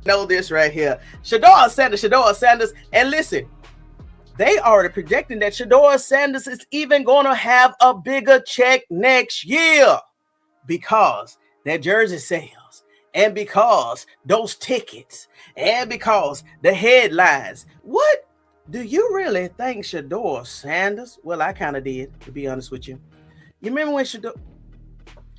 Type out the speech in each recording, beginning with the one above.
Know this right here. Shedeur Sanders. And listen, they already projecting that Shedeur Sanders is even going to have a bigger check next year because their jersey sales and because those tickets and because the headlines. What do you really think Shedeur Sanders? Well, I kind of did, to be honest with you. You remember when Shedeur,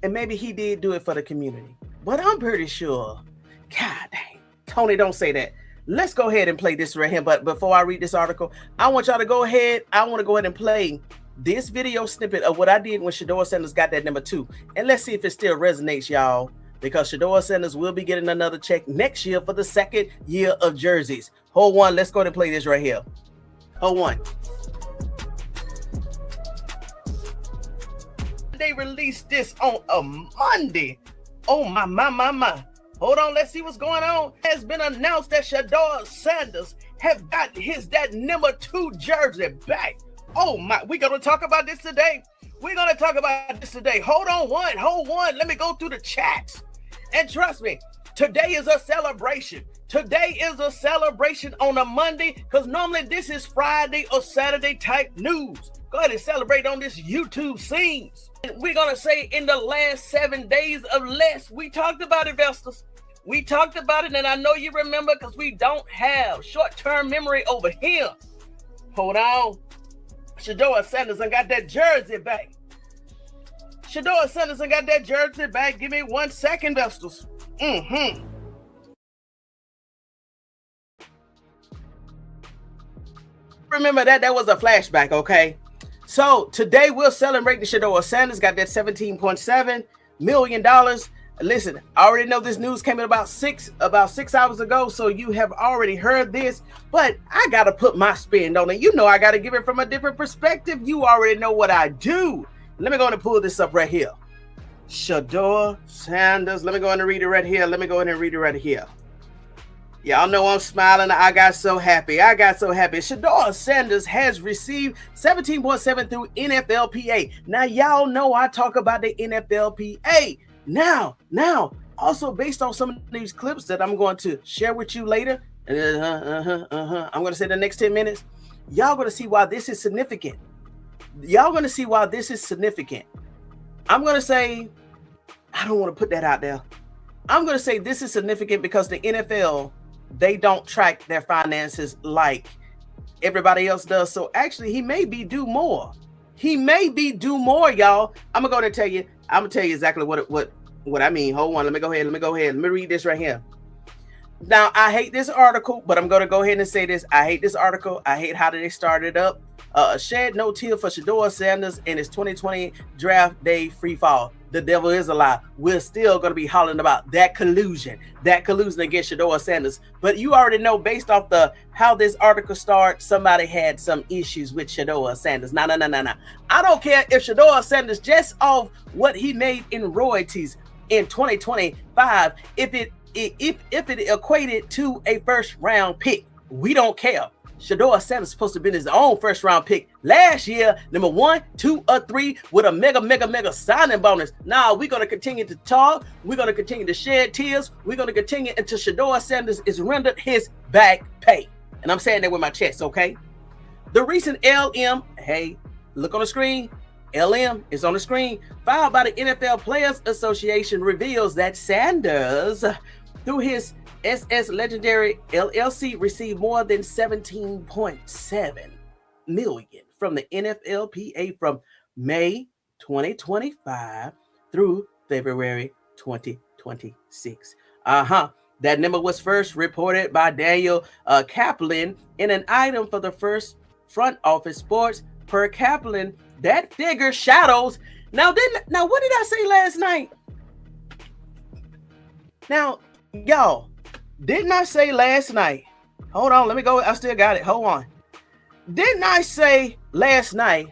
and maybe he did do it for the community, but I'm pretty sure, God dang, Tony, don't say that. Let's go ahead and play this right here. But before I read this article, I want y'all to go ahead. I want to go ahead and play this video snippet of what I did when Shedeur Sanders got that number 2. And let's see if it still resonates, y'all. Because Shedeur Sanders will be getting another check next year for the 2nd year of jerseys. Hold on. Let's go ahead and play this right here. Hold on. They released this on a Monday. Oh, my. Hold on, let's see what's going on. It has been announced that Shedeur Sanders have got that number 2 jersey back. Oh my, we're gonna talk about this today. Hold on. Let me go through the chats. And trust me, today is a celebration. Today is a celebration on a Monday, because normally this is Friday or Saturday type news. Go ahead and celebrate on this YouTube scenes. And we're gonna say in the last 7 days or less, we talked about investors. We talked about it, and I know you remember because we don't have short-term memory over here. Hold on. Shedeur Sanders got that jersey back. Give me 1 second, investors. Remember that was a flashback, okay? So today we're celebrating Shedeur Sanders got that $17.7 million. Listen, I already know this news came in about 6 hours ago, so you have already heard this, but I gotta put my spin on it. You know I gotta give it from a different perspective. You already know what I do. Let me go and pull this up right here. Shedeur Sanders. Let me go and read it right here. Y'all know I'm smiling. I got so happy. Shedeur Sanders has received 17.7 through NFLPA. Now, y'all know I talk about the NFLPA. Now, also based on some of these clips that I'm going to share with you later, I'm going to say the next 10 minutes, y'all going to see why this is significant. I'm going to say, I don't want to put that out there. I'm going to say this is significant because the NFL, they don't track their finances like everybody else does. So actually, he may be due more. Y'all. I'm going to tell you exactly what I mean. Hold on. Let me go ahead. Let me read this right here. Now, I hate this article, but I'm going to go ahead and say this. I hate this article. I hate how they started up. Shed no tear for Shedeur Sanders in his 2020 draft day free fall. The devil is a lie. We're still going to be hollering about that collusion against Shedeur Sanders. But you already know, based off how this article starts, somebody had some issues with Shedeur Sanders. No. I don't care if Shedeur Sanders, just off what he made in royalties in 2025, if it equated to a first round pick, we don't care. Shedeur Sanders is supposed to have been his own first round pick last year, number 1, 2, or 3, with a mega signing bonus. Now we're going to continue to talk. We're going to continue to shed tears. We're going to continue until Shedeur Sanders is rendered his back pay. And I'm saying that with my chest, okay? The recent LM, hey, look on the screen. LM is on the screen. Filed by the NFL Players Association reveals that Sanders, through his SS Legendary LLC, received more than $17.7 million from the NFLPA from May 2025 through February 2026. That number was first reported by Daniel Kaplan in an item for the first front office sports. Per Kaplan, that figure shadows. Now, what did I say last night? Now, y'all, didn't I say last night? Hold on, let me go. I still got it. Hold on. Didn't I say last night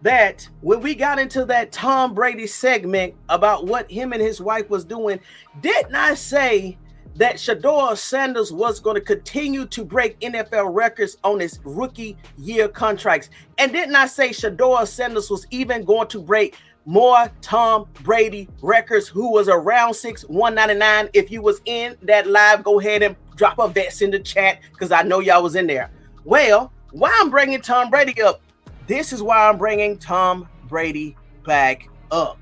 that when we got into that Tom Brady segment about what him and his wife was doing, didn't I say that Shedeur Sanders was going to continue to break NFL records on his rookie year contracts? And didn't I say Shedeur Sanders was even going to break more Tom Brady records, who was around 6'199. If you was in that live, go ahead and drop a vets in the chat, because I know y'all was in there. Well, why I'm bringing Tom Brady up? This is why I'm bringing Tom Brady back up.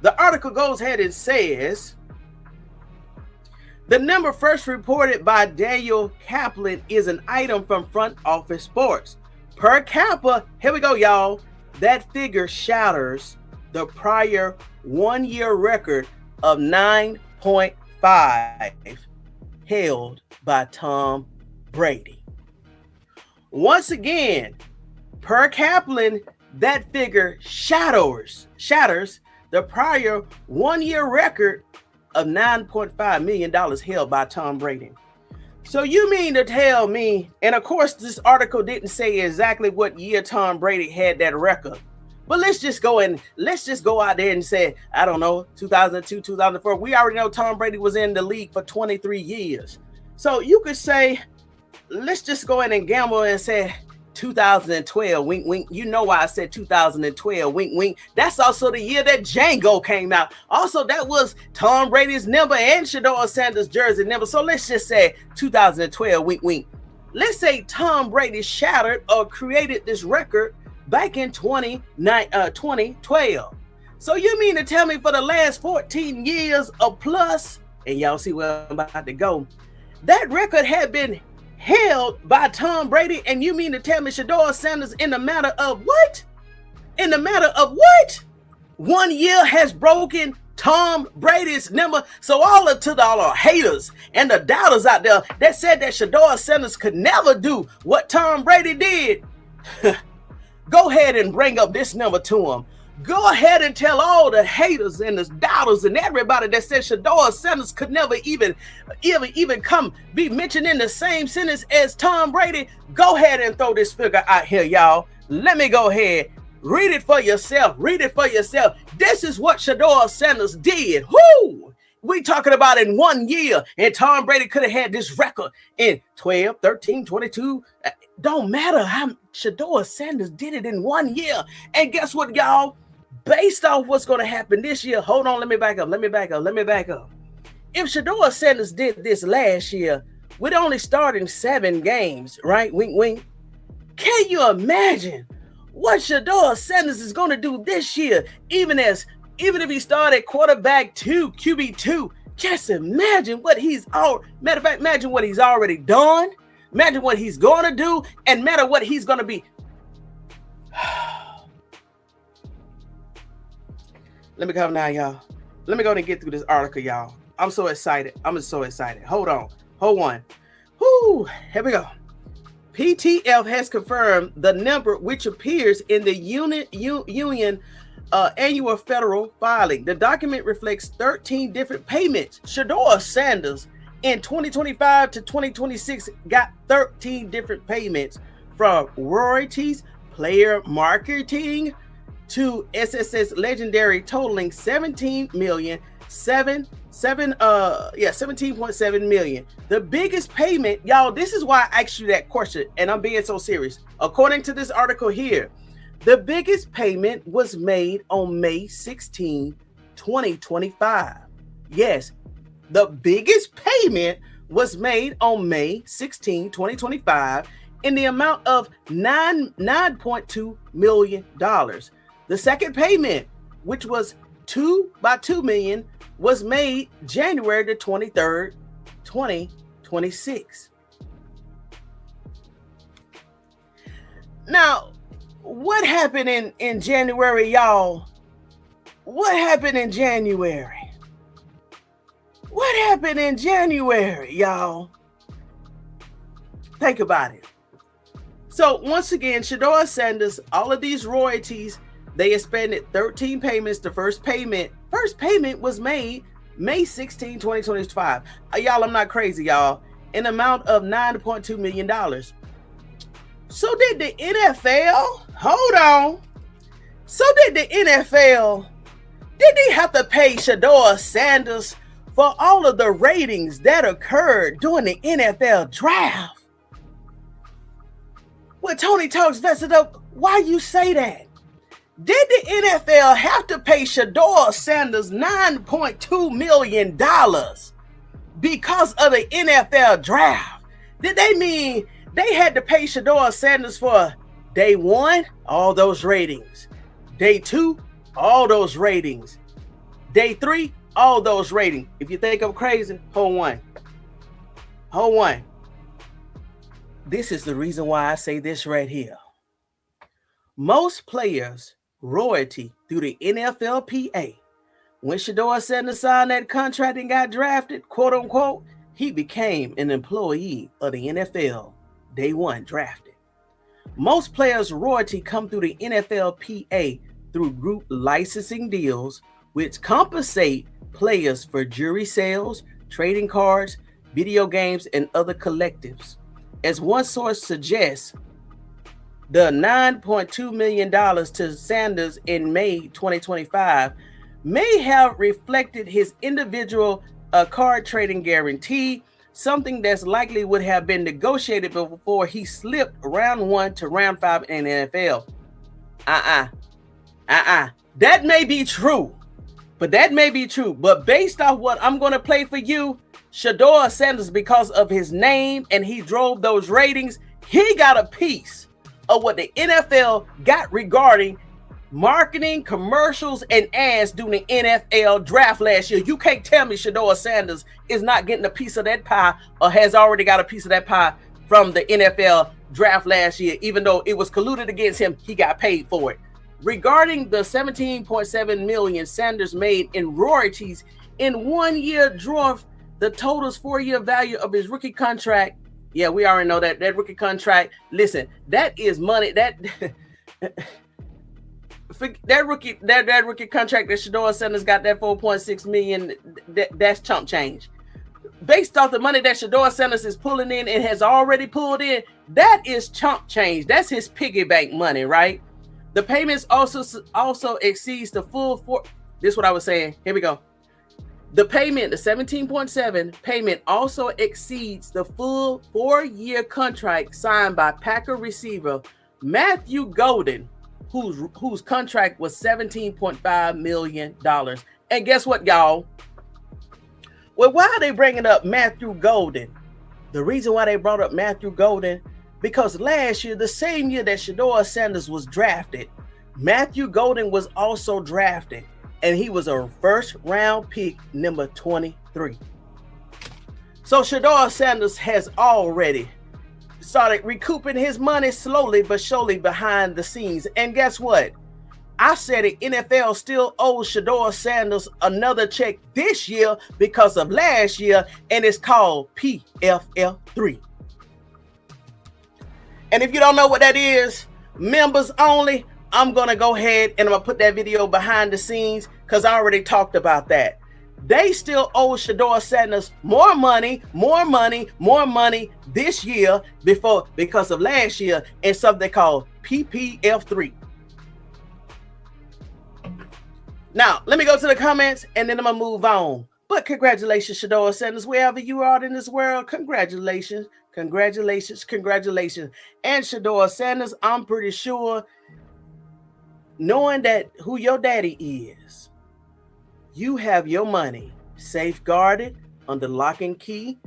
The article goes ahead and says, the number first reported by Daniel Kaplan is an item from Front Office Sports. Per Kappa, here we go, y'all. That figure shatters the prior one-year record of 9.5 held by Tom Brady. Once again, per Kaplan, that figure shatters the prior one-year record of $9.5 million held by Tom Brady. So you mean to tell me, and of course this article didn't say exactly what year Tom Brady had that record, but let's just go out there and say, I don't know, 2002, 2004. We already know Tom Brady was in the league for 23 years. So you could say, let's just go ahead and gamble and say 2012, wink, wink. You know why I said 2012, wink, wink. That's also the year that Django came out. Also, that was Tom Brady's number and Shedeur Sanders' jersey number. So let's just say 2012, wink, wink. Let's say Tom Brady shattered or created this record back in 2012. So you mean to tell me for the last 14 years or plus, and y'all see where I'm about to go, that record had been held by Tom Brady, and you mean to tell me Shedeur Sanders in the matter of what? In the matter of what? 1 year has broken Tom Brady's number. So all the haters and the doubters out there that said that Shedeur Sanders could never do what Tom Brady did, go ahead and bring up this number to him. Go ahead and tell all the haters and the doubters and everybody that said Shedeur Sanders could never even come be mentioned in the same sentence as Tom Brady. Go ahead and throw this figure out here, y'all. Let me go ahead. Read it for yourself. Read it for yourself. This is what Shedeur Sanders did. Whoo! We talking about in 1 year, and Tom Brady could have had this record in 12, 13, 22. Don't matter how Shedeur Sanders did it in 1 year. And guess what, y'all? Based off what's going to happen this year, hold on, let me back up. If Shedeur Sanders did this last year, with only starting 7 games, right? Wink, wink. Can you imagine what Shedeur Sanders is going to do this year? Even if he started quarterback 2, QB2, just imagine what imagine what he's already done. Imagine what he's going to do, and matter what he's going to be. Let me come now, y'all. Let me go and get through this article, y'all. I'm so excited. Hold on. Whoo, here we go. PTF has confirmed the number which appears in the union annual federal filing. The document reflects 13 different payments. Shedeur Sanders in 2025 to 2026 got 13 different payments, from royalties, player marketing, to SSS legendary, totaling 17.7 million. The biggest payment, y'all, this is why I asked you that question, and I'm being so serious. According to this article here, the biggest payment was made on May 16, 2025. Yes, the biggest payment was made on May 16, 2025 in the amount of $9.2 million. The second payment, which was $2 million, was made January the 23rd, 2026. Now, what happened in January, y'all? What happened in January? Y'all? Think about it. So once again, Shedeur Sanders, all of these royalties, they expended 13 payments. The first payment was made May 16, 2025. Y'all, I'm not crazy, y'all. An amount of $9.2 million. So did the NFL, hold on. So did the NFL, did they have to pay Shedeur Sanders for all of the ratings that occurred during the NFL draft? Well, Tony Talks vested up. Why you say that? Did the NFL have to pay Shedeur Sanders $9.2 million because of the NFL draft? Did they mean they had to pay Shedeur Sanders for day 1, all those ratings, day 2, all those ratings, day 3, all those ratings? If you think I'm crazy, hold on. This is the reason why I say this right here. Most players' royalty through the NFLPA. When Shedeur Sanders signed that contract and got drafted, quote unquote, he became an employee of the NFL day 1 drafted. Most players' royalty come through the NFLPA through group licensing deals, which compensate players for jury sales, trading cards, video games, and other collectives. As one source suggests, the $9.2 million to Sanders in May 2025 may have reflected his individual card trading guarantee, something that's likely would have been negotiated before he slipped round 1 to round 5 in the NFL. That may be true, but based off what I'm going to play for you, Shedeur Sanders, because of his name and he drove those ratings, he got a piece of what the NFL got regarding marketing, commercials, and ads during the NFL draft last year. You can't tell me Shedeur Sanders is not getting a piece of that pie or has already got a piece of that pie from the NFL draft last year. Even though it was colluded against him, he got paid for it. Regarding the $17.7 million Sanders made in royalties in 1 year drove the total's 4-year value of his rookie contract. Yeah, we already know that rookie contract. Listen, that is money. That rookie contract that Shedeur Sanders got, that $4.6 million, that's chump change. Based off the money that Shedeur Sanders is pulling in and has already pulled in, that is chump change. That's his piggy bank money, right? The payments also exceeds the full this is what I was saying. Here we go. The payment, the 17.7 payment, also exceeds the full 4-year contract signed by Packer receiver Matthew Golden, whose contract was $17.5 million. And guess what, y'all? Well, why are they bringing up Matthew Golden? The reason why they brought up Matthew Golden, because last year, the same year that Shedeur Sanders was drafted, Matthew Golden was also drafted. And he was a first-round pick, number 23. So Shedeur Sanders has already started recouping his money slowly but surely behind the scenes. And guess what? I said the NFL still owes Shedeur Sanders another check this year because of last year, and it's called PFL3. And if you don't know what that is, members only, I'm going to go ahead and I'm going to put that video behind the scenes because I already talked about that. They still owe Shedeur Sanders more money this year because of last year and something called PPF3. Now, let me go to the comments and then I'm going to move on. But congratulations, Shedeur Sanders, wherever you are in this world. Congratulations. And Shedeur Sanders, I'm pretty sure, knowing that who your daddy is, you have your money safeguarded under lock and key.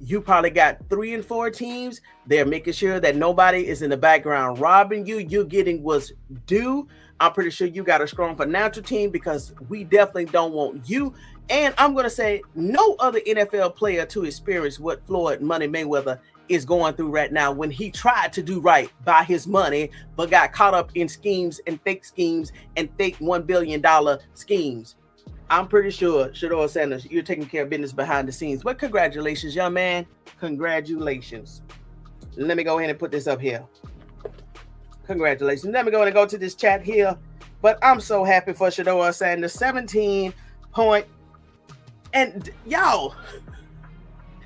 You probably got 3 and 4 teams. They're making sure that nobody is in the background robbing you. You're getting what's due. I'm pretty sure you got a strong financial team because we definitely don't want you. And I'm going to say no other NFL player to experience what Floyd Money Mayweather is going through right now when he tried to do right by his money, but got caught up in schemes and fake $1 billion schemes. I'm pretty sure, Shedeur Sanders, you're taking care of business behind the scenes. But congratulations, young man. Congratulations. Let me go ahead and put this up here. Congratulations. Let me go ahead and go to this chat here. But I'm so happy for Shedeur Sanders. 17 point. And y'all,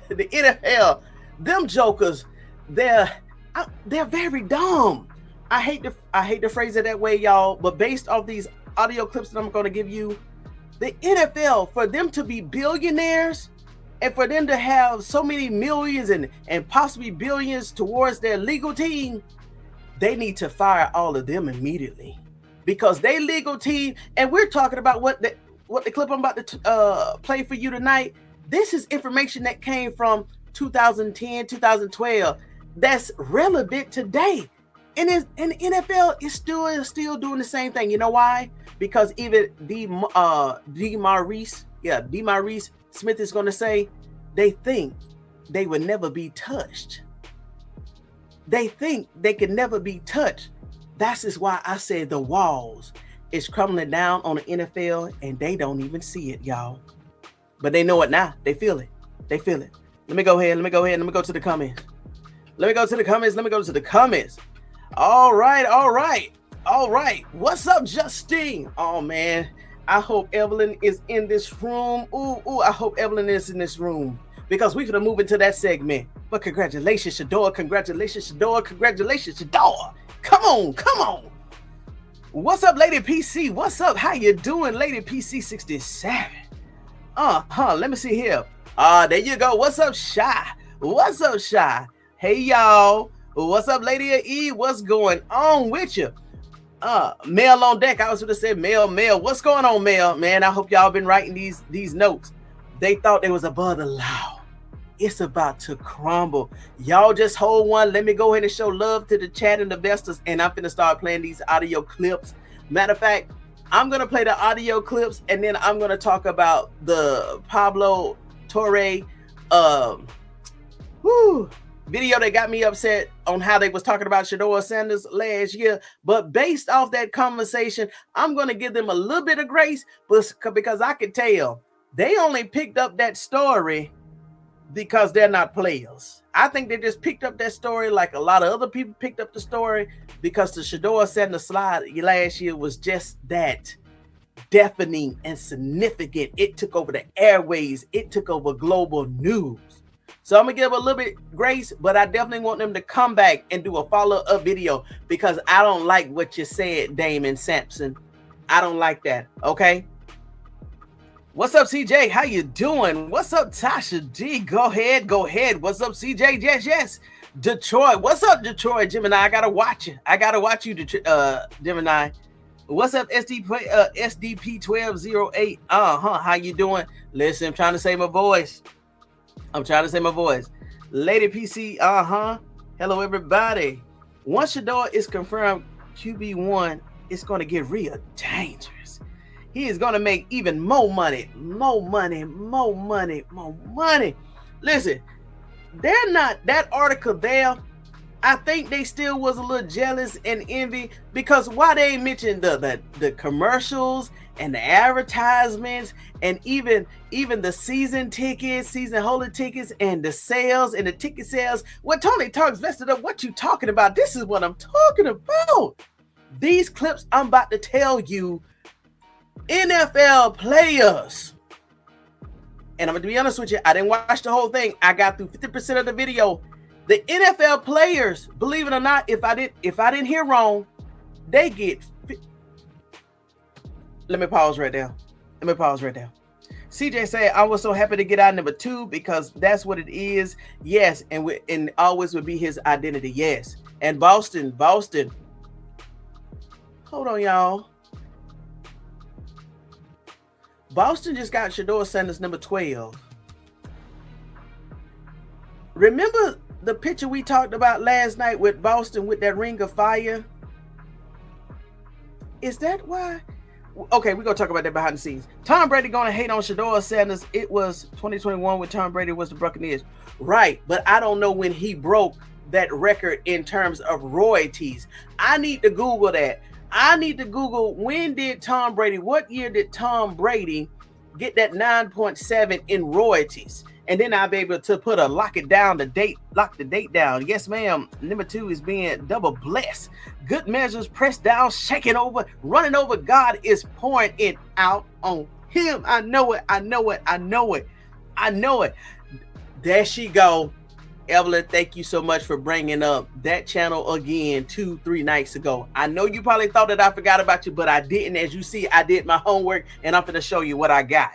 the NFL, them jokers, they're very dumb. I hate to phrase it that way, y'all. But based off these audio clips that I'm going to give you, the NFL, for them to be billionaires and for them to have so many millions and possibly billions towards their legal team, they need to fire all of them immediately because they legal team, and we're talking about what the clip I'm about to play for you tonight. This is information that came from 2010, 2012 that's relevant today. And the NFL is still doing the same thing. You know why? Because even DeMaurice Smith is going to say they think they would never be touched. They think they can never be touched. That's just why I said the walls is crumbling down on the NFL, and they don't even see it, y'all. But they know it now. They feel it. They feel it. Let me go ahead. Let me go to the comments. All right. What's up, Justine? Oh, man. I hope Evelyn is in this room. Ooh, I hope Evelyn is in this room, because we're going to move into that segment. But congratulations, Shedeur. Come on. What's up, Lady PC? What's up? How you doing, Lady PC 67? Let me see here. There you go. What's up, Shy? Hey, y'all. What's up, Lady E? What's going on with you? Mel on deck. I was going to say Mel. What's going on, Mel? Man, I hope y'all been writing these notes. They thought they was above the law. It's about to crumble. Y'all just hold one. Let me go ahead and show love to the chat and investors, and I'm finna start playing these audio clips. Matter of fact, I'm gonna play the audio clips, and then I'm gonna talk about the Pablo Torre video that got me upset on how they was talking about Shedeur Sanders last year. But based off that conversation, I'm gonna give them a little bit of grace, because I could tell they only picked up that story because they're not players. I think they just picked up that story like a lot of other people picked up the story, because the Shedeur Sanders slide last year was just that deafening and significant. It took over the airways. It took over global news. So I'm going to give a little bit grace, but I definitely want them to come back and do a follow-up video, because I don't like what you said, Damon Sampson. I don't like that, okay? What's up, CJ? How you doing? What's up, Tasha D? Go ahead. What's up, CJ? Yes. Detroit. What's up, Detroit? Gemini, I gotta watch you. Gemini. What's up, SDP 1208? How you doing? Listen, I'm trying to say my voice. Lady PC. Hello, everybody. Once Shedeur is confirmed QB1, it's gonna get real dangerous. He is going to make even more money. Listen, they're not, that article there, I think they still was a little jealous and envy, because why they mentioned the commercials and the advertisements, and even the season holder tickets, and the sales and the ticket sales. When Tony Talks vested up, what you talking about? This is what I'm talking about. These clips I'm about to tell you, NFL players, and I'm going to be honest with you, I didn't watch the whole thing. I got through 50% of the video. The NFL players, believe it or not, if I didn't hear wrong, they get. Let me pause right there. CJ said, I was so happy to get out number 2, because that's what it is. Yes, and always would be his identity. Yes. And Boston. Hold on, y'all. Boston just got Shedeur Sanders number 12. Remember the picture we talked about last night with Boston with that ring of fire? Is that why? Okay, we're going to talk about that behind the scenes. Tom Brady going to hate on Shedeur Sanders. It was 2021 when Tom Brady was the Buccaneers. Right, but I don't know when he broke that record in terms of royalties. I need to Google that. What year did Tom Brady get that 9.7 in royalties? And then I'll be able to lock the date down. Yes, ma'am. Number 2 is being double blessed. Good measures, pressed down, shaking over, running over. God is pouring it out on him. I know it. There she go. Evelyn, thank you so much for bringing up that channel again 2-3 nights ago. I know you probably thought that I forgot about you, but I didn't. As you see, I did my homework, and I'm going to show you what I got.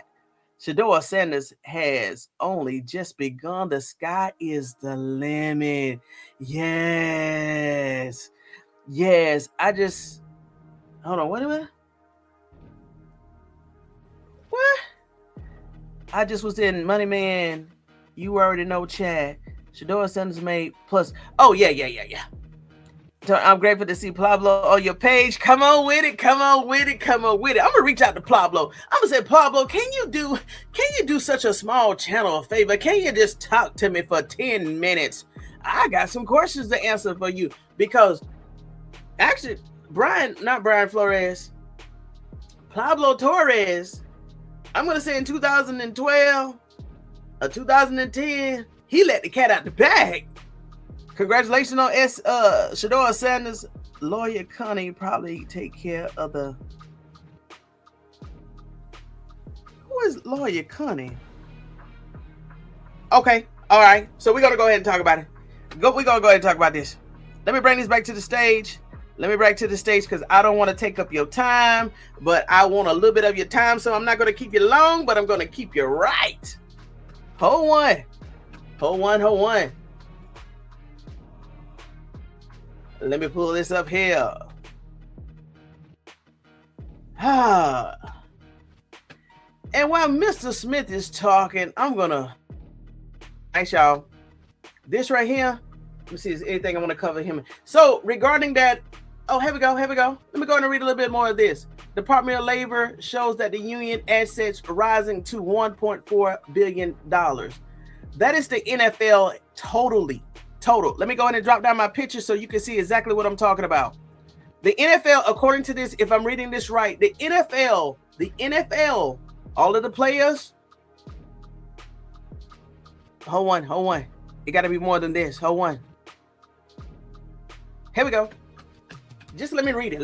Shedeur Sanders has only just begun. The sky is the limit. Yes. Hold on, wait a minute. What? I just was in Money Man. You already know, Chad. Shedeur Sanders made plus. Oh, yeah. So I'm grateful to see Pablo on your page. Come on with it. I'm gonna reach out to Pablo. I'm gonna say, Pablo, can you do such a small channel a favor? Can you just talk to me for 10 minutes? I got some questions to answer for you, because actually not Brian Flores, Pablo Torres, I'm gonna say in 2012 or 2010, he let the cat out the bag. Congratulations on Shedeur Sanders. Lawyer Connie probably take care of the. Who is Lawyer Connie? Okay, all right. So we're gonna go ahead and talk about it. We're gonna go ahead and talk about this. Let me bring this back to the stage. Because I don't want to take up your time, but I want a little bit of your time, so I'm not gonna keep you long, but I'm gonna keep you right. Hold one. Let me pull this up here. And while Mr. Smith is talking, I'm gonna. Thanks, y'all. This right here. Let me see. Is anything I want to cover him? So regarding that. Oh, here we go. Let me go and read a little bit more of this. Department of Labor shows that the union assets rising to $1.4 billion. That is the NFL total. Let me go ahead and drop down my picture so you can see exactly what I'm talking about. The NFL, according to this, if I'm reading this right, the NFL, all of the players. Hold on. It got to be more than this. Hold on. Here we go. Just let me read it.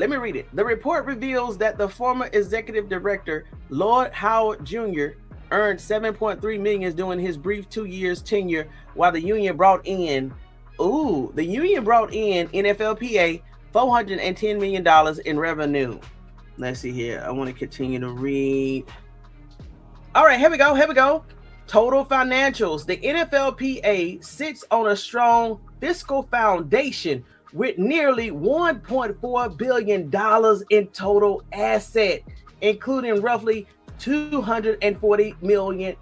The report reveals that the former executive director, Lord Howard Jr., earned $7.3 million during his brief 2 years tenure, while the union brought in NFLPA $410 million in revenue. Let's see here. I want to continue to read. All right, here we go. Total financials. The NFLPA sits on a strong fiscal foundation with nearly $1.4 billion in total asset, including roughly $240 million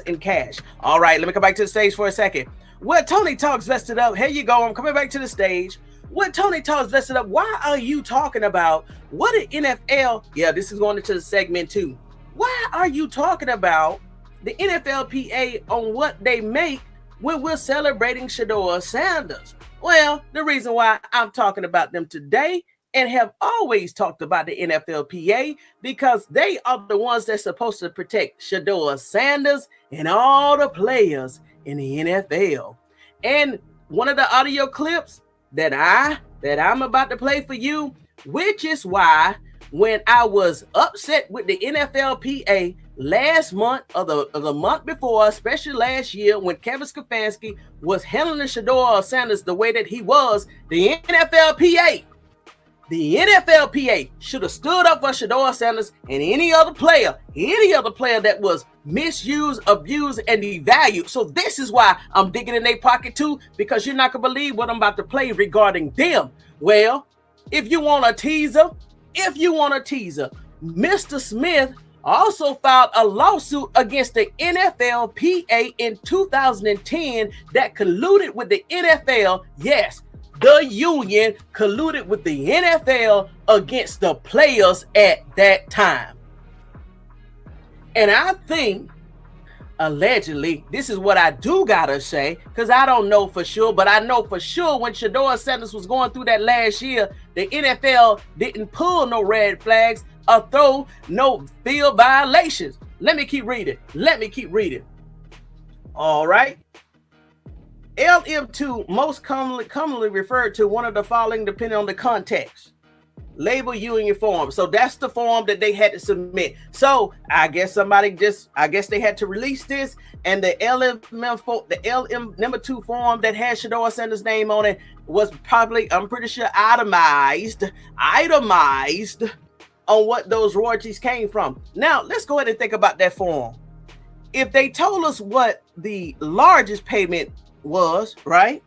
in cash. All right, let me come back to the stage for a second. What Tony Talks vested up, here you go, I'm coming back to the stage. What Tony Talks vested up, why are you talking about what an NFL, yeah, this is going into the segment too. Why are you talking about the NFLPA on what they make when we're celebrating Shedeur Sanders? Well, the reason why I'm talking about them today and have always talked about the NFLPA, because they are the ones that's supposed to protect Shedeur Sanders and all the players in the NFL. And one of the audio clips that I'm about to play for you, which is why when I was upset with the NFLPA last month or the month before, especially last year when Kevin Stefanski was handling Shedeur Sanders the way that he was, the NFLPA should have stood up for Shedeur Sanders and any other player that was misused, abused, and devalued. So this is why I'm digging in their pocket too, because you're not gonna believe what I'm about to play regarding them. Well, if you want a teaser, Mr. Smith also filed a lawsuit against the NFLPA in 2010 that colluded with the NFL. Yes, the union colluded with the NFL against the players at that time. And I think, allegedly, this is what I do gotta say, because I don't know for sure, but I know for sure when Shedeur Sanders was going through that last year, the NFL didn't pull no red flags or throw no field violations. Let me keep reading. All right. LM2, most commonly referred to one of the following depending on the context. Labor union form. So that's the form that they had to submit. So I guess they had to release this, and the LM number 2 form that had Shedeur Sanders' name on it was probably, I'm pretty sure, itemized on what those royalties came from. Now let's go ahead and think about that form. If they told us what the largest payment was, right?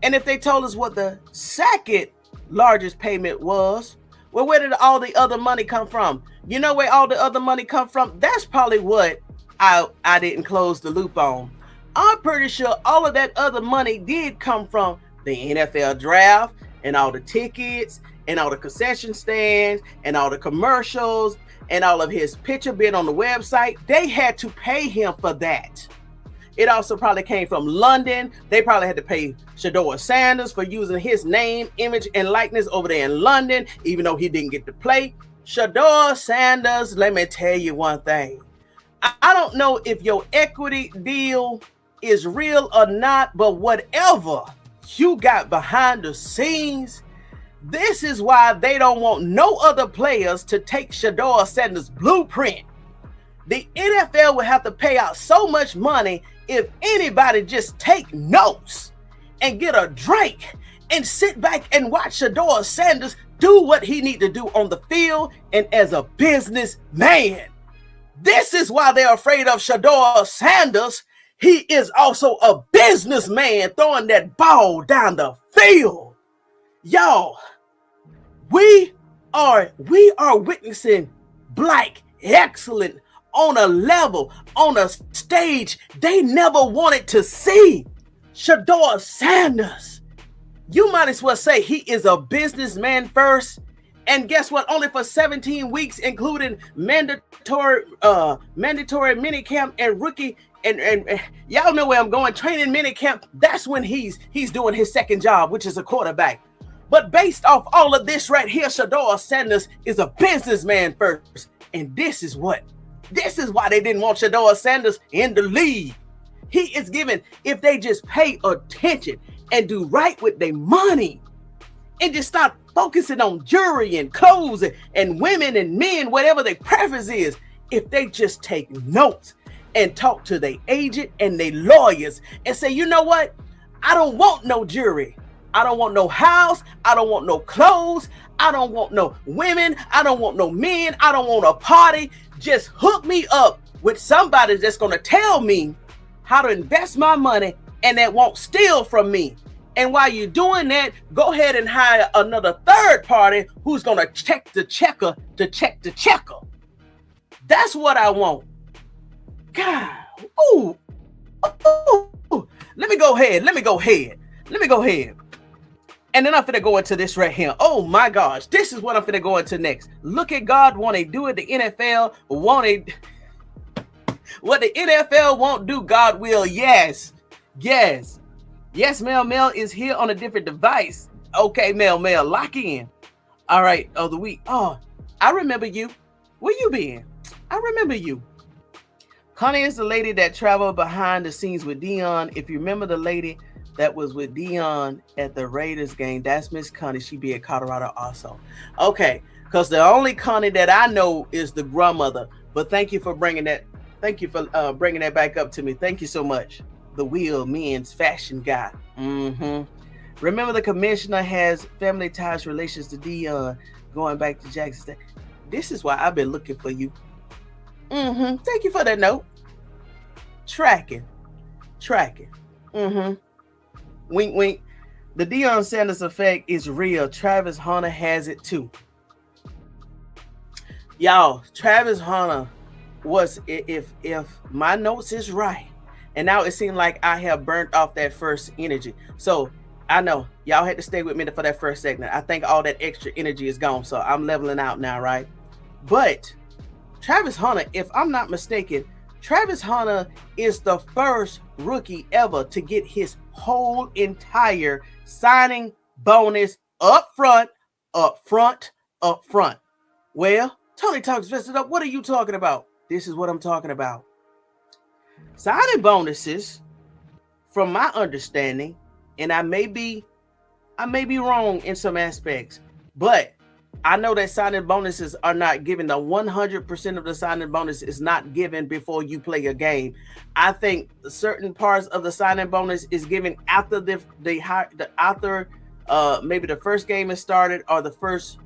And if they told us what the second largest payment was, Well, where did all the other money come from? You know where all the other money come from? That's probably what I didn't close the loop on. I'm pretty sure all of that other money did come from the NFL draft and all the tickets and all the concession stands and all the commercials and all of his picture being on the website. They had to pay him for that. It also probably came from London. They probably had to pay Shedeur Sanders for using his name, image, and likeness over there in London, even though he didn't get to play. Shedeur Sanders, let me tell you one thing. I don't know if your equity deal is real or not, but whatever you got behind the scenes, this is why they don't want no other players to take Shedeur Sanders' blueprint. The NFL would have to pay out so much money if anybody just take notes and get a drink and sit back and watch Shedeur Sanders do what he need to do on the field and as a businessman. This is why they're afraid of Shedeur Sanders. He is also a businessman throwing that ball down the field. Y'all, we are witnessing black excellence on a level, on a stage they never wanted to see. Shedeur Sanders, you might as well say he is a businessman first. And guess what? Only for 17 weeks, including mandatory minicamp and rookie and y'all know where I'm going. Training minicamp. That's when he's doing his second job, which is a quarterback. But based off all of this right here, Shedeur Sanders is a businessman first, and this is why they didn't want Shedeur Sanders in the league. He is given, if they just pay attention and do right with their money and just start focusing on jewelry and clothes and women and men, whatever their preference is, if they just take notes and talk to their agent and their lawyers and say, you know what? I don't want no jewelry. I don't want no house. I don't want no clothes. I don't want no women. I don't want no men. I don't want a party. Just hook me up with somebody that's going to tell me how to invest my money and that won't steal from me. And while you're doing that, go ahead and hire another third party who's going to check the checker to check the checker. That's what I want. God. Ooh. Let me go ahead. And then I'm finna go into this right here. Oh my gosh. This is what I'm finna go into next. Look at God want to do it. The NFL wanted what the NFL won't do, God will. Yes. Mel is here on a different device. Okay, Mel, lock in. All right, the week. Oh, I remember you. Where you been? I remember you. Connie is the lady that traveled behind the scenes with Dion. If you remember the lady that was with Dion at the Raiders game, that's Miss Connie. She be at Colorado also. Okay, because the only Connie that I know is the grandmother. But thank you for bringing that. Thank you for bringing that back up to me. Thank you so much. The Wheel Men's fashion guy. Remember, the commissioner has family ties, relations to Dion, going back to Jackson State. This is why I've been looking for you. Thank you for that note. Tracking. Wink, wink. The Deion Sanders effect is real. Travis Hunter has it too. Y'all, Travis Hunter was, if my notes is right, and now it seemed like I have burnt off that first energy. So I know y'all had to stay with me for that first segment. I think all that extra energy is gone. So I'm leveling out now, right? But Travis Hunter, if I'm not mistaken, Travis Hunter is the first rookie ever to get his whole entire signing bonus up front. Well, Tony Talks Vested Up. What are you talking about? This is what I'm talking about. Signing bonuses, from my understanding, and I may be wrong in some aspects, but I know that signing bonuses are not given. The 100% of the signing bonus is not given before you play a game. I think certain parts of the signing bonus is given after maybe the first game is started or the first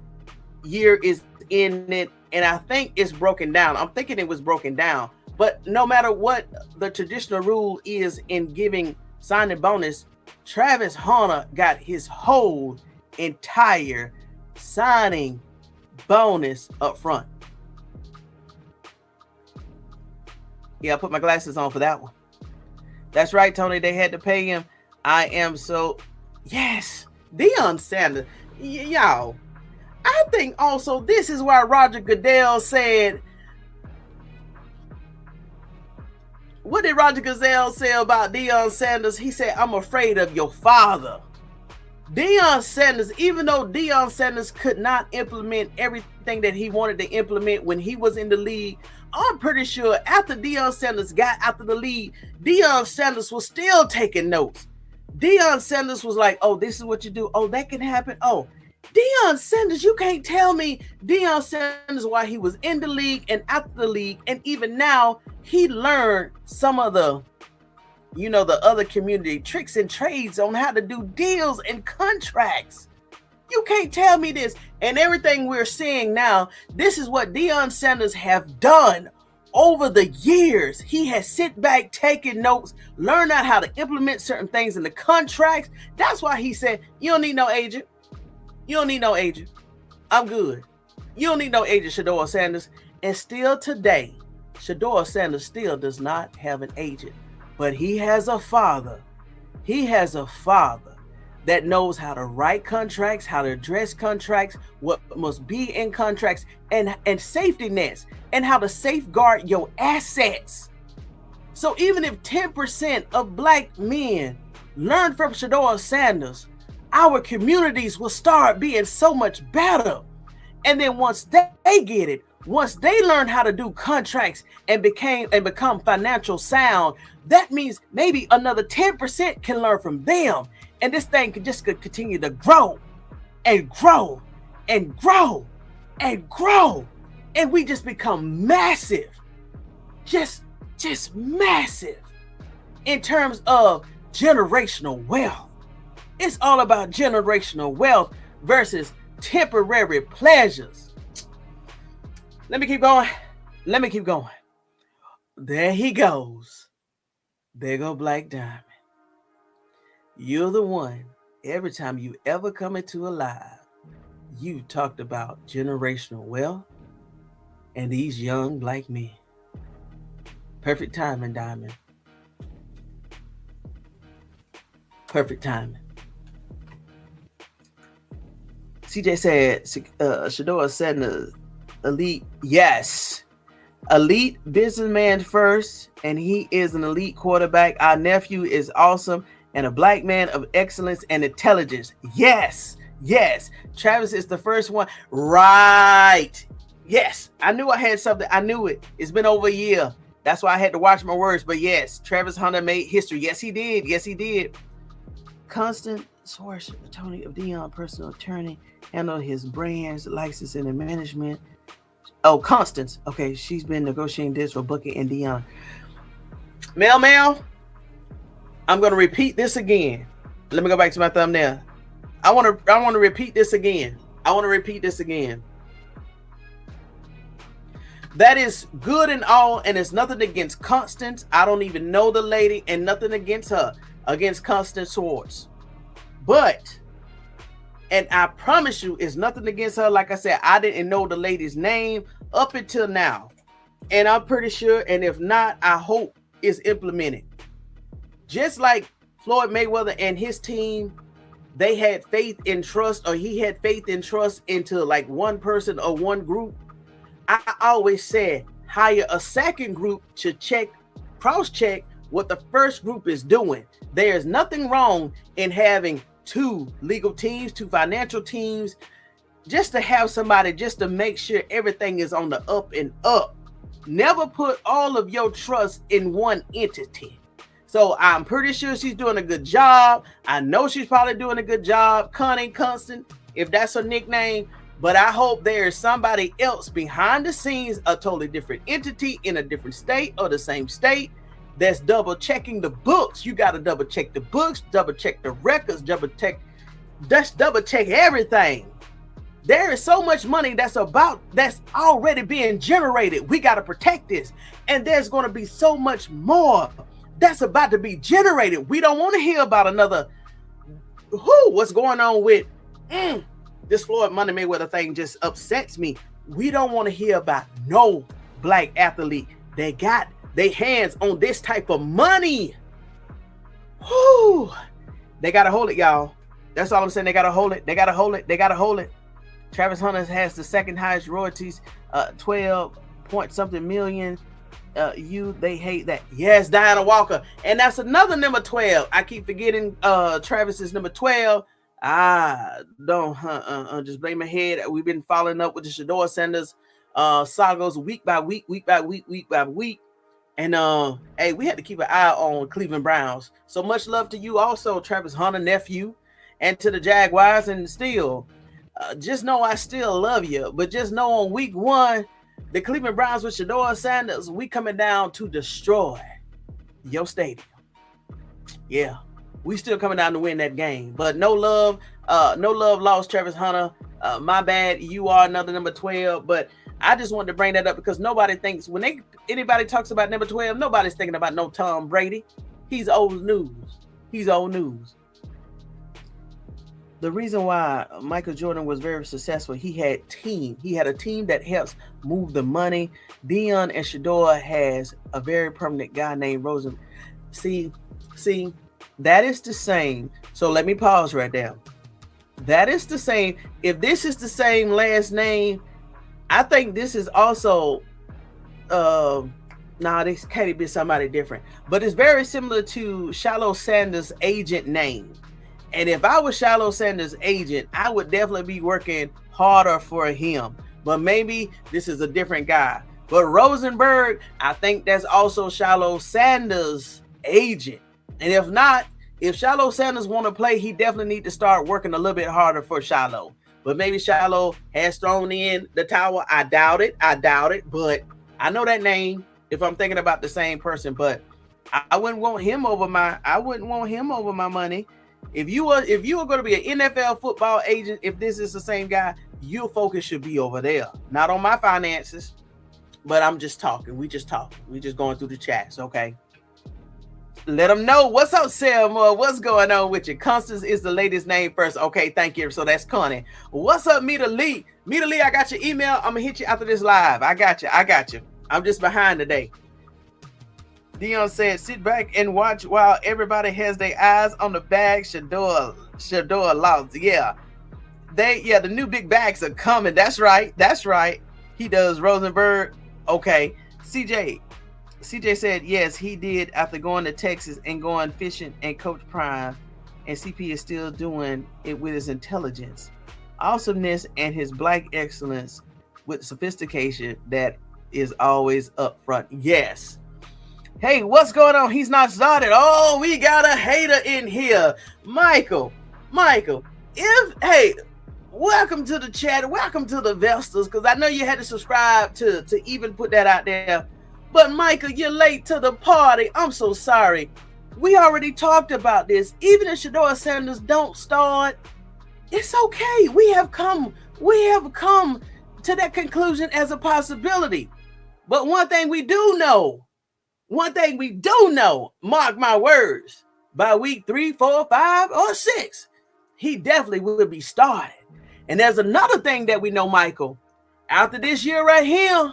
year is in it, and I think it's broken down. I'm thinking it was broken down. But no matter what the traditional rule is in giving signing bonus, Travis Hunter got his whole entire signing bonus up front. Yeah, I put my glasses on for that one. That's right, Tony. They had to pay him. I am so... Yes. Deion Sanders. Y'all, I think also this is why Roger Goodell said... What did Roger Goodell say about Deion Sanders? He said, I'm afraid of your father. Deion Sanders, even though Deion Sanders could not implement everything that he wanted to implement when he was in the league, I'm pretty sure after Deion Sanders got out of the league, Deion Sanders was still taking notes. Deion Sanders was like, oh, this is what you do. Oh, that can happen. Oh, Deion Sanders, you can't tell me Deion Sanders while he was in the league and after the league, and even now, he learned some of the, the other community tricks and trades on how to do deals and contracts. You can't tell me this. And everything we're seeing now, this is what Deion Sanders have done over the years. He has sit back, taken notes, learned out how to implement certain things in the contracts. That's why he said, you don't need no agent. You don't need no agent. I'm good. You don't need no agent, Shedeur Sanders. And still today, Shedeur Sanders still does not have an agent. But he has a father. He has a father that knows how to write contracts, how to address contracts, what must be in contracts, and safety nets, and how to safeguard your assets. So even if 10% of black men learn from Shedeur Sanders, our communities will start being so much better. And then once they get it, once they learn how to do contracts and become financial sound, that means maybe another 10% can learn from them. And this thing could continue to grow and grow and grow and grow. And we just become massive. Just massive in terms of generational wealth. It's all about generational wealth versus temporary pleasures. Let me keep going. There he goes. There go Black Diamond. You're the one, every time you ever come into a live, you talked about generational wealth and these young black men. Perfect timing, Diamond. Perfect timing. CJ said, Shedeur Sanders, elite. Yes. Elite businessman first, and he is an elite quarterback. Our nephew is awesome and a black man of excellence and intelligence. Yes. Travis is the first one. Right. Yes. I knew I had something. I knew it. It's been over a year. That's why I had to watch my words. But yes, Travis Hunter made history. Yes, he did. Constant source, Tony of Deion, personal attorney, handle his brands, licensing and management. Oh, Constance. Okay, she's been negotiating this for Bucket and Deion. Mel, I'm going to repeat this again. Let me go back to my thumbnail. I want to repeat this again. That is good and all, and it's nothing against Constance. I don't even know the lady, and nothing against her, against Constance Swartz. But, and I promise you, it's nothing against her. Like I said, I didn't know the lady's name up until now. And I'm pretty sure, and if not, I hope it's implemented. Just like Floyd Mayweather and his team, they had faith and trust, or he had faith and trust into like one person or one group. I always said, hire a second group to cross-check what the first group is doing. There's nothing wrong in having two legal teams, two financial teams, just to have somebody just to make sure everything is on the up and up. Never put all of your trust in one entity. So I'm pretty sure she's doing a good job. I know she's probably doing a good job. Connie Constant, if that's her nickname. But I hope there is somebody else behind the scenes, a totally different entity in a different state or the same state, that's double checking the books. You got to double check the books, double check the records, double check everything. There is so much money that's already being generated. We got to protect this. And there's going to be so much more that's about to be generated. We don't want to hear about another, what's going on with this Floyd Money Mayweather thing just upsets me. We don't want to hear about no black athlete that got their hands on this type of money. Whew. They got to hold it, y'all. That's all I'm saying. They got to hold it. They got to hold it. They got to hold it. Travis Hunter has the second highest royalties, 12 point something million. They hate that. Yes, Diana Walker. And that's another number 12. I keep forgetting Travis is number 12. Don't just blame my head. We've been following up with the Shedeur Sanders sagas week by week. And hey, we had to keep an eye on Cleveland Browns. So much love to you also, Travis Hunter nephew, and to the Jaguars. And still, just know I still love you. But just know on week 1, the Cleveland Browns with Shedeur Sanders, we coming down to destroy your stadium. Yeah, we still coming down to win that game. But no love lost, Travis Hunter. My bad. You are another number 12. But I just wanted to bring that up because nobody thinks when anybody talks about number 12, nobody's thinking about no Tom Brady. He's old news. He's old news. The reason why Michael Jordan was very successful, he had a team that helps move the money. Dion and Shedeur has a very permanent guy named Rosen. See, that is the same. So let me pause right there. That is the same. If this is the same last name, I think this is also, this can't be somebody different. But it's very similar to Shallow Sanders' agent name. And if I was Shallow Sanders' agent, I would definitely be working harder for him. But maybe this is a different guy. But Rosenberg, I think that's also Shallow Sanders' agent. And if not, if Shallow Sanders want to play, he definitely need to start working a little bit harder for Shallow. But maybe Shallow has thrown in the towel. I doubt it. But I know that name if I'm thinking about the same person. But I wouldn't want him over my money. If you were going to be an NFL football agent, if this is the same guy, your focus should be over there, not on my finances. But I'm just talking. We just talking. We just going through the chats, okay? Let them know. What's up, Selma? What's going on with you? Constance is the latest name first. Okay, thank you. So that's Connie. What's up, Mita Lee? Mita Lee, I got your email. I'm going to hit you after this live. I got you. I'm just behind today. Dion said, sit back and watch while everybody has their eyes on the bag. Shedeur lost. Yeah. The new big bags are coming. That's right. He does. Rosenberg. Okay. CJ said, yes, he did after going to Texas and going fishing and Coach Prime. And CP is still doing it with his intelligence, awesomeness, and his black excellence with sophistication that is always up front. Yes. Hey, what's going on? He's not started. Oh, we got a hater in here. Michael, welcome to the chat. Welcome to the Vestas, because I know you had to subscribe to even put that out there. But Michael, you're late to the party. I'm so sorry. We already talked about this. Even if Shedeur Sanders don't start, it's okay. We have come to that conclusion as a possibility. But one thing we do know, mark my words, by week 3, 4, 5, or 6, he definitely will be started. And there's another thing that we know, Michael, after this year right here,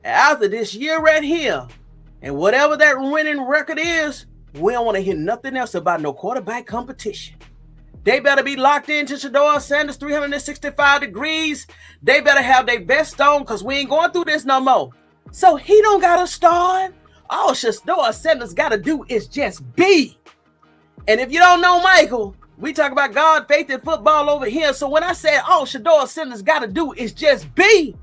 and whatever that winning record is, we don't want to hear nothing else about no quarterback competition. They better be locked into Shedeur Sanders 365 degrees. They better have their best on, because we ain't going through this no more. So he don't got to start. All Shedeur Sanders got to do is just be. And if you don't know Michael, we talk about God, faith, and football over here. So when I say all Shedeur Sanders got to do is just be,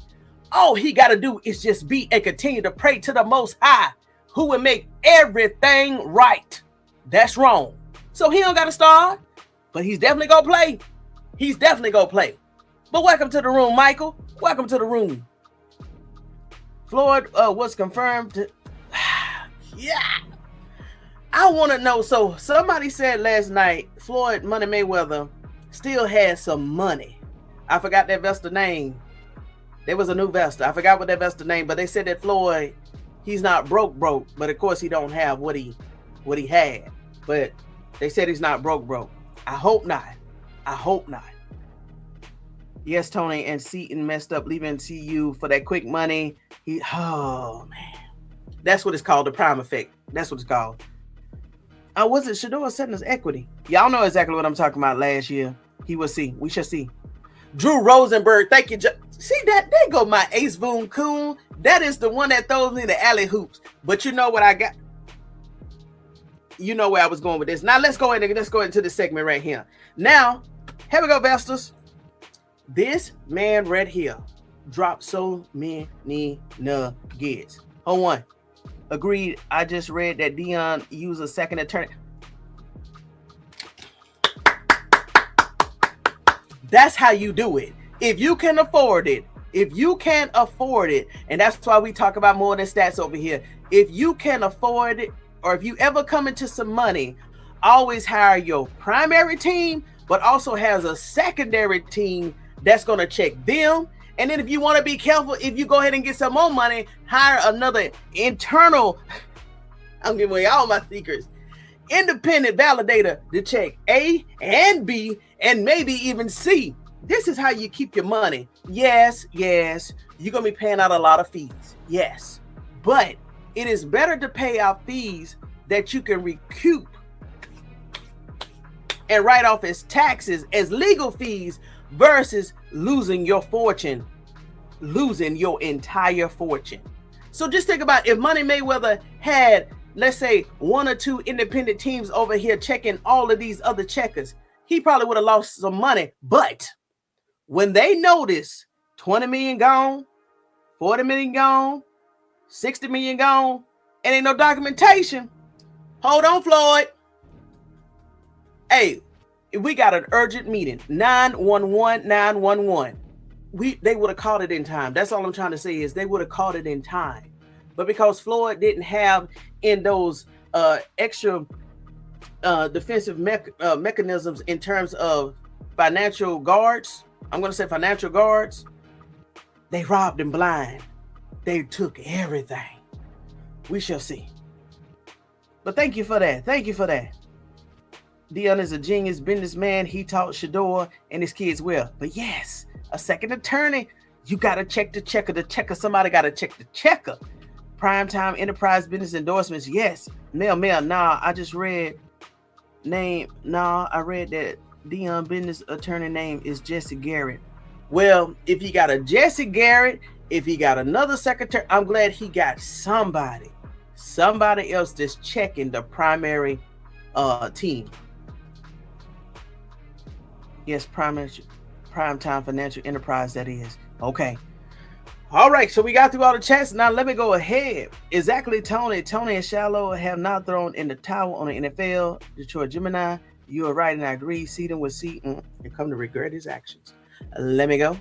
all he got to do is just be and continue to pray to the Most High, who will make everything right. That's wrong. So he don't got to start, but he's definitely going to play. But welcome to the room, Michael. Welcome to the room. Floyd was confirmed to... Yeah. I want to know. So somebody said last night, Floyd Money Mayweather still has some money. I forgot that Vesta name. There was a new Vesta. I forgot what that Vesta name, but they said that Floyd, he's not broke, but of course he don't have what he had. But they said he's not broke. I hope not. Yes, Tony and Seaton messed up leaving CU for that quick money. Oh man, that's what it's called, the prime effect. That's what it's called. Was it Shedeur setting us equity? Y'all know exactly what I'm talking about. Last year, he will see. We shall see. Drew Rosenberg, thank you. See that? There go my Ace Boon Coon. That is the one that throws me the alley hoops. But you know what I got? You know where I was going with this. Now let's go into the segment right here. Now, here we go, Vestas. This man right here dropped so many nuggets. Hold on. Agreed. I just read that Dion used a second attorney. That's how you do it. If you can afford it, and that's why we talk about more than stats over here. If you can afford it, or if you ever come into some money, always hire your primary team, but also has a secondary team that's going to check them. And then if you want to be careful, if you go ahead and get some more money, hire another internal, I'm giving away all my secrets, independent validator to check A and B and maybe even C. This is how you keep your money. Yes, you're going to be paying out a lot of fees. Yes, but it is better to pay out fees that you can recoup and write off as taxes, as legal fees, versus losing your fortune, losing your entire fortune. So just think about if Money Mayweather had, let's say, one or two independent teams over here checking all of these other checkers, he probably would have lost some money. But when they notice 20 million gone, 40 million gone, 60 million gone, and ain't no documentation, hold on, Floyd. Hey, we got an urgent meeting. 911. They would have caught it in time. That's all I'm trying to say is they would have caught it in time. But because Floyd didn't have in those extra defensive mechanisms in terms of financial guards, I'm going to say financial guards, they robbed him blind. They took everything. We shall see. But thank you for that. Dion is a genius businessman. He taught Shedeur and his kids well. But yes, a second attorney, you got to check the checker. Somebody got to check the checker. Primetime enterprise business endorsements. Yes. Mel. Nah, I just read name. Nah, I read that Dion business attorney name is Jesse Garrett. Well, if he got a Jesse Garrett, if he got another secretary, I'm glad he got somebody else that's checking the primary team. Yes, primetime financial enterprise, that is. Okay. All right, so we got through all the chats. Now let me go ahead. Exactly, Tony. Tony and Shallow have not thrown in the towel on the NFL. Detroit Gemini, you are right, and I agree. Seaton with Seaton and come to regret his actions. Let me go.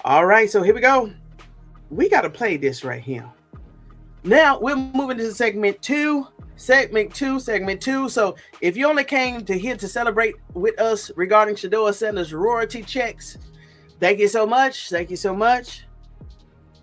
All right, so here we go. We got to play this right here. Now we're moving to segment two. Segment two. So if you only came to here to celebrate with us regarding Shedeur Sanders' royalty checks, thank you so much.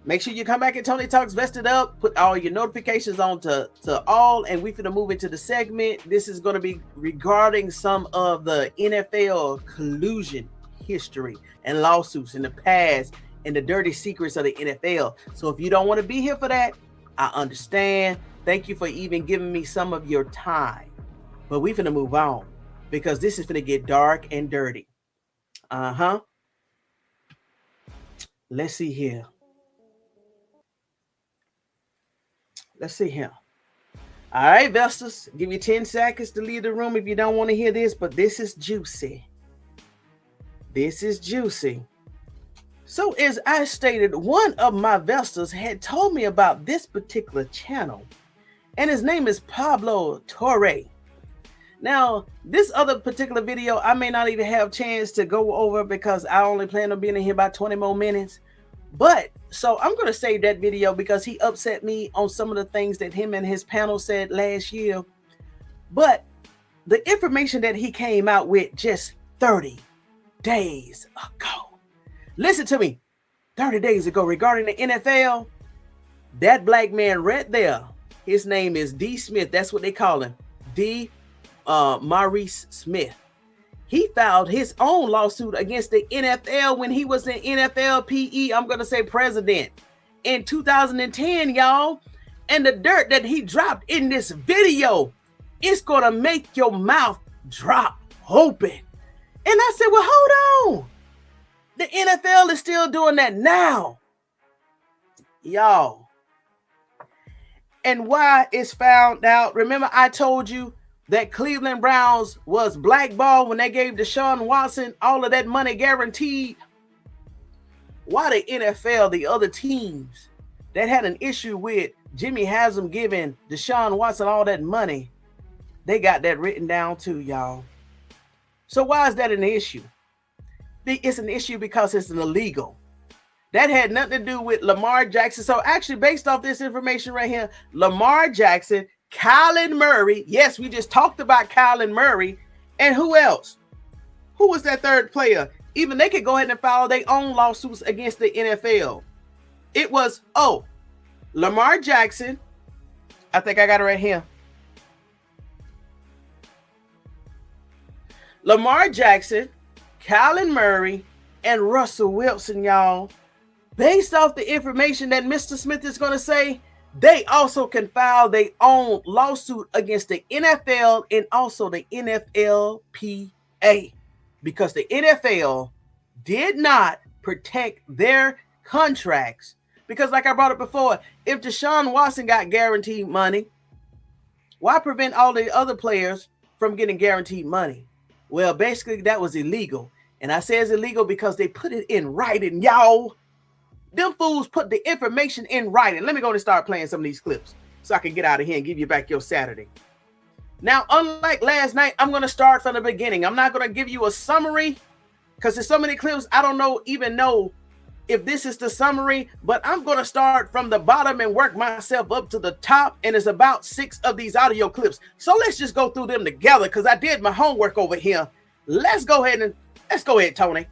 Make sure you come back at Tony Talks Vested Up. Put all your notifications on to all, and we're going to move into the segment. This is going to be regarding some of the NFL collusion history and lawsuits in the past and the dirty secrets of the NFL. So if you don't want to be here for that, I understand. Thank you for even giving me some of your time. But we're going to move on because this is going to get dark and dirty. Let's see here. All right, Vestas, give you 10 seconds to leave the room if you don't want to hear this, but this is juicy. So as I stated, one of my Vestas had told me about this particular channel, and his name is Pablo Torre. Now, this other particular video, I may not even have a chance to go over because I only plan on being in here about 20 more minutes. But so I'm going to save that video because he upset me on some of the things that him and his panel said last year. But the information that he came out with just 30 days ago. Listen to me. 30 days ago regarding the NFL, that black man right there, his name is D. Smith. That's what they call him. DeMaurice Smith. he filed his own lawsuit against the NFL when he was the NFLPA, I'm going to say president, in 2010, y'all. And the dirt that he dropped in this video, it's going to make your mouth drop open. And I said, well, hold on. The NFL is still doing that now, y'all. And why it's found out, remember I told you that Cleveland Browns was blackballed when they gave Deshaun Watson all of that money guaranteed? Why the NFL, the other teams that had an issue with Jimmy Haslam giving Deshaun Watson all that money, they got that written down too, y'all. So why is that an issue? It's an issue because it's an illegal. That had nothing to do with Lamar Jackson. So actually, based off this information right here, Lamar Jackson, Kyler Murray. Yes, we just talked about Kyler Murray. And who else? Who was that third player? Even they could go ahead and file their own lawsuits against the NFL. It was, Lamar Jackson. I think I got it right here. Lamar Jackson, Kyler Murray, and Russell Wilson, y'all. Based off the information that Mr. Smith is going to say, they also can file their own lawsuit against the NFL and also the NFLPA, because the NFL did not protect their contracts. Because like I brought up before, if Deshaun Watson got guaranteed money, why prevent all the other players from getting guaranteed money? Well, basically that was illegal. And I say it's illegal because they put it in writing, y'all. Them fools put the information in writing. Let me go and start playing some of these clips so I can get out of here and give you back your Saturday. Now, unlike last night, I'm going to start from the beginning. I'm not going to give you a summary because there's so many clips. I don't even know if this is the summary, but I'm going to start from the bottom and work myself up to the top. And it's about 6 of these audio clips. So let's just go through them together because I did my homework over here. Let's go ahead, Tony.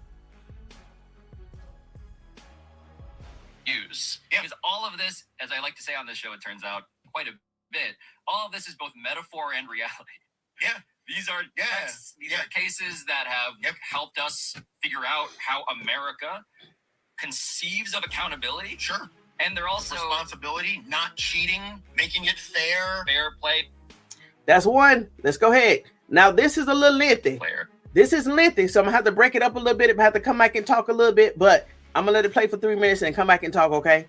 Use. Because all of this, as I like to say on this show, it turns out quite a bit. All of this is both metaphor and reality. Yeah. These are texts. These are cases that have helped us figure out how America conceives of accountability. Sure. And they're also responsibility, not cheating, making it fair. Fair play. That's one. Let's go ahead. Now, this is a little lengthy. This is lengthy, so I'm going to have to break it up a little bit. I have to come back and talk a little bit, but I'm going to let it play for 3 minutes and come back and talk, okay?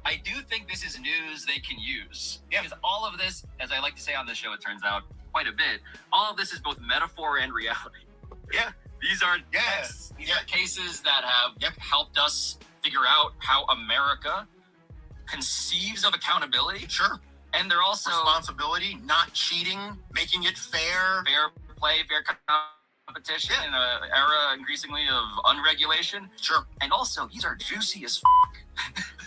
I do think this is news they can use. Because all of this, as I like to say on this show, it turns out quite a bit. All of this is both metaphor and reality. Yeah. These are texts. These are cases that have helped us figure out how America conceives of accountability. Sure. And they're also responsibility, not cheating, making it fair. Fair play, fair competition in an era increasingly of unregulation. Sure. And also, these are juicy as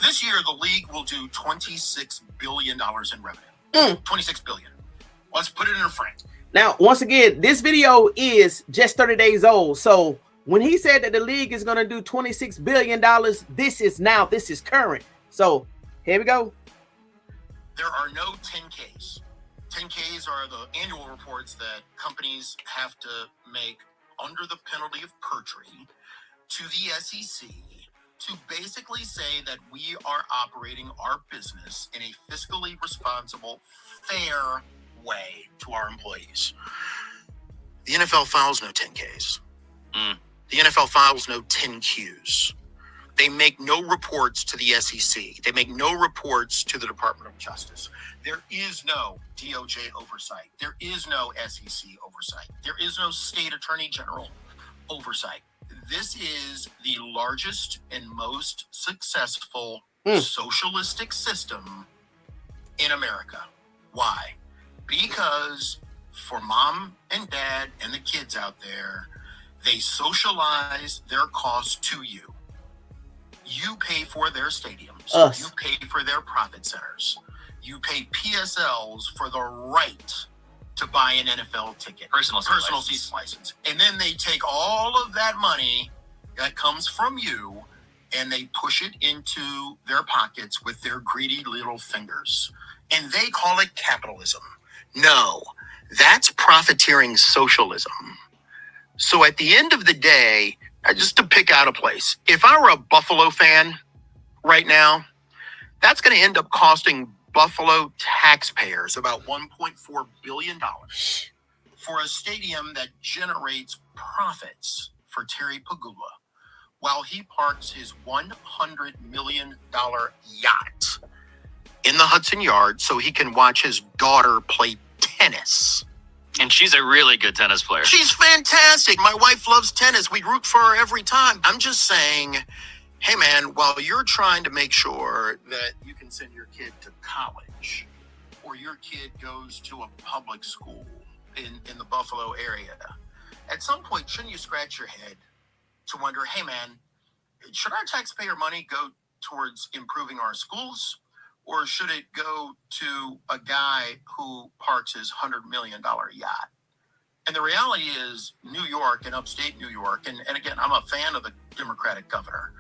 This year, the league will do $26 billion in revenue. $26 billion. Let's put it in a frame. Now, once again, this video is just 30 days old. So when he said that the league is going to do $26 billion, this is current. So here we go. There are no 10Ks. 10Ks are the annual reports that companies have to make under the penalty of perjury to the SEC to basically say that we are operating our business in a fiscally responsible, fair way to our employees. The NFL files no 10Ks. The NFL files no 10Qs. They make no reports to the SEC. They make no reports to the Department of Justice. There is no DOJ oversight. There is no SEC oversight. There is no state attorney general oversight. This is the largest and most successful socialistic system in America. Why? Because for mom and dad and the kids out there, they socialize their costs to you. You pay for their stadiums. You pay for their profit centers. You pay PSLs for the right to buy an NFL ticket. Personal seat license. And then they take all of that money that comes from you and they push it into their pockets with their greedy little fingers. And they call it capitalism. No, that's profiteering socialism. So at the end of the day, just to pick out a place, if I were a Buffalo fan right now, that's going to end up costing Buffalo taxpayers about $1.4 billion for a stadium that generates profits for Terry Pagula while he parks his $100 million yacht in the Hudson Yard so he can watch his daughter play tennis. And she's a really good tennis player. She's fantastic. My wife loves tennis. We root for her every time. I'm just saying, hey man, while you're trying to make sure that you can send your kid to college or your kid goes to a public school in the Buffalo area, at some point, shouldn't you scratch your head to wonder, hey man, should our taxpayer money go towards improving our schools? Or should it go to a guy who parks his $100 million yacht? And the reality is New York and upstate New York, and again, I'm a fan of the Democratic governor.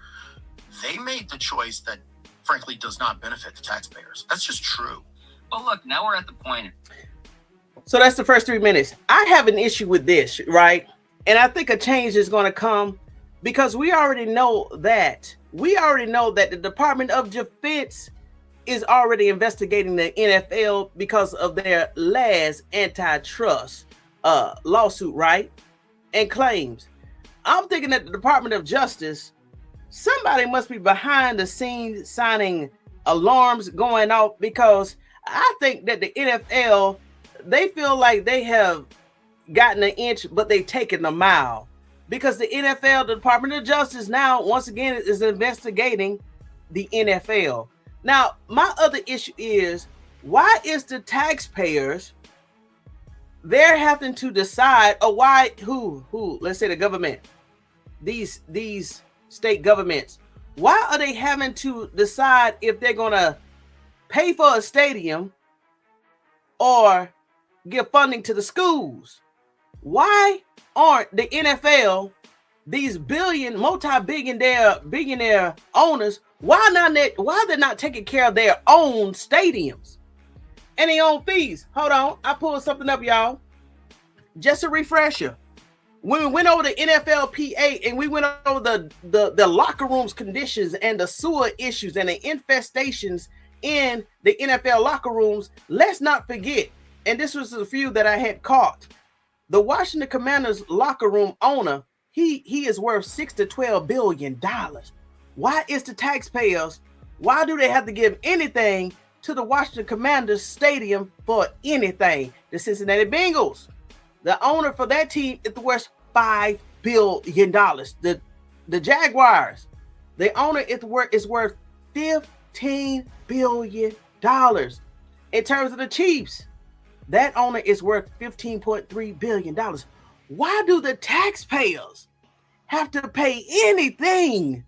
They made the choice that, frankly, does not benefit the taxpayers. That's just true. Well, look, now we're at the point. So that's the first 3 minutes. I have an issue with this, right? And I think a change is going to come because we already know that the Department of Defense is already investigating the NFL because of their last antitrust lawsuit, right? And claims. I'm thinking that the Department of Justice, somebody must be behind the scenes signing alarms going off because I think that the NFL, they feel like they have gotten an inch, but they've taken a mile because the NFL, the Department of Justice now, once again, is investigating the NFL. Now, my other issue is, why is the taxpayers, they're having to decide, or why, who, let's say the government, these state governments, why are they having to decide if they're going to pay for a stadium or give funding to the schools? Why aren't the NFL, these multi-billionaire owners, why they're not taking care of their own stadiums and their own fees? Hold on, I pulled something up, y'all. Just a refresher. When we went over the NFLPA and we went over the locker rooms conditions and the sewer issues and the infestations in the NFL locker rooms, let's not forget, and this was a few that I had caught, the Washington Commanders locker room owner, he is worth $6 to $12 billion. Why is the taxpayers, why do they have to give anything to the Washington Commanders stadium for anything? The Cincinnati Bengals, the owner for that team is worth $5 billion. The Jaguars, the owner is worth $15 billion. In terms of the Chiefs, that owner is worth $15.3 billion. Why do the taxpayers have to pay anything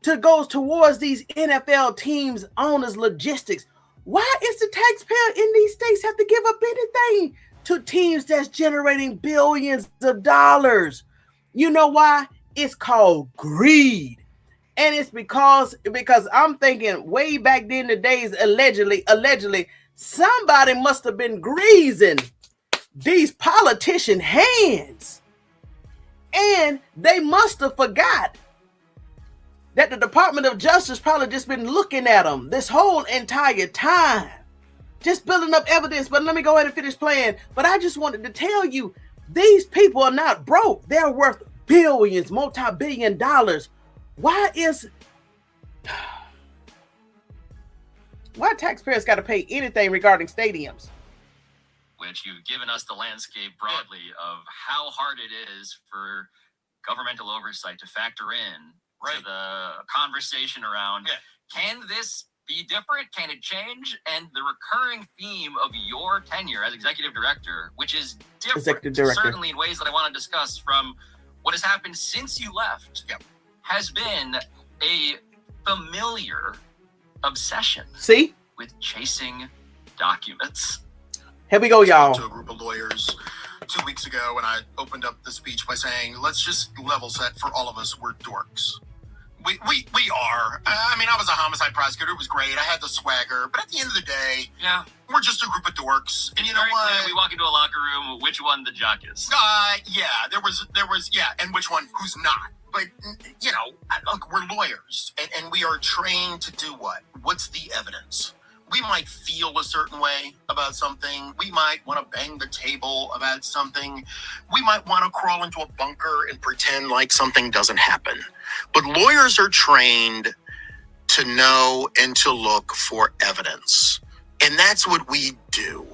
to go towards these NFL teams' owners' logistics? Why is the taxpayer in these states have to give up anything to teams that's generating billions of dollars? You know why? It's called greed. And it's because I'm thinking way back then the days, allegedly, somebody must have been greasing these politician hands. And they must have forgot that the Department of Justice probably just been looking at them this whole entire time, just building up evidence. But let me go ahead and finish playing. But I just wanted to tell you, these people are not broke. They're worth billions, multi-billion dollars. Why taxpayers got to pay anything regarding stadiums? Which you've given us the landscape broadly of how hard it is for governmental oversight to factor in to the conversation around, can this be different? Can it change? And the recurring theme of your tenure as executive director, which is different, certainly in ways that I want to discuss from what has happened since you left, has been a familiar obsession. See? With chasing documents. Here we go, y'all. To a group of lawyers 2 weeks ago, and I opened up the speech by saying, let's just level set for all of us. We're dorks. We are. I mean, I was a homicide prosecutor. It was great. I had the swagger. But at the end of the day, Yeah. we're just a group of dorks. And you know Very what? clear, we walk into a locker room, which one the jock is. Yeah, there was, yeah, and which one who's not. But, you know, look, we're lawyers, and we are trained to do what? What's the evidence? We might feel a certain way about something. We might want to bang the table about something. We might want to crawl into a bunker and pretend like something doesn't happen. But lawyers are trained to know and to look for evidence. And that's what we do.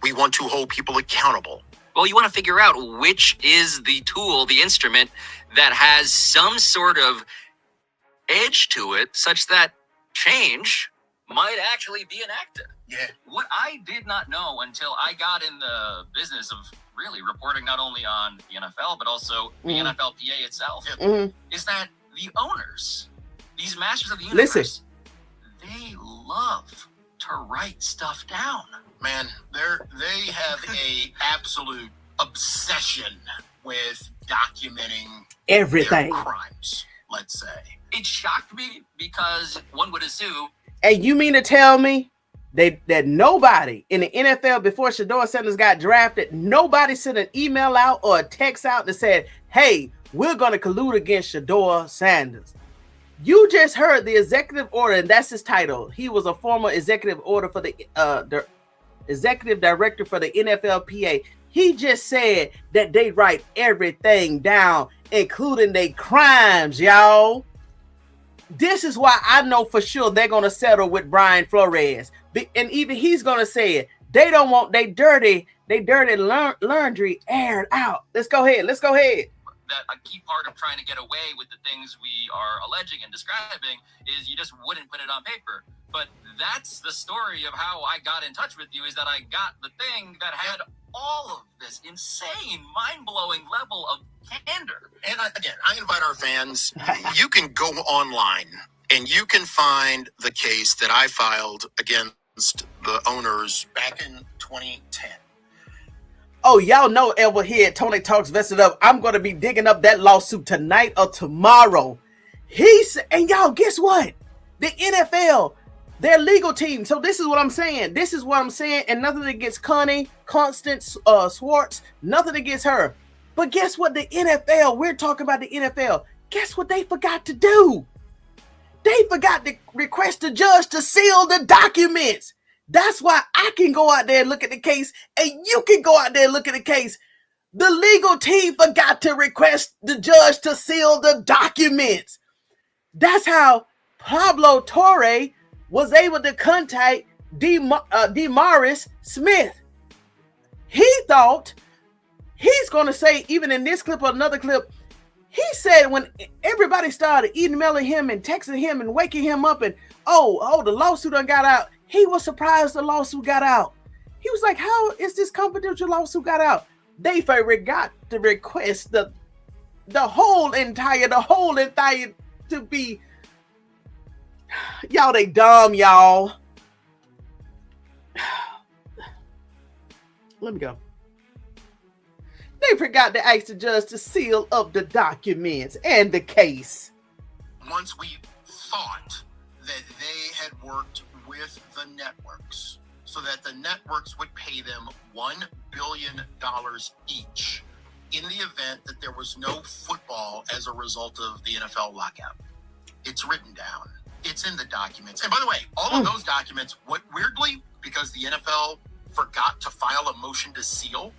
We want to hold people accountable. Well, you want to figure out which is the tool, the instrument that has some sort of edge to it, such that change might actually be enacted. Yeah. What I did not know until I got in the business of really reporting not only on the NFL, but also the NFLPA itself, is that the owners, these masters of the universe, they love to write stuff down. Man, they have a absolute obsession with documenting Everything. their crimes, let's say. It shocked me because one would assume. And you mean to tell me that nobody in the NFL before Shedeur Sanders got drafted, nobody sent an email out or a text out that said, hey, we're going to collude against Shedeur Sanders? You just heard the executive order, and that's his title. He was a former executive order for the executive director for the NFLPA. He just said that they write everything down, including their crimes, y'all. This is why I know for sure they're going to settle with Brian Flores. And even he's going to say it. They don't want they dirty laundry aired out. Let's go ahead. That a key part of trying to get away with the things we are alleging and describing is you just wouldn't put it on paper. But that's the story of how I got in touch with you, is that I got the thing that had all of this insane, mind-blowing level of candor. And I invite our fans, you can go online and you can find the case that I filed against the owners back in 2010. Oh, y'all know Ever here at Tony Talks Vested Up. I'm going to be digging up that lawsuit tonight or tomorrow. And y'all, guess what? The NFL, their legal team. So this is what I'm saying. And nothing against Constance Swartz. Nothing against her. But guess what? The NFL, we're talking about the NFL. Guess what they forgot to do? They forgot to request the judge to seal the documents. That's why I can go out there and look at the case, and you can go out there and look at the case. The legal team forgot to request the judge to seal the documents. That's how Pablo Torre was able to contact DeMaurice Smith. He thought he's going to say, even in this clip or another clip, he said when everybody started emailing him and texting him and waking him up and, oh, the lawsuit done got out. He was surprised the lawsuit got out. He was like, how is this confidential lawsuit got out? They forgot to request the whole entire to be. Y'all, they dumb, y'all. Let me go. They forgot to ask the judge to seal up the documents and the case. Once we thought that they had worked with the networks so that the networks would pay them $1 billion each in the event that there was no football as a result of the NFL lockout. It's written down. It's in the documents. And by the way, all of those documents, weirdly, because the NFL forgot to file a motion to seal,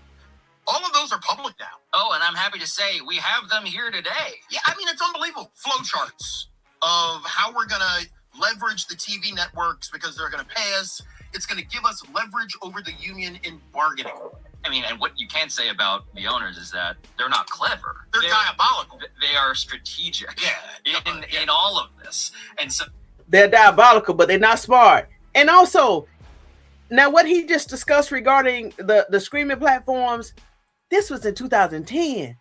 all of those are public now. Oh, and I'm happy to say we have them here today. Yeah, I mean, it's unbelievable. Flowcharts of how we're going to leverage the TV networks because they're going to pay us. It's going to give us leverage over the union in bargaining. I mean, and what you can't say about the owners is that they're not clever. They're diabolical. They are strategic in all of this. And so they're diabolical, but they're not smart. And also, now what he just discussed regarding the streaming platforms, this was in 2010.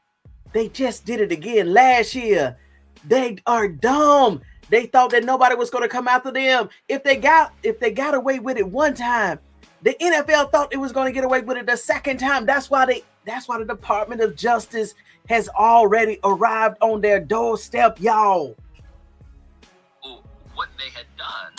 They just did it again last year. They are dumb. They thought that nobody was going to come after them. If they got away with it one time, the NFL thought it was going to get away with it the second time. That's why the Department of Justice has already arrived on their doorstep, y'all. what they had done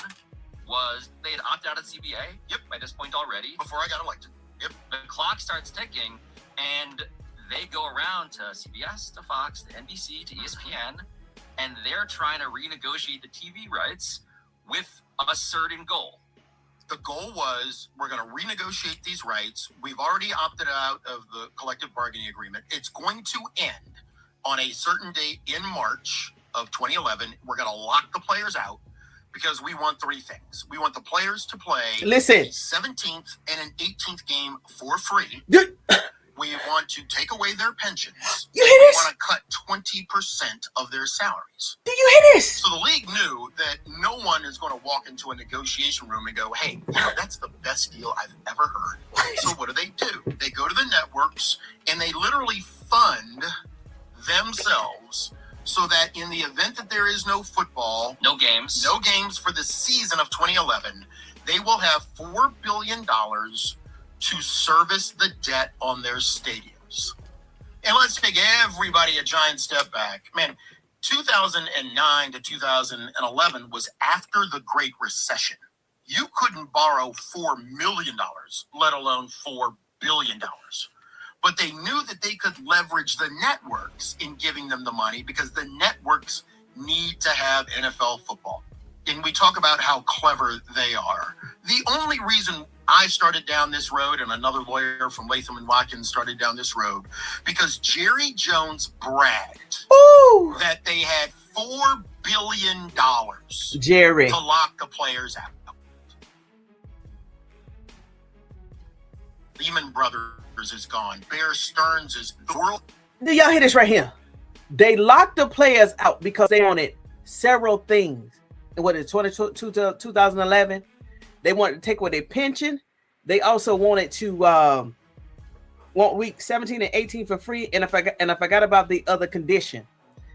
was they had opted out of CBA. Yep. By this point already. Before I got elected. Yep. The clock starts ticking, and they go around to CBS, to Fox, to NBC, to ESPN, and they're trying to renegotiate the TV rights with a certain goal. The goal was, we're going to renegotiate these rights. We've already opted out of the collective bargaining agreement. It's going to end on a certain date in March of 2011. We're going to lock the players out because we want three things. We want the players to play a 17th and an 18th game for free. We want to take away their pensions. You hear this? We want to cut 20% of their salaries. Do you hear this? So the league knew that no one is going to walk into a negotiation room and go, hey, that's the best deal I've ever heard. So what do? They go to the networks and they literally fund themselves so that in the event that there is no football, no games for the season of 2011, they will have $4 billion to service the debt on their stadiums. And let's take everybody a giant step back. Man, 2009 to 2011 was after the Great Recession. You couldn't borrow $4 million, let alone $4 billion. But they knew that they could leverage the networks in giving them the money because the networks need to have NFL football. And we talk about how clever they are. The only reason I started down this road, and another lawyer from Latham and Watkins started down this road, because Jerry Jones bragged that they had $4 billion to lock the players out. Lehman Brothers is gone. Bear Stearns is the world. Do y'all hear this right here? They locked the players out because they wanted several things. What is 2011? They wanted to take away their pension. They also wanted to want week 17 and 18 for free. And I forgot about the other condition.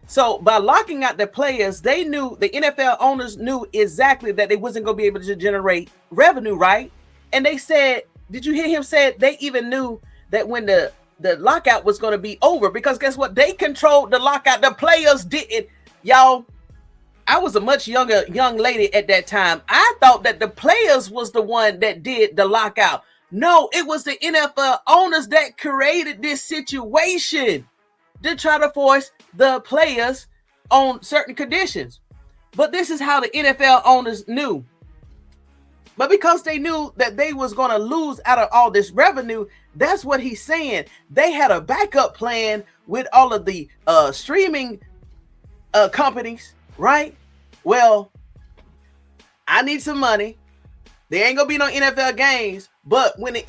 So by locking out the players, they knew, the NFL owners knew exactly that they wasn't going to be able to generate revenue, right? And they said, did you hear him say it? They even knew that when the lockout was going to be over, because guess what? They controlled the lockout. The players didn't. Y'all, I was a much younger young lady at that time. I thought that the players was the one that did the lockout. No, it was the NFL owners that created this situation to try to force the players on certain conditions. But this is how the NFL owners knew. But because they knew that they was going to lose out of all this revenue, that's what he's saying. They had a backup plan with all of the streaming companies, right? Well, I need some money. There ain't gonna be no NFL games, but when the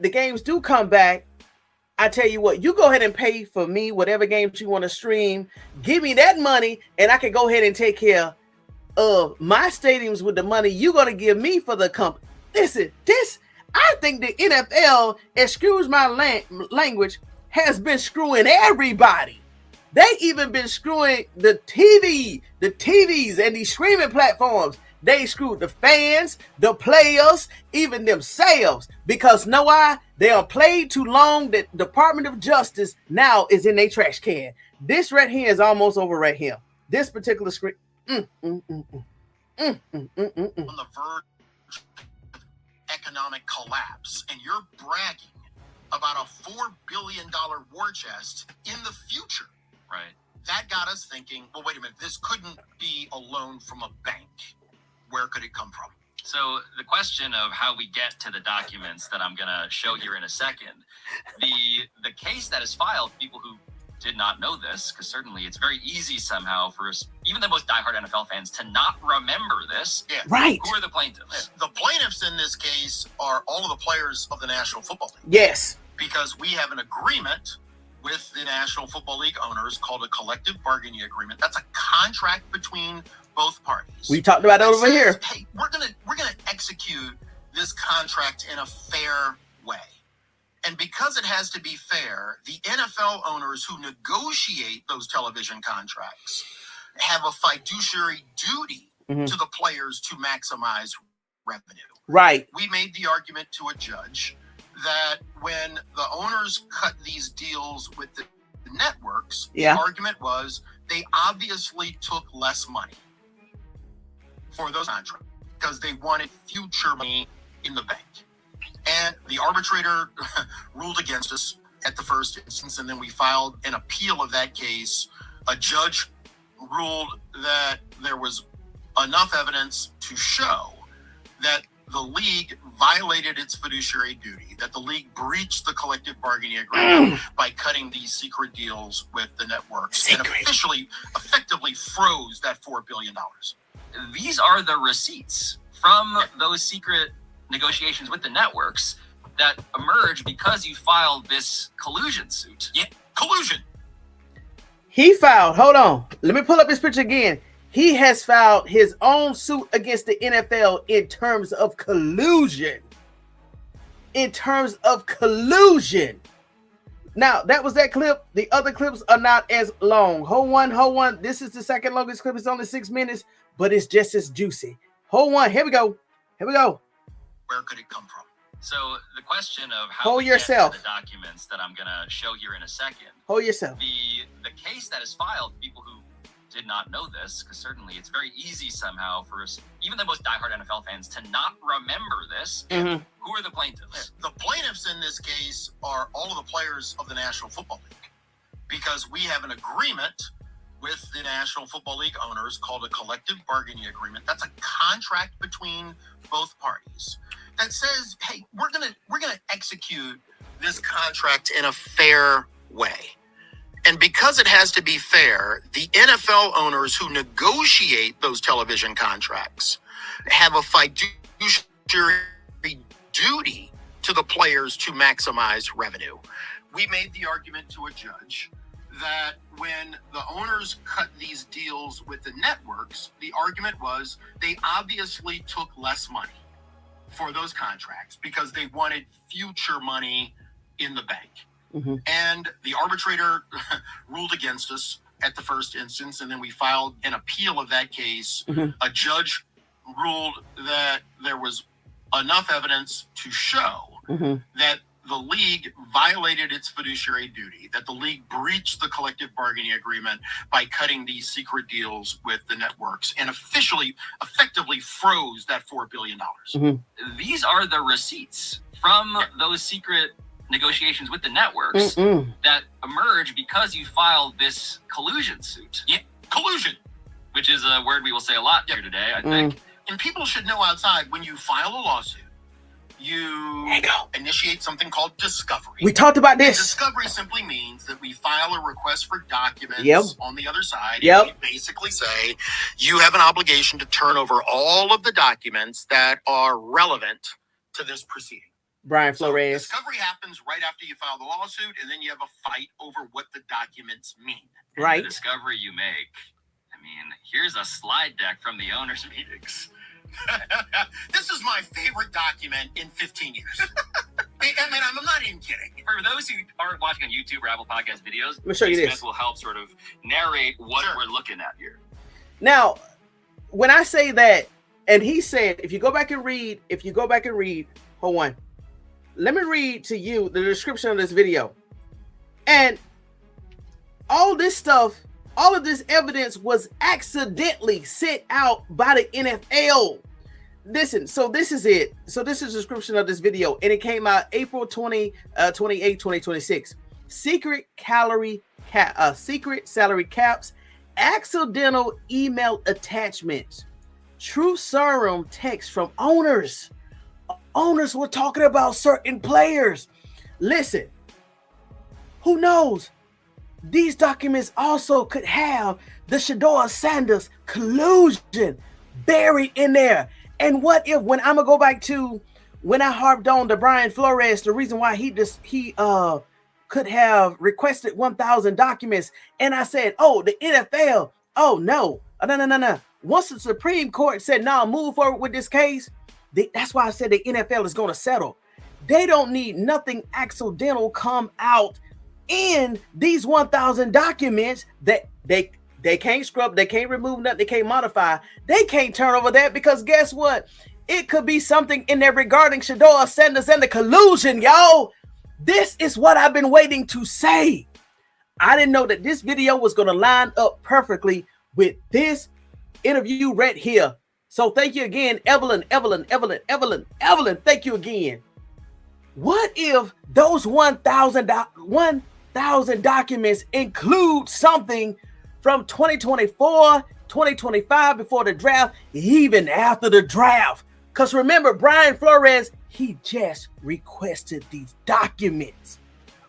the games do come back, I tell you what, you go ahead and pay for me whatever games you want to stream. Give me that money, and I can go ahead and take care of my stadiums with the money you're gonna give me for the company. Listen, I think the NFL, excuse my language, has been screwing everybody. They even been screwing the TVs and these streaming platforms. They screwed the fans, the players, even themselves. Because know why? They are played too long. The Department of Justice now is in their trash can. This right here is almost over right here. This particular screen. On the verge of economic collapse, and you're bragging about a $4 billion war chest in the future. Right. That got us thinking, well, wait a minute, this couldn't be a loan from a bank. Where could it come from? So the question of how we get to the documents that I'm going to show here in a second, the case that is filed, people who did not know this, because certainly it's very easy somehow for us, even the most diehard NFL fans, to not remember this. Yeah. Right. Who are the plaintiffs? The plaintiffs in this case are all of the players of the National Football League. Yes. Because we have an agreement with the National Football League owners called a collective bargaining agreement. That's a contract between both parties. We talked about it over here. Hey, we're gonna execute this contract in a fair way. And because it has to be fair, the NFL owners who negotiate those television contracts have a fiduciary duty to the players to maximize revenue. Right. We made the argument to a judge that when the owners cut these deals with the networks, the argument was they obviously took less money. for those contracts because they wanted future money in the bank. And the arbitrator ruled against us at the first instance, and then we filed an appeal of that case. A judge ruled that there was enough evidence to show that the league violated its fiduciary duty, that the league breached the collective bargaining agreement by cutting these secret deals with the networks and effectively froze that $4 billion. These are the receipts from those secret negotiations with the networks that emerge because you filed this collusion suit. Yeah, collusion. He filed, hold on, let me pull up this picture again. He has filed his own suit against the NFL in terms of collusion. In terms of collusion. Now, that was that clip. The other clips are not as long. Hold on. This is the second longest clip. It's only 6 minutes, but it's just as juicy. Hold on. Here we go. Where could it come from? So the question of how Hold we yourself. get to the documents that I'm going to show here in a second. Hold yourself. The case that is filed, people who did not know this, because certainly it's very easy somehow for us, even the most diehard NFL fans, to not remember this. Mm-hmm. Who are the plaintiffs? The plaintiffs in this case are all of the players of the National Football League, because we have an agreement with the National Football League owners called a collective bargaining agreement. That's a contract between both parties that says, hey, we're gonna execute this contract in a fair way. And because it has to be fair, the NFL owners who negotiate those television contracts have a fiduciary duty to the players to maximize revenue. We made the argument to a judge that when the owners cut these deals with the networks, the argument was they obviously took less money for those contracts because they wanted future money in the bank. Mm-hmm. And the arbitrator ruled against us at the first instance, and then we filed an appeal of that case. Mm-hmm. A judge ruled that there was enough evidence to show that the league violated its fiduciary duty, that the league breached the collective bargaining agreement by cutting these secret deals with the networks and effectively froze that $4 billion. Mm-hmm. These are the receipts from those secret negotiations with the networks that emerge because you filed this collusion suit. Yeah, collusion. Which is a word we will say a lot here today, I think. And people should know outside, when you file a lawsuit, you initiate something called discovery. We talked about this. And discovery simply means that we file a request for documents on the other side. And we basically say, you have an obligation to turn over all of the documents that are relevant to this proceeding. Brian Flores. So discovery happens right after you file the lawsuit, and then you have a fight over what the documents mean. Right. And the discovery you make, I mean, here's a slide deck from the owners' meetings. This is my favorite document in 15 years. I mean, I'm not even kidding. For those who aren't watching on YouTube or Apple Podcast videos, let me show you this. Will help sort of narrate what we're looking at here. Now, when I say that, and he said, if you go back and read, hold on. Let me read to you the description of this video. And all this stuff, all of this evidence was accidentally sent out by the NFL. Listen, so this is it. So this is the description of this video, and it came out April 28, 2026. Secret salary caps, accidental email attachments, true serum text from owners. Owners were talking about certain players. Listen, who knows? These documents also could have the Shedeur Sanders collusion buried in there. And what if, when I'm gonna go back to when I harped on to Brian Flores, the reason why he could have requested 1,000 documents, and I said, oh, the NFL, oh no. Once the Supreme Court said, no, move forward with this case, that's why I said the NFL is going to settle. They don't need nothing accidental come out in these 1,000 documents that they can't scrub, they can't remove nothing, they can't modify, they can't turn over that, because guess what? It could be something in there regarding Shedeur Sanders and the collusion, y'all. This is what I've been waiting to say. I didn't know that this video was going to line up perfectly with this interview right here. So thank you again, Evelyn. Thank you again. What if those 1,000 documents include something from 2024, 2025 before the draft, even after the draft? Because remember, Brian Flores, he just requested these documents.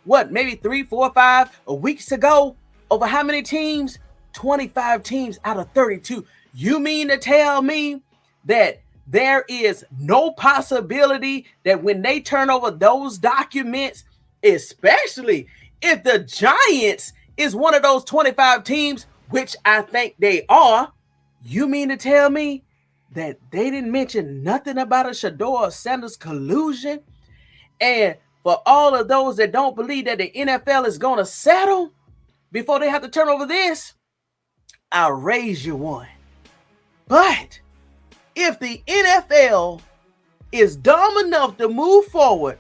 What, maybe 3, 4, 5 weeks ago? Over how many teams? 25 teams out of 32. You mean to tell me that there is no possibility that when they turn over those documents, especially if the Giants is one of those 25 teams, which I think they are, you mean to tell me that they didn't mention nothing about a Shedeur Sanders collusion? And for all of those that don't believe that the NFL is going to settle before they have to turn over this, I'll raise you one. But if the NFL is dumb enough to move forward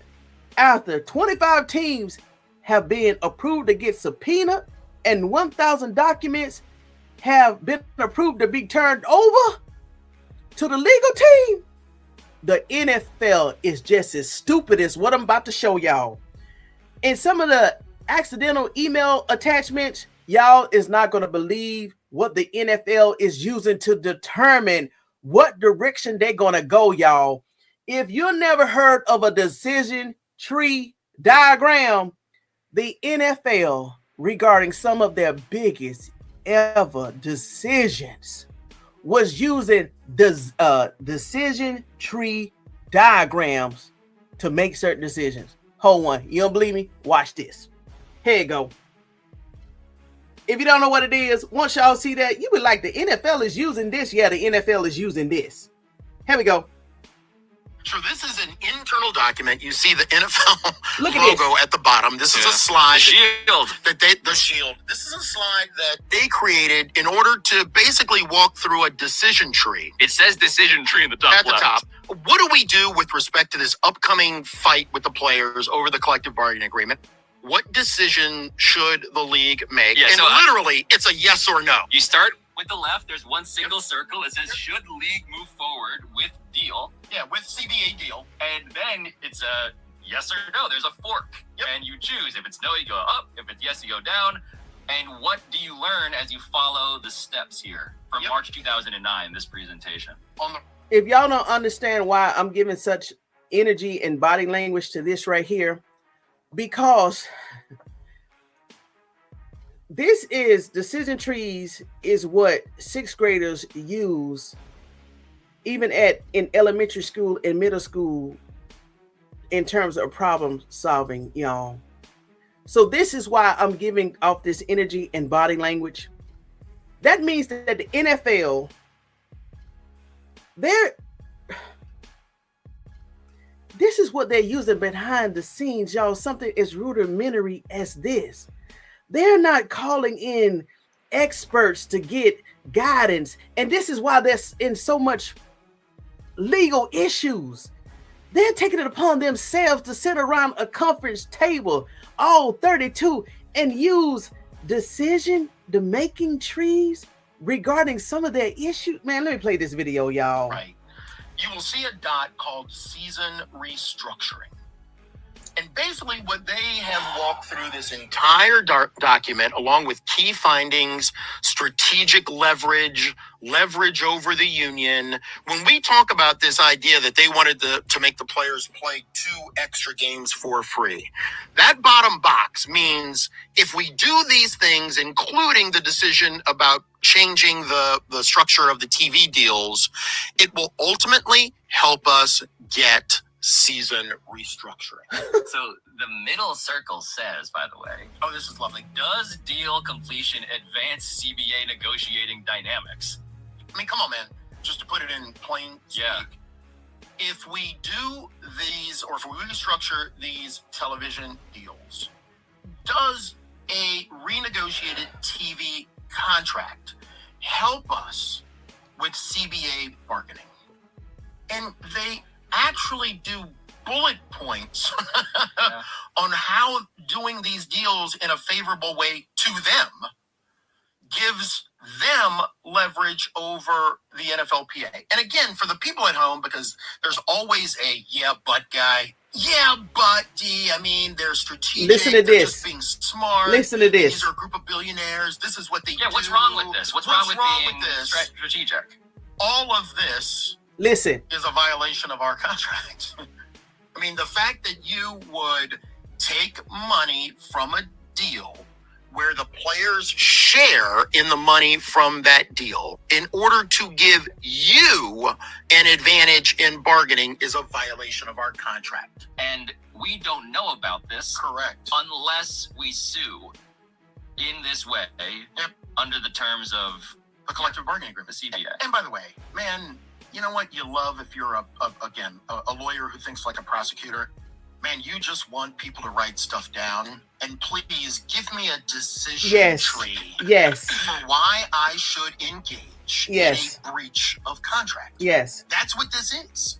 after 25 teams have been approved to get subpoenaed and 1,000 documents have been approved to be turned over to the legal team, the NFL is just as stupid as what I'm about to show y'all. In some of the accidental email attachments, y'all is not going to believe what the NFL is using to determine what direction they're going to go, y'all. If you never heard of a decision tree diagram, the NFL, regarding some of their biggest ever decisions, was using decision tree diagrams to make certain decisions. Hold on. You don't believe me? Watch this. Here you go. If you don't know what it is, once y'all see that, you be like, the NFL is using this. Yeah, the NFL is using this. Here we go. So this is an internal document. You see the NFL Look at logo at the bottom. This is a slide. The shield. This is a slide that they created in order to basically walk through a decision tree. It says decision tree in the top At the left. top. What do we do with respect to this upcoming fight with the players over the collective bargaining agreement? What decision should the league make? Yeah, and so literally, it's a yes or no. You start with the left. There's one single circle. It says, should league move forward with deal? Yeah, with CBA deal. And then it's a yes or no. There's a fork. Yep. And you choose. If it's no, you go up. If it's yes, you go down. And what do you learn as you follow the steps here from March 2009, this presentation? If y'all don't understand why I'm giving such energy and body language to this right here, because this is decision trees is what sixth graders use even in elementary school and middle school in terms of problem solving, y'all. So this is why I'm giving off this energy and body language. That means that the NFL, this is what they're using behind the scenes, y'all. Something as rudimentary as this. They're not calling in experts to get guidance. And this is why they're in so much legal issues. They're taking it upon themselves to sit around a conference table, all 32, and use decision-making trees regarding some of their issues. Man, let me play this video, y'all. Right. You will see a dot called season restructuring. And basically what they have walked through this entire document, along with key findings, strategic leverage over the union. When we talk about this idea that they wanted to make the players play 2 extra games for free, that bottom box means if we do these things, including the decision about changing the structure of the TV deals, it will ultimately help us get season restructuring. So the middle circle says, by the way, Oh, this is lovely. does deal completion advance CBA negotiating dynamics? I mean, come on, man. Just to put it in plain speak. Yeah. If we do these, or if we restructure these television deals, does a renegotiated TV contract help us with CBA bargaining? And they actually do bullet points on how doing these deals in a favorable way to them gives them leverage over the NFLPA. And again, for the people at home, because there's always a yeah, but guy. Yeah, but D, I mean, they're strategic. Listen to they're this. Just being smart. Listen to this. These are a group of billionaires. This is what they do. Yeah, what's wrong with this? What's wrong with being strategic? All of this is a violation of our contract. I mean, the fact that you would take money from a deal where the players share in the money from that deal in order to give you an advantage in bargaining is a violation of our contract. And we don't know about this. Correct. Unless we sue in this way under the terms of the collective bargaining agreement, the CBA. And by the way, man, you know what you love if you're a lawyer who thinks like a prosecutor? Man, you just want people to write stuff down, and please give me a decision tree for why I should engage in a breach of contract. Yes. That's what this is.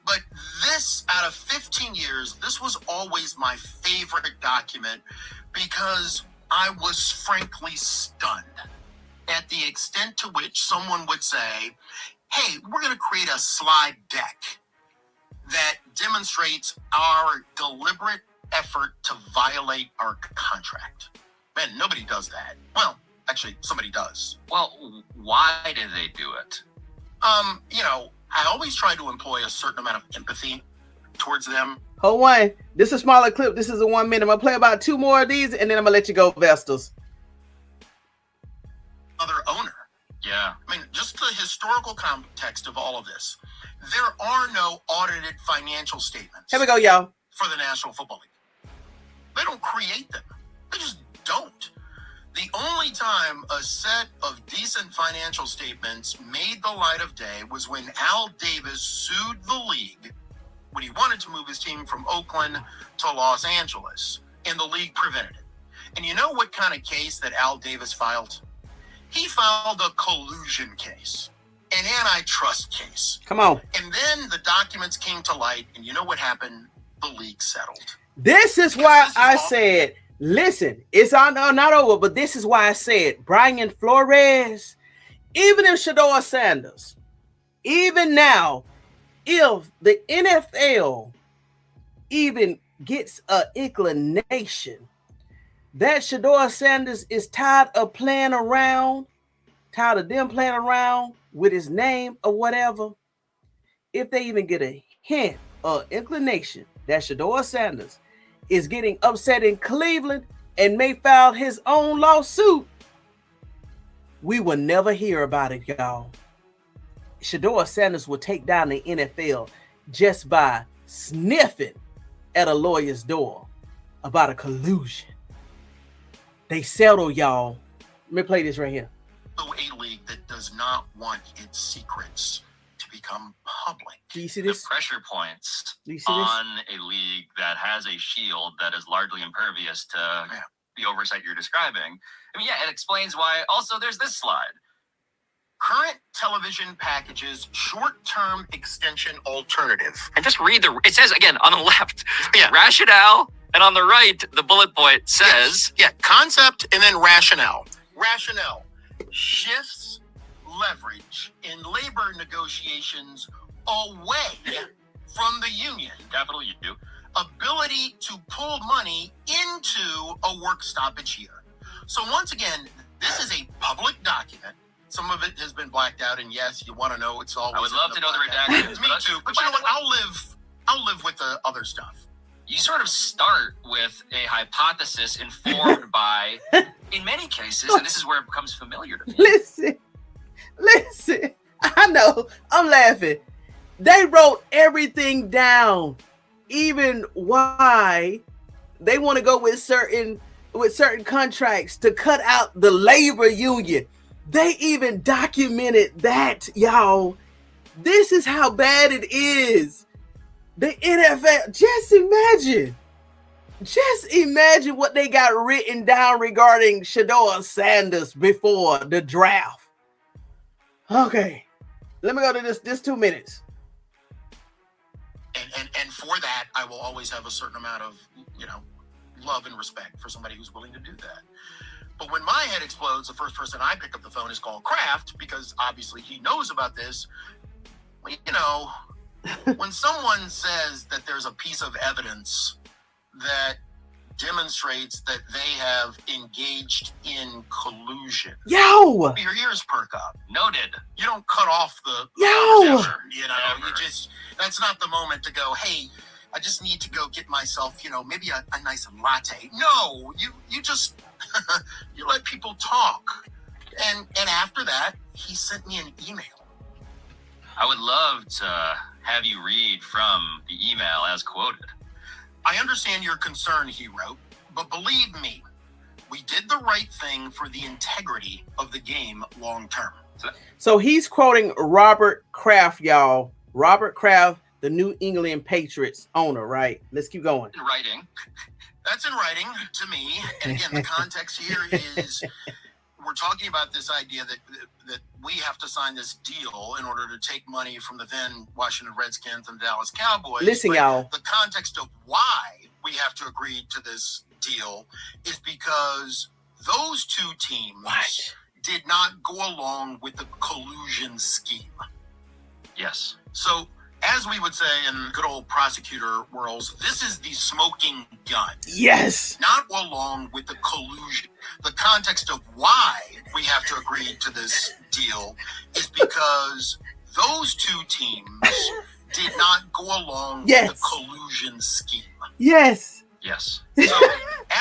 But this, out of 15 years, this was always my favorite document because I was frankly stunned at the extent to which someone would say, hey, we're going to create a slide deck that demonstrates our deliberate effort to violate our contract. Man, nobody does that. Well, actually, somebody does. Well, why did they do it? I always try to employ a certain amount of empathy towards them. Hold on. This is a smaller clip. This is a 1 minute. I'm going to play about 2 more of these, and then I'm going to let you go, Vestas. Other owner. Yeah. I mean, just the historical context of all of this. There are no audited financial statements. Here we go, y'all. For the National Football League. They don't create them. They just don't. The only time a set of decent financial statements made the light of day was when Al Davis sued the league when he wanted to move his team from Oakland to Los Angeles, and the league prevented it. And you know what kind of case that Al Davis filed? He filed a collusion case, an antitrust case. Come on. And then the documents came to light, and you know what happened? The league settled. This is why I said, listen, it's not over, but this is why I said, Brian Flores, even if Shedeur Sanders, even now, if the NFL even gets an inclination that Shedeur Sanders is tired of them playing around with his name or whatever, if they even get a hint or inclination that Shedeur Sanders is getting upset in Cleveland and may file his own lawsuit, we will never hear about it, y'all. Shedeur Sanders will take down the NFL just by sniffing at a lawyer's door about a collusion. They settle, y'all. Let me play this right here. A league that does not want its secrets to become public. Do you see this? The pressure points on a league that has a shield that is largely impervious to the oversight you're describing. I mean, it explains why. Also, there's this slide. Current television packages, short-term extension alternative. And just read it says again on the left, rationale, and on the right, the bullet point says, concept and then rationale. Rationale shifts leverage in labor negotiations away from the union, capital U, ability to pull money into a work stoppage year. So once again, this is a public document. Some of it has been blacked out, and yes, you want to know it's always. I would love to know the redactions. Me too, but you know what? I'll live with the other stuff. You sort of start with a hypothesis informed by, in many cases, and this is where it becomes familiar to me. Listen. I know. I'm laughing. They wrote everything down, even why they want to go with certain contracts to cut out the labor union. They even documented that, y'all. This is how bad it is. The NFL, just imagine what they got written down regarding Shedeur Sanders before the draft. Okay, let me go to this 2 minutes. And for that, I will always have a certain amount of, love and respect for somebody who's willing to do that. But when my head explodes, the first person I pick up the phone is called Kraft, because obviously he knows about this. Well, you know, when someone says that there's a piece of evidence that demonstrates that they have engaged in collusion, Yo, your ears perk up. Noted. You don't cut off the Yo. conversation, you know. Never. You just, that's not the moment to go, hey, I just need to go get myself, you know, maybe a nice latte. No, you just you let people talk. And after that, he sent me an email. I would love to have you read from the email as quoted. I understand your concern, he wrote, but believe me, we did the right thing for the integrity of the game long term. So he's quoting Robert Kraft, y'all. Robert Kraft, the New England Patriots owner, right? Let's keep going. In writing. That's in writing to me. And again, the context here is we're talking about this idea that we have to sign this deal in order to take money from the then Washington Redskins and Dallas Cowboys. Listen, but y'all. the context of why we have to agree to this deal is because those two teams did not go along with the collusion scheme. Yes. So, as we would say in good old prosecutor worlds, this is the smoking gun. Yes. Not along with the collusion. The context of why we have to agree to this deal is because those two teams did not go along with the collusion scheme. Yes. Yes. So,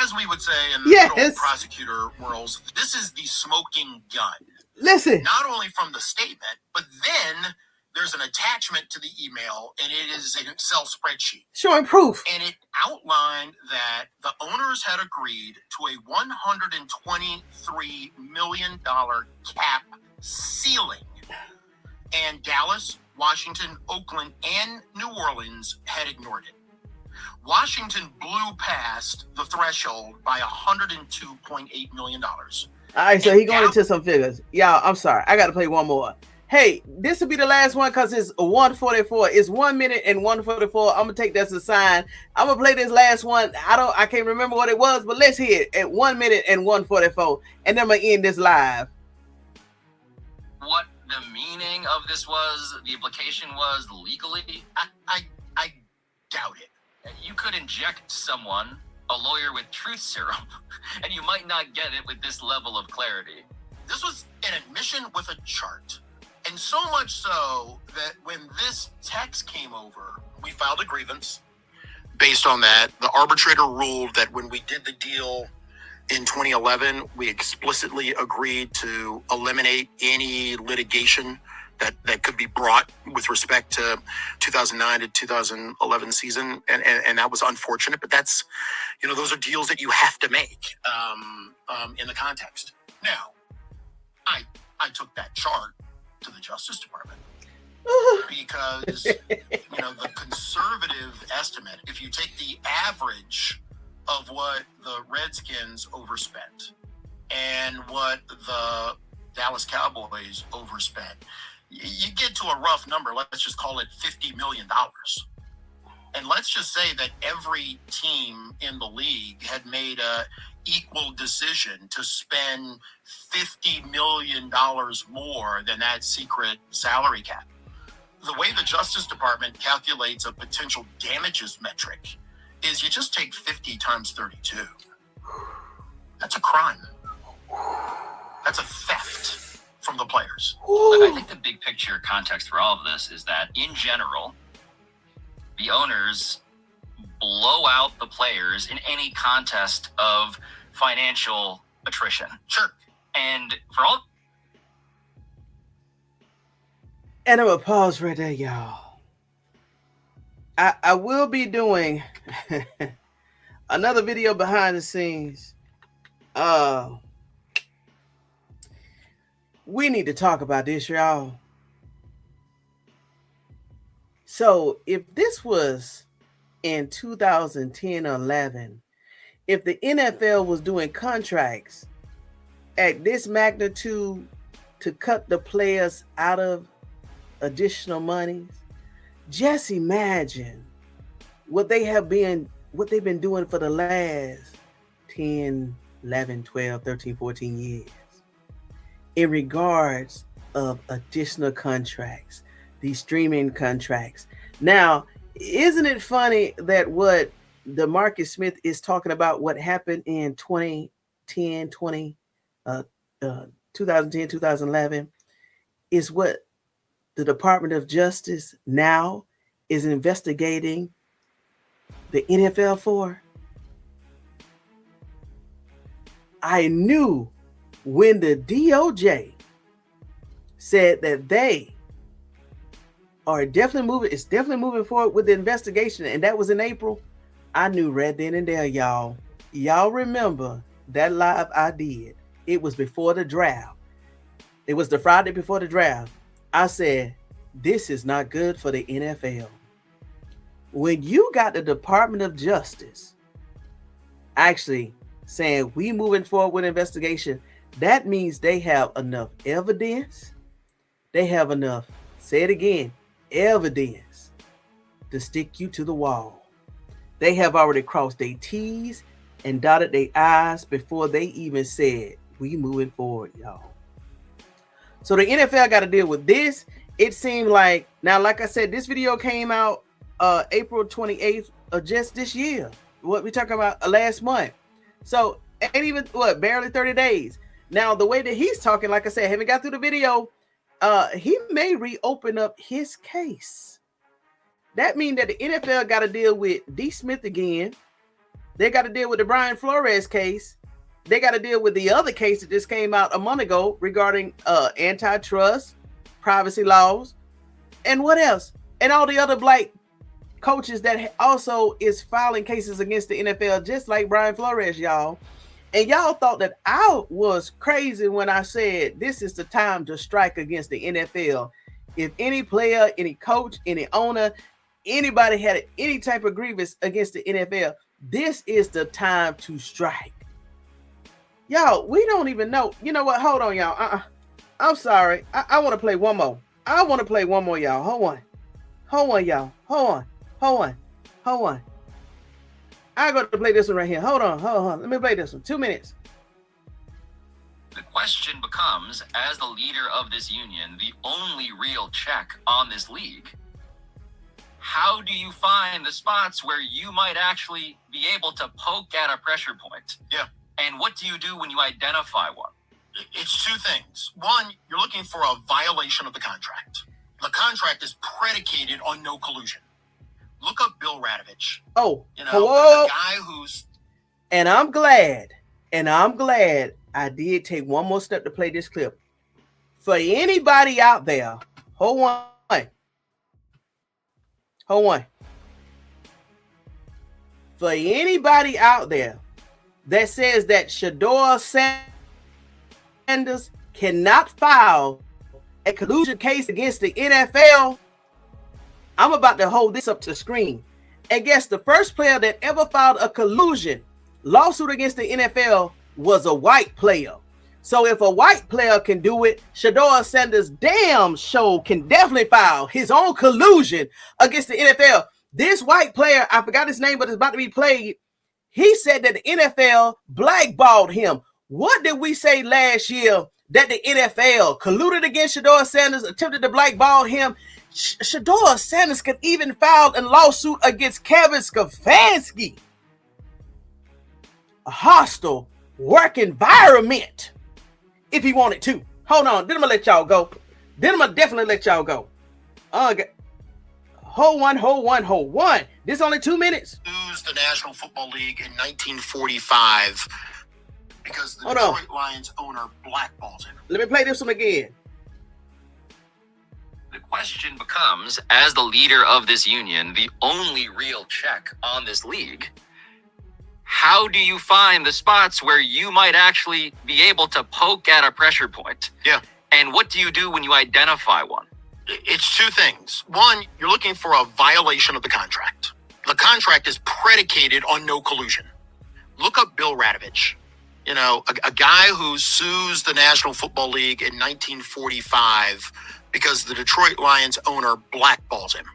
as we would say in good old prosecutor worlds, this is the smoking gun. Listen. Not only from the statement, but then there's an attachment to the email, and it is an Excel spreadsheet. Showing proof. And it outlined that the owners had agreed to a $123 million cap ceiling. And Dallas, Washington, Oakland, and New Orleans had ignored it. Washington blew past the threshold by $102.8 million. All right, so he going into some figures. Y'all, I'm sorry. I got to play one more. Hey, this will be the last one because it's 1:44. It's 1 minute and 1:44. I'm gonna take that as a sign. I'm gonna play this last one. I can't remember what it was, but let's hear it at 1 minute and 1:44, and then I'm gonna end this live. What the meaning of this was, the implication was legally, I doubt it. You could inject someone, a lawyer with truth serum, and you might not get it with this level of clarity. This was an admission with a chart. And so much so that when this text came over, we filed a grievance. Based on that, the arbitrator ruled that when we did the deal in 2011, we explicitly agreed to eliminate any litigation that could be brought with respect to 2009 to 2011 season. And that was unfortunate, but that's, you know, those are deals that you have to make in the context. Now, I took that chart to the Justice Department because, you know, the conservative estimate, if you take the average of what the Redskins overspent and what the Dallas Cowboys overspent, you get to a rough number. Let's just call it $50 million. And let's just say that every team in the league had made a equal decision to spend $50 million more than that secret salary cap. The way the Justice Department calculates a potential damages metric is you just take 50 times 32. That's a crime. That's a theft from the players. Look, I think the big picture context for all of this is that, in general, the owners blow out the players in any contest of financial attrition. Sure. And for all... And I'm going to pause right there, y'all. I will be doing another video behind the scenes. We need to talk about this, y'all. So if this was in 2010 or 11, if the NFL was doing contracts at this magnitude to cut the players out of additional monies, just imagine what they've been doing for the last 10, 11, 12, 13, 14 years in regards of additional contracts, these streaming contracts. Now, isn't it funny that what DeMaurice Smith is talking about, what happened in 2010, 2010, 2011, is what the Department of Justice now is investigating the NFL for? I knew when the DOJ said that they are definitely moving forward with the investigation, and that was in April, I knew right then and there, y'all. Y'all remember that live I did? It was before the draft. It was the Friday before the draft. I said, this is not good for the NFL. When you got the Department of Justice actually saying we moving forward with investigation, that means they have enough evidence. They have enough, say it again, evidence to stick you to the wall. They have already crossed their T's and dotted their I's before they even said we moving forward, y'all. So the NFL got to deal with this. It seemed like, now, like I said, this video came out April 28th of just this year. What we talking about last month. So ain't even barely 30 days. Now, the way that he's talking, like I said, haven't got through the video. He may reopen up his case. That means that the NFL got to deal with D. Smith again. They got to deal with the Brian Flores case. They got to deal with the other case that just came out a month ago regarding antitrust, privacy laws, and what else? And all the other black coaches that also is filing cases against the NFL, just like Brian Flores, y'all. And y'all thought that I was crazy when I said this is the time to strike against the NFL. If any player, any coach, any owner, anybody had any type of grievance against the NFL, this is the time to strike. Y'all, we don't even know. You know what? Hold on, y'all. I'm sorry. I want to play one more. I want to play one more, y'all. Hold on, y'all. Hold on. I got to play this one right here. Hold on. Let me play this one. 2 minutes. The question becomes, as the leader of this union, the only real check on this league, how do you find the spots where you might actually be able to poke at a pressure point? Yeah. And what do you do when you identify one? It's two things. One, you're looking for a violation of the contract. The contract is predicated on no collusion. Look up Bill Radovich. Oh, you know, a guy who's... And I'm glad I did take one more step to play this clip. For anybody out there, hold on. For anybody out there that says that Shedeur Sanders cannot file a collusion case against the NFL, I'm about to hold this up to the screen. And guess the first player that ever filed a collusion lawsuit against the NFL was a white player. So if a white player can do it, Shedeur Sanders damn show can definitely file his own collusion against the NFL. This white player, I forgot his name, but it's about to be played. He said that the NFL blackballed him. What did we say last year? That the NFL colluded against Shedeur Sanders, attempted to blackball him. Shedeur Sanders could even file a lawsuit against Kevin Stefanski. A hostile work environment, if he wanted to. Hold on, then I'm gonna let y'all go. Then I'm gonna definitely let y'all go. Hold one. This only 2 minutes. Lose the National Football League in 1945 because the Detroit Lions owner blackballed him. Let me play this one again. The question becomes, as the leader of this union, the only real check on this league, how do you find the spots where you might actually be able to poke at a pressure point? Yeah. And what do you do when you identify one? It's two things. One, you're looking for a violation of the contract. The contract is predicated on no collusion. Look up Bill Radovich. You know, a guy who sues the National Football League in 1945 because the Detroit Lions owner blackballs him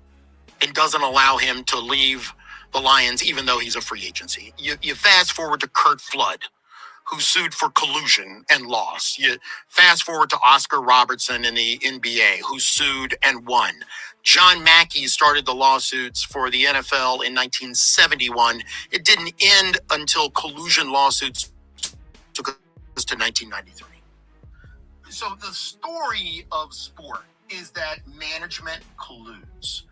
and doesn't allow him to leave the Lions even though he's a free agency. You fast forward to Curt Flood, who sued for collusion and lost. You fast forward to Oscar Robertson in the NBA, who sued and won. John Mackey started the lawsuits for the NFL in 1971. It didn't end until collusion lawsuits took us to 1993. So the story of sport is that management colludes.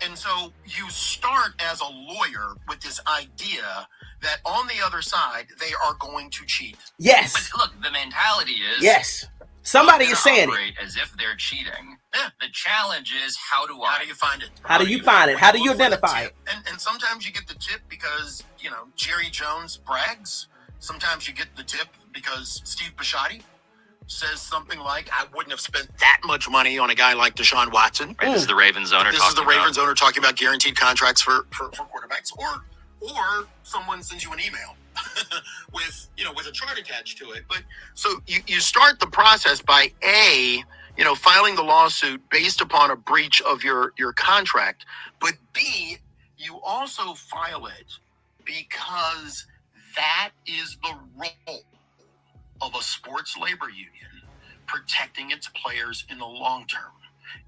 And so you start as a lawyer with this idea that on the other side, they are going to cheat. Yes. But look, the mentality is... Yes. Somebody is saying it. As if they're cheating. Yeah. The challenge is, how do you find it? How do you find it? How do you identify it? And sometimes you get the tip because, Jerry Jones brags. Sometimes you get the tip because Steve Bisciotti says something like, I wouldn't have spent that much money on a guy like Deshaun Watson. Right, this is the Ravens owner talking about guaranteed contracts for quarterbacks. Or someone sends you an email with a chart attached to it. But so you start the process by filing the lawsuit based upon a breach of your contract. But B, you also file it because that is the role of a sports labor union, protecting its players in the long term.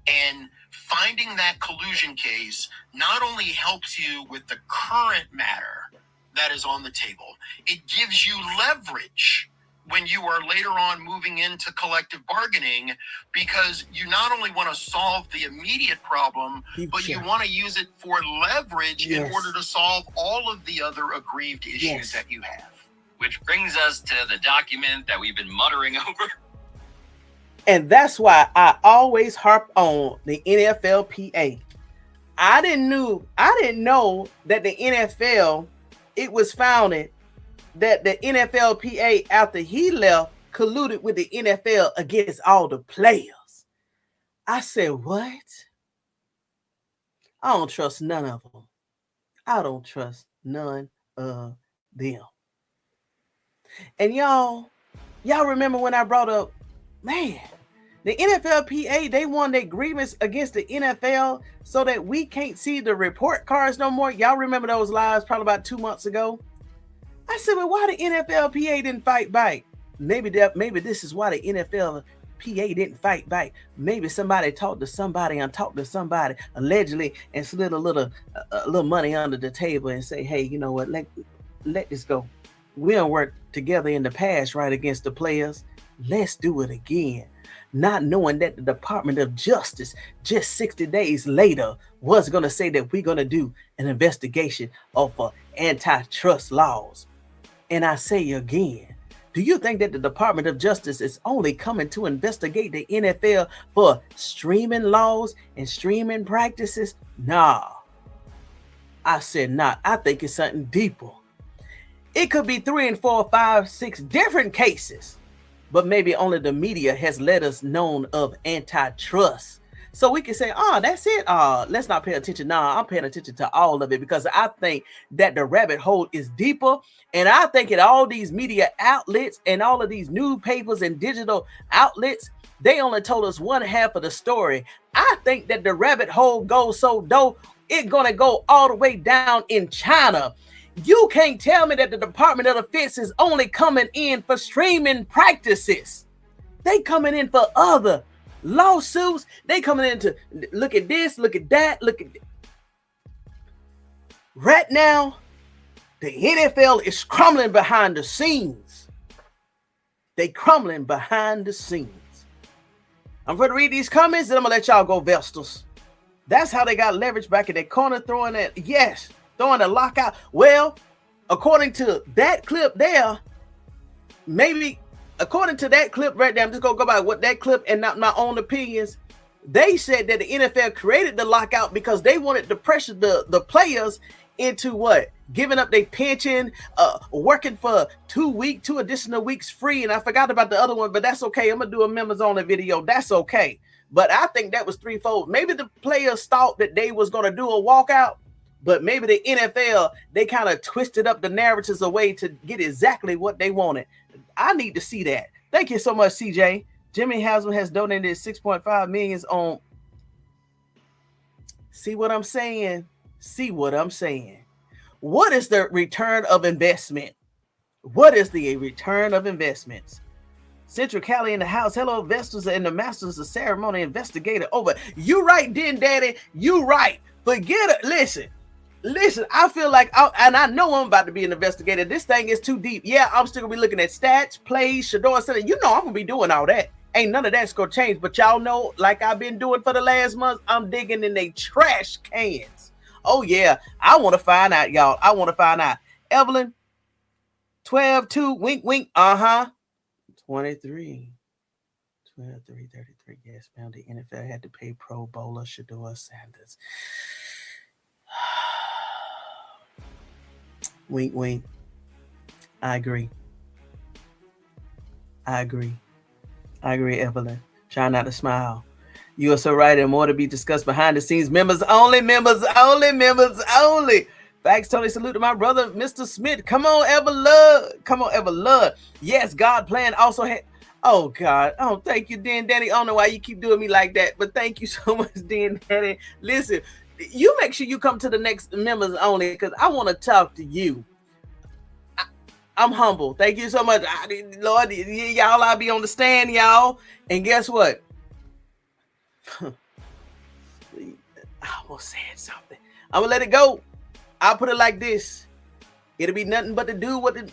And finding that collusion case not only helps you with the current matter that is on the table, it gives you leverage when you are later on moving into collective bargaining, because you not only want to solve the immediate problem, but you want to use it for leverage in order to solve all of the other aggrieved issues that you have. Which brings us to the document that we've been muttering over. And that's why I always harp on the NFLPA. I didn't know that the NFL, it was founded that the NFLPA, after he left, colluded with the NFL against all the players. I said, what? I don't trust none of them. I don't trust none of them. And y'all remember when I brought up, man, the NFLPA, they won their grievance against the NFL so that we can't see the report cards no more. Y'all remember those lives probably about 2 months ago? I said, well, why the NFLPA didn't fight back? Maybe this is why the NFLPA didn't fight back. Maybe somebody talked to somebody allegedly and slid a little money under the table and say, hey, you know what, let this go. We don't work together in the past right against the players. Let's do it again. Not knowing that the Department of Justice just 60 days later was going to say that we're going to do an investigation of antitrust laws. And I say again, do you think that the Department of Justice is only coming to investigate the NFL for streaming laws and streaming practices? Nah. I said not. I think it's something deeper. It could be 3 and 4, 5, 6 different cases, but maybe only the media has let us know of antitrust. So we can say, that's it. Let's not pay attention. Nah, I'm paying attention to all of it because I think that the rabbit hole is deeper. And I think that all these media outlets and all of these newspapers and digital outlets, they only told us one half of the story. I think that the rabbit hole goes so dope, it's going to go all the way down in China. You can't tell me that the Department of Defense is only coming in for streaming practices. They coming in for other lawsuits. They coming in to look at this, look at that, look at. Right now, the NFL is crumbling behind the scenes. They crumbling behind the scenes. I'm going to read these comments and I'm going to let y'all go, Vestas. That's how they got leverage back in their corner, throwing a lockout. Well, according to that clip there, maybe according to that clip right there, I'm just going to go by what that clip and not my own opinions. They said that the NFL created the lockout because they wanted to pressure the players into what? Giving up their pension, working for 2 additional weeks free. And I forgot about the other one, but that's okay. I'm going to do a members only video. That's okay. But I think that was threefold. Maybe the players thought that they was going to do a walkout, but maybe the NFL, they kind of twisted up the narratives away to get exactly what they wanted. I need to see that. Thank you so much, CJ. Jimmy Haslam has donated 6.5 million on. See what I'm saying? See what I'm saying? What is the return of investment What is the return of investments? Central Cali in the house. Hello, investors and the masters of ceremony investigator over. You right, Den Daddy. You right. Forget it. Listen. I feel like, I know I'm about to be an investigator. This thing is too deep. Yeah, I'm still gonna be looking at stats, plays, Shedeur Center. You know I'm gonna be doing all that. Ain't none of that's gonna change. But y'all know, like I've been doing for the last month, I'm digging in they trash cans. Oh yeah, I want to find out, y'all. I want to find out. Evelyn, 12-2, wink, wink. 23, 33. Yes, ma'am. The NFL had to pay Pro Bowler Shedeur Sanders. Wink, wink. I agree, Evelyn. Try not to smile. You are so right, and more to be discussed behind the scenes. Members only. Thanks, Tony. Salute to my brother, Mr. Smith. Come on, Evelyn. Yes, God plan also had. Oh, God. Oh, thank you, Dan Daddy. I don't know why you keep doing me like that, but thank you so much, Dan Daddy. Listen, you make sure you come to the next members only because I want to talk to you. I'm humble. Thank you so much. Lord, y'all, I'll be on the stand, y'all. And guess what? I almost said something. I'm going to let it go. I'll put it like this. It'll be nothing but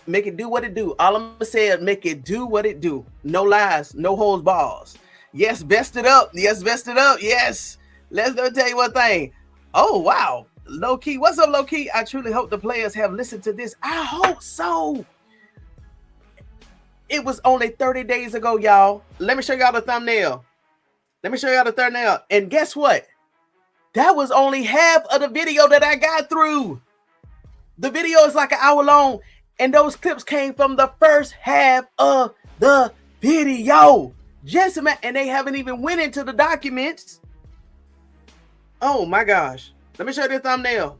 make it do what it do. All I'm going to say is make it do what it do. No lies, no holds bars. Yes, vest it up. Yes. Let me tell you one thing. Oh, wow. Low key. What's up, Low Key? I truly hope the players have listened to this. I hope so. It was only 30 days ago, y'all. Let me show y'all the thumbnail. And guess what? That was only half of the video that I got through. The video is like an hour long, and those clips came from the first half of the video. Just imagine, and they haven't even went into the documents. Oh my gosh. Let me show you the thumbnail.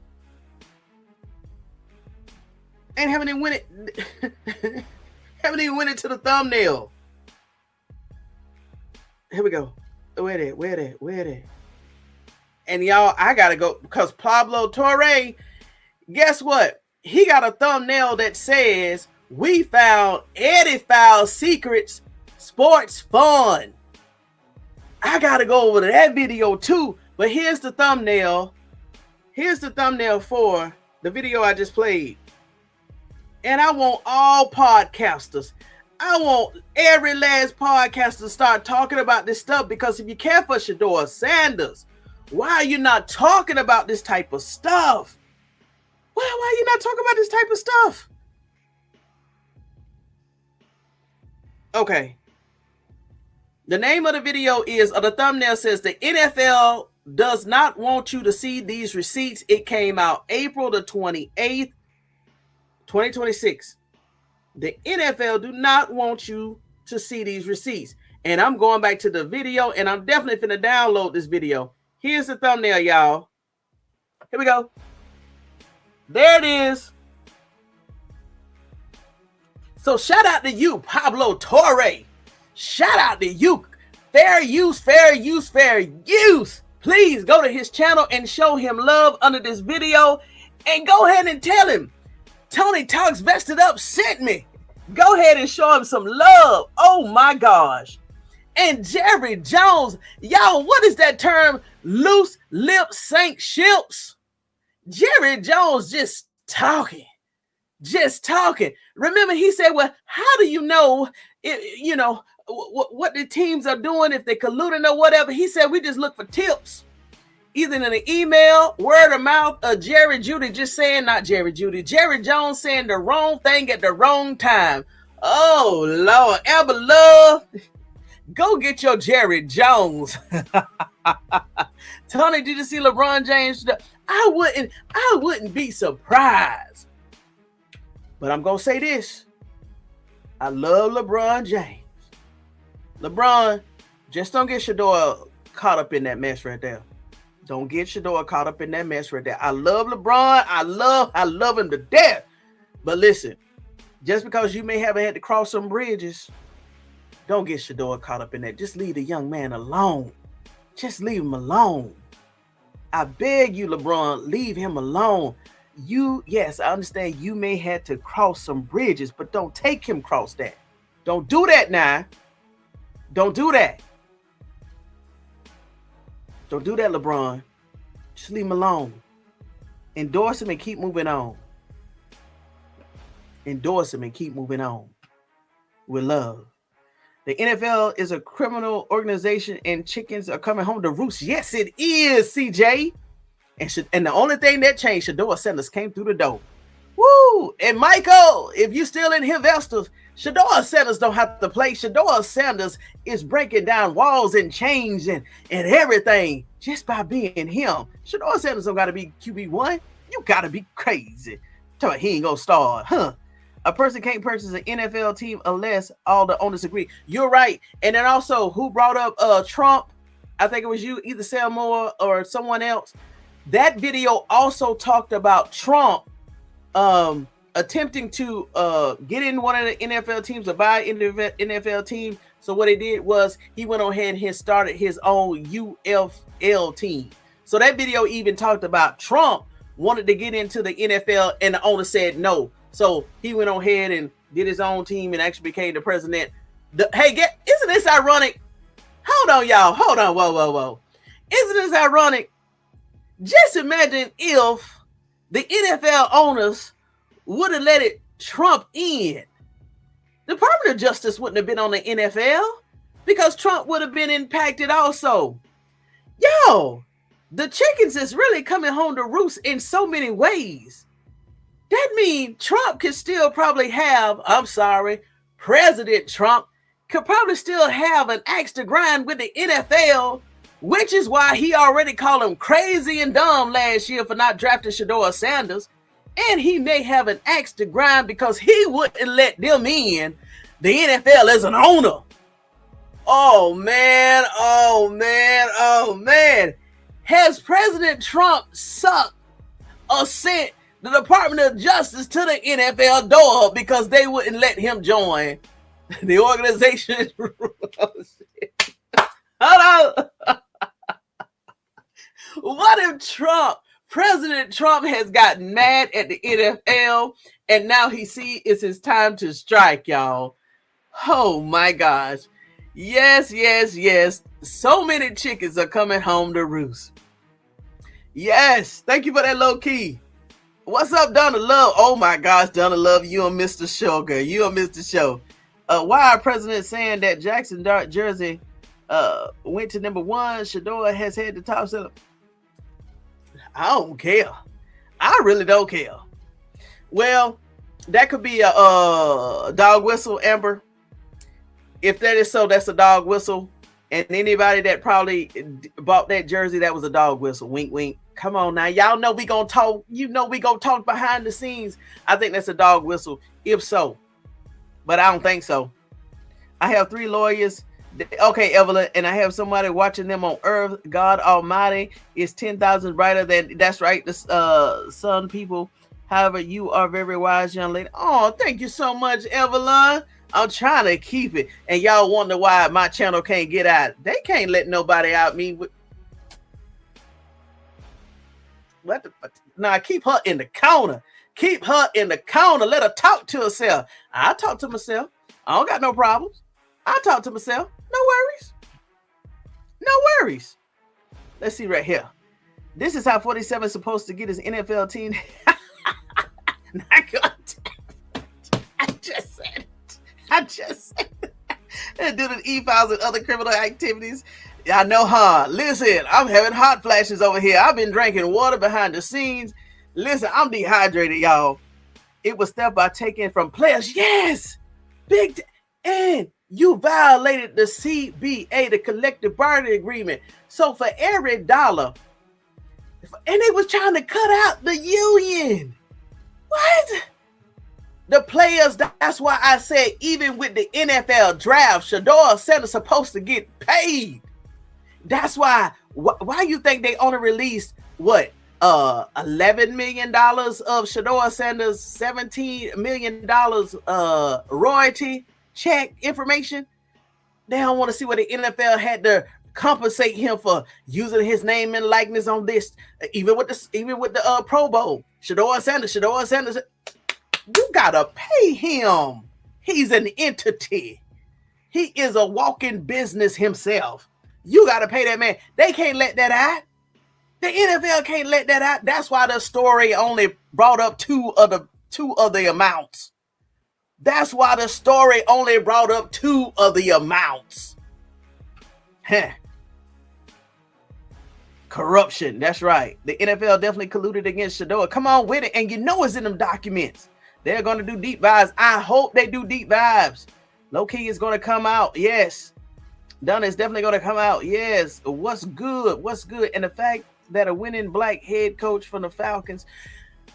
And haven't even went into the thumbnail. Here we go. Where they? And y'all, I gotta go because Pablo Torre, guess what? He got a thumbnail that says, "We found Eddie Foul secrets, sports fun." I gotta go over to that video too. But here's the thumbnail. Here's the thumbnail for the video I just played. And I want all podcasters. I want every last podcaster to start talking about this stuff, because if you care for Shedeur Sanders, why are you not talking about this type of stuff? Why are you not talking about this type of stuff? Okay. The name of the video is, or the thumbnail says, the NFL does not want you to see these receipts. It came out April the 28th, 2026. The NFL do not want you to see these receipts. And I'm going back to the video, and I'm definitely finna download this video. Here's the thumbnail, y'all. Here we go. There it is. So shout out to you, Pablo Torre. Shout out to you. Fair use. Please go to his channel and show him love under this video. And go ahead and tell him Tony Talks Vested Up sent me. Go ahead and show him some love. Oh my gosh. And Jerry Jones, y'all, what is that term? Loose lip sync ships. Jerry Jones just talking. Remember, he said, well, how do you know, what the teams are doing, if they're colluding or whatever? He said, we just look for tips. Either in an email, word of mouth, or Jerry Jones saying the wrong thing at the wrong time. Oh, Lord. Amber Love, go get your Jerry Jones. Tony, did you see LeBron James? I wouldn't be surprised. But I'm going to say this. I love LeBron James. LeBron, just don't get Shedeur caught up in that mess right there. Don't get Shedeur caught up in that mess right there. I love LeBron. I love him to death. But listen, just because you may have had to cross some bridges, don't get Shedeur caught up in that. Just leave the young man alone. Just leave him alone. I beg you, LeBron, leave him alone. yes, I understand you may have to cross some bridges, but don't take him cross that. Don't do that now. Don't do that. Don't do that, LeBron. Just leave him alone. Endorse him and keep moving on. Endorse him and keep moving on. With love. The NFL is a criminal organization and chickens are coming home to roost. Yes, it is, CJ. And the only thing that changed, Shedeur Sanders came through the door. Woo! And Michael, if you still in here, investors, Shedeur Sanders don't have to play. Shedeur Sanders is breaking down walls and chains and everything just by being him. Shedeur Sanders don't got to be QB1. You got to be crazy. Tell me he ain't going to start, huh? A person can't purchase an NFL team unless all the owners agree. You're right. And then also, who brought up Trump? I think it was you, either Selmore or someone else. That video also talked about Trump attempting to get in one of the NFL teams or buy an NFL team. So what he did was he went on ahead and started his own UFL team. So that video even talked about Trump wanted to get into the NFL and the owner said no. So he went on ahead and did his own team and actually became the president. Isn't this ironic? Hold on, y'all. Hold on. Whoa. Isn't this ironic? Just imagine if the NFL owners would have let it Trump in. The Department of Justice wouldn't have been on the NFL because Trump would have been impacted also. Yo, the chickens is really coming home to roost in so many ways. That means Trump could still probably have, President Trump could probably still have an axe to grind with the NFL, which is why he already called him crazy and dumb last year for not drafting Shedeur Sanders. And he may have an axe to grind because he wouldn't let them in the NFL as an owner. Oh man. Has President Trump sucked or sent the Department of Justice to the NFL door because they wouldn't let him join the organization? Hold on. What if President Trump has gotten mad at the NFL and now he sees it's his time to strike, y'all? Oh my gosh. Yes. So many chickens are coming home to roost. Yes. Thank you for that low key. What's up, Donna Love? Oh my gosh, Donna Love, you and Mr. Show, girl. You and Mr. Show. Why are presidents saying that Jackson Dart jersey went to number 1? Shedeur has had the top seller. I don't care. I really don't care. Well, that could be a dog whistle, Amber. If that is so, that's a dog whistle. And anybody that probably bought that jersey, that was a dog whistle. Wink, wink. Come on now. Y'all know we gonna talk. You know we gonna talk behind the scenes. I think that's a dog whistle, if so. But I don't think so. I have 3 lawyers. Okay, Evelyn, and I have somebody watching them on Earth. God Almighty is 10,000 brighter than. That's right, the sun people. However, you are very wise, young lady. Oh, thank you so much, Evelyn. I'm trying to keep it. And y'all wonder why my channel can't get out. They can't let nobody out me with. Nah, keep her in the corner. Keep her in the corner. Let her talk to herself. I talk to myself. I don't got no problems. I talk to myself. No worries. No worries. Let's see right here. This is how 47 is supposed to get his NFL team. I just said it. And do the e-files and other criminal activities. I know, huh? Listen, I'm having hot flashes over here. I've been drinking water behind the scenes. Listen, I'm dehydrated, y'all. It was theft by taking from players. Yes! And you violated the CBA, the collective bargaining agreement. So for every dollar, and they was trying to cut out the union. What? The players, that's why I said, even with the NFL draft, Shedeur Sanders supposed to get paid. That's why you think they only released what? $11 million of Shedeur Sanders, $17 million royalty check information. They don't want to see what the NFL had to compensate him for using his name and likeness on this. Even with the Pro Bowl, Shedeur Sanders, you gotta pay him. He's an entity. He is a walking business himself. You gotta pay that man. They can't let that out. The NFL can't let that out. That's why the story only brought up two of the amounts. That's why the story only brought up two of the amounts. Corruption. That's right. The NFL definitely colluded against Shedeur. Come on with it. And you know it's in them documents. They're going to do deep dives. I hope they do deep dives. Low key is going to come out. Yes. Dunn is definitely going to come out. Yes. What's good? What's good? And the fact that a winning black head coach from the Falcons,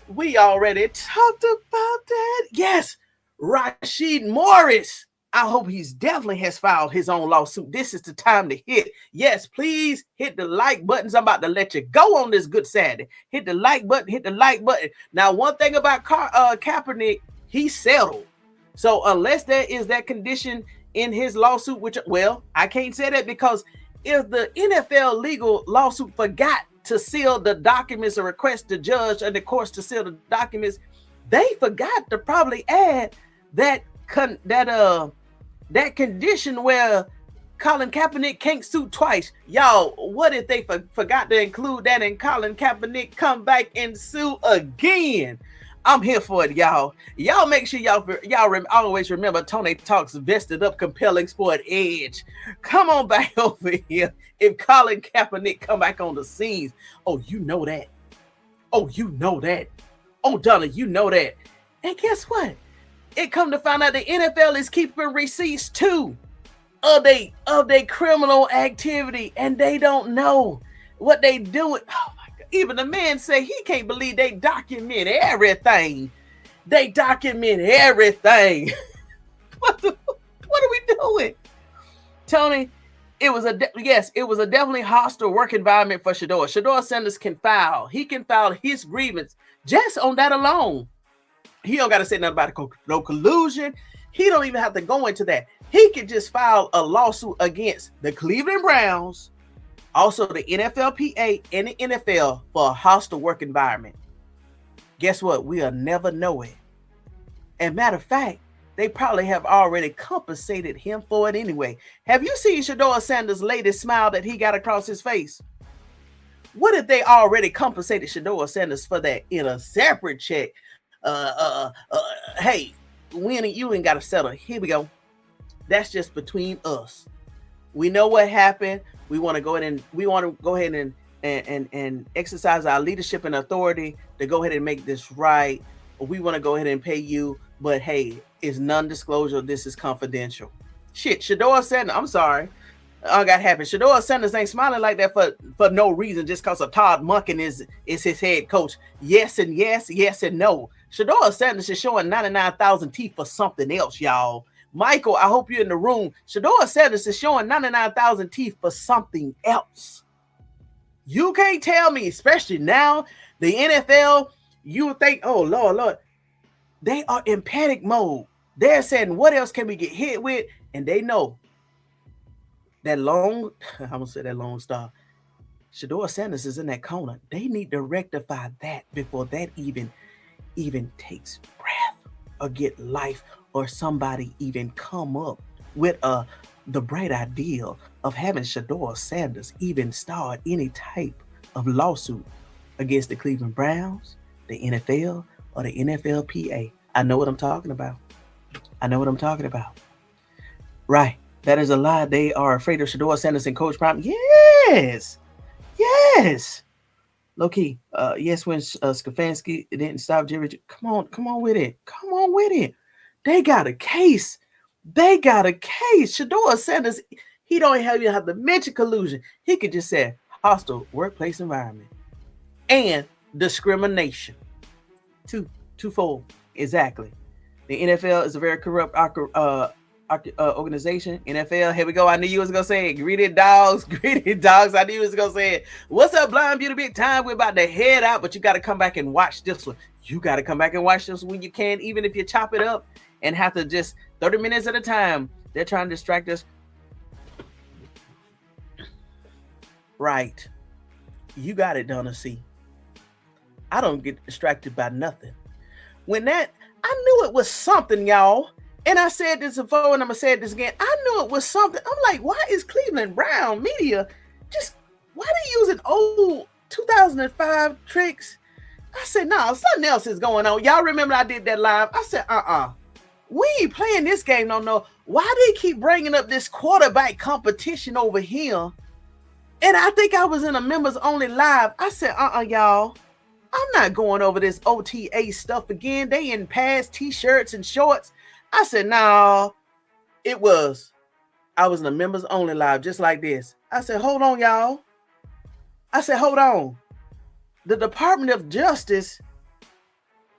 we already talked about that. Yes. Rashid Morris. I hope he's definitely has filed his own lawsuit. This is the time to hit. Yes, please hit the like buttons. I'm about to let you go on this good Saturday. Hit the like button. Hit the like button. Now, one thing about Kaepernick, he settled. So unless there is that condition in his lawsuit, which, well, I can't say that because if the NFL legal lawsuit forgot to seal the documents or request the judge and the courts to seal the documents, they forgot to probably add that condition where Colin Kaepernick can't sue twice. Y'all, what if they forgot to include that and Colin Kaepernick come back and sue again? I'm here for it, y'all. Y'all make sure y'all always remember Tony Talks vested up compelling sport edge. Come on back over here if Colin Kaepernick come back on the scenes. Oh, you know that. Oh, you know that. Oh, Donna, you know that. And guess what? It come to find out the NFL is keeping receipts too of they criminal activity, and they don't know what they doing. Oh my God! Even the man say he can't believe they document everything. They document everything. What are we doing, Tony? It was a definitely hostile work environment for Shedeur. Shedeur Sanders can file. He can file his grievance just on that alone. He don't got to say nothing about no collusion. He don't even have to go into that. He could just file a lawsuit against the Cleveland Browns, also the NFLPA and the NFL for a hostile work environment. Guess what? We'll never know it. And matter of fact, they probably have already compensated him for it anyway. Have you seen Shedeur Sanders' latest smile that he got across his face? What if they already compensated Shedeur Sanders for that in a separate check? Hey, Winnie, you ain't got to settle. Here we go. That's just between us. We know what happened. We want to go ahead and exercise our leadership and authority to go ahead and make this right. We want to go ahead and pay you, but hey, it's non-disclosure. This is confidential. Shit, Shedeur Sanders. I'm sorry. I got happy. Shedeur Sanders ain't smiling like that for no reason, just because of Todd Monken is his head coach. Yes and yes, yes and no. Shedeur Sanders is showing 99,000 teeth for something else, y'all. Michael, I hope you're in the room. Shedeur Sanders is showing 99,000 teeth for something else. You can't tell me, especially now, the NFL, you would think, oh, Lord, they are in panic mode. They're saying, what else can we get hit with? And they know that long star. Shedeur Sanders is in that corner. They need to rectify that before that even takes breath or get life, or somebody even come up with the bright idea of having Shedeur Sanders even start any type of lawsuit against the Cleveland Browns, the NFL, or the NFLPA. I know what I'm talking about. Right. That is a lie. They are afraid of Shedeur Sanders and Coach Prime. Yes. Low key. Yes, when Stefanski didn't stop Jerry. Come on with it. They got a case. Shedeur Sanders, he don't even have to mention collusion. He could just say hostile workplace environment and discrimination. Twofold. Exactly. The NFL is a very corrupt organization. NFL, here we go. I knew you was gonna say it. Greedy dogs. I knew you was gonna say it. What's up, Blind Beauty? Big time. We're about to head out, but you got to come back and watch this one. When you can, even if you chop it up and have to just 30 minutes at a time. They're trying to distract us. Right. You got it, Donna C. I don't get distracted by nothing. When that, I knew it was something, y'all. And I said this before, and I'm going to say this again. I knew it was something. I'm like, why is Cleveland Brown media why they using old 2005 tricks? I said, no, something else is going on. Y'all remember I did that live? I said, we ain't playing this game, no. Why they keep bringing up this quarterback competition over here? And I think I was in a members only live. I said, y'all, I'm not going over this OTA stuff again. They in pads, t-shirts, and shorts. I said, no, I was in a members only live just like this. I said, hold on, y'all. I said, hold on. The Department of Justice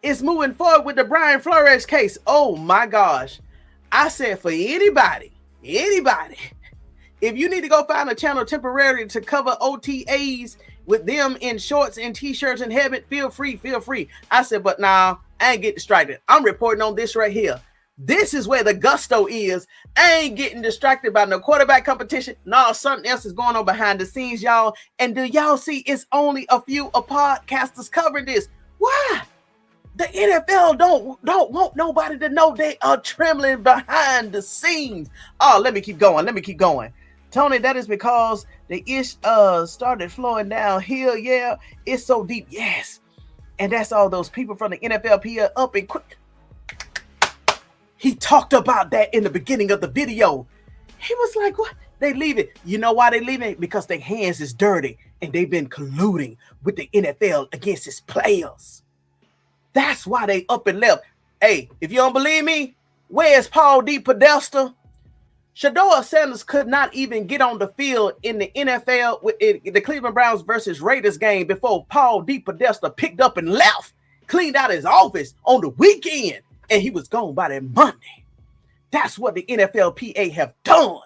is moving forward with the Brian Flores case. Oh my gosh. I said, for anybody, if you need to go find a channel temporarily to cover OTAs with them in shorts and t-shirts and helmet, feel free. I said, but nah, I ain't get distracted. I'm reporting on this right here. This is where the gusto is. I ain't getting distracted by no quarterback competition. No, something else is going on behind the scenes, y'all. And do y'all see it's only a few podcasters covering this? Why? The NFL don't want nobody to know they are trembling behind the scenes. Oh, let me keep going. Tony, that is because the ish started flowing downhill. Yeah, it's so deep. Yes. And that's all those people from the NFLPA up and quick. He talked about that in the beginning of the video. He was like, what? They leave it. You know why they leave it? Because their hands is dirty and they've been colluding with the NFL against its players. That's why they up and left. Hey, if you don't believe me, where's Paul D. Podesta? Shedeur Sanders could not even get on the field in the NFL with the Cleveland Browns versus Raiders game before Paul D. Podesta picked up and left, cleaned out his office on the weekend. And he was gone by that Monday. That's what the NFLPA have done.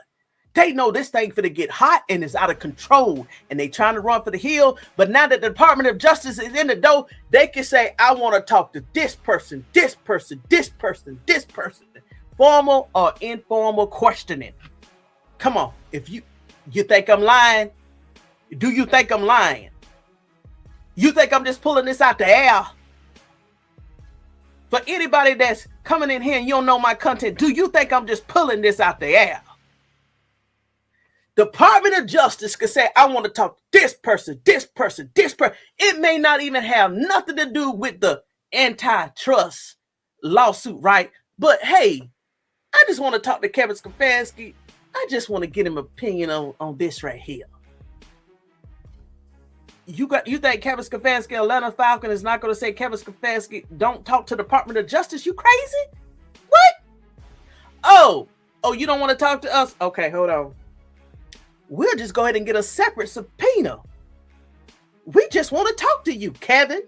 They know this thing finna get hot and it's out of control. And they trying to run for the hill. But now that the Department of Justice is in the door, they can say, I want to talk to this person. Formal or informal questioning. Come on. If you think I'm lying, do you think I'm lying? You think I'm just pulling this out the air? For anybody that's coming in here and you don't know my content, do you think I'm just pulling this out the air? Department of Justice could say, I want to talk to this person. It may not even have nothing to do with the antitrust lawsuit, right? But hey, I just want to talk to Kevin Stefanski. I just want to get him opinion on this right here. You think Kevin Stefanski, Atlanta Falcon, is not going to say, Kevin Stefanski, don't talk to the Department of Justice? You crazy? What? Oh, you don't want to talk to us? Okay, hold on. We'll just go ahead and get a separate subpoena. We just want to talk to you, Kevin.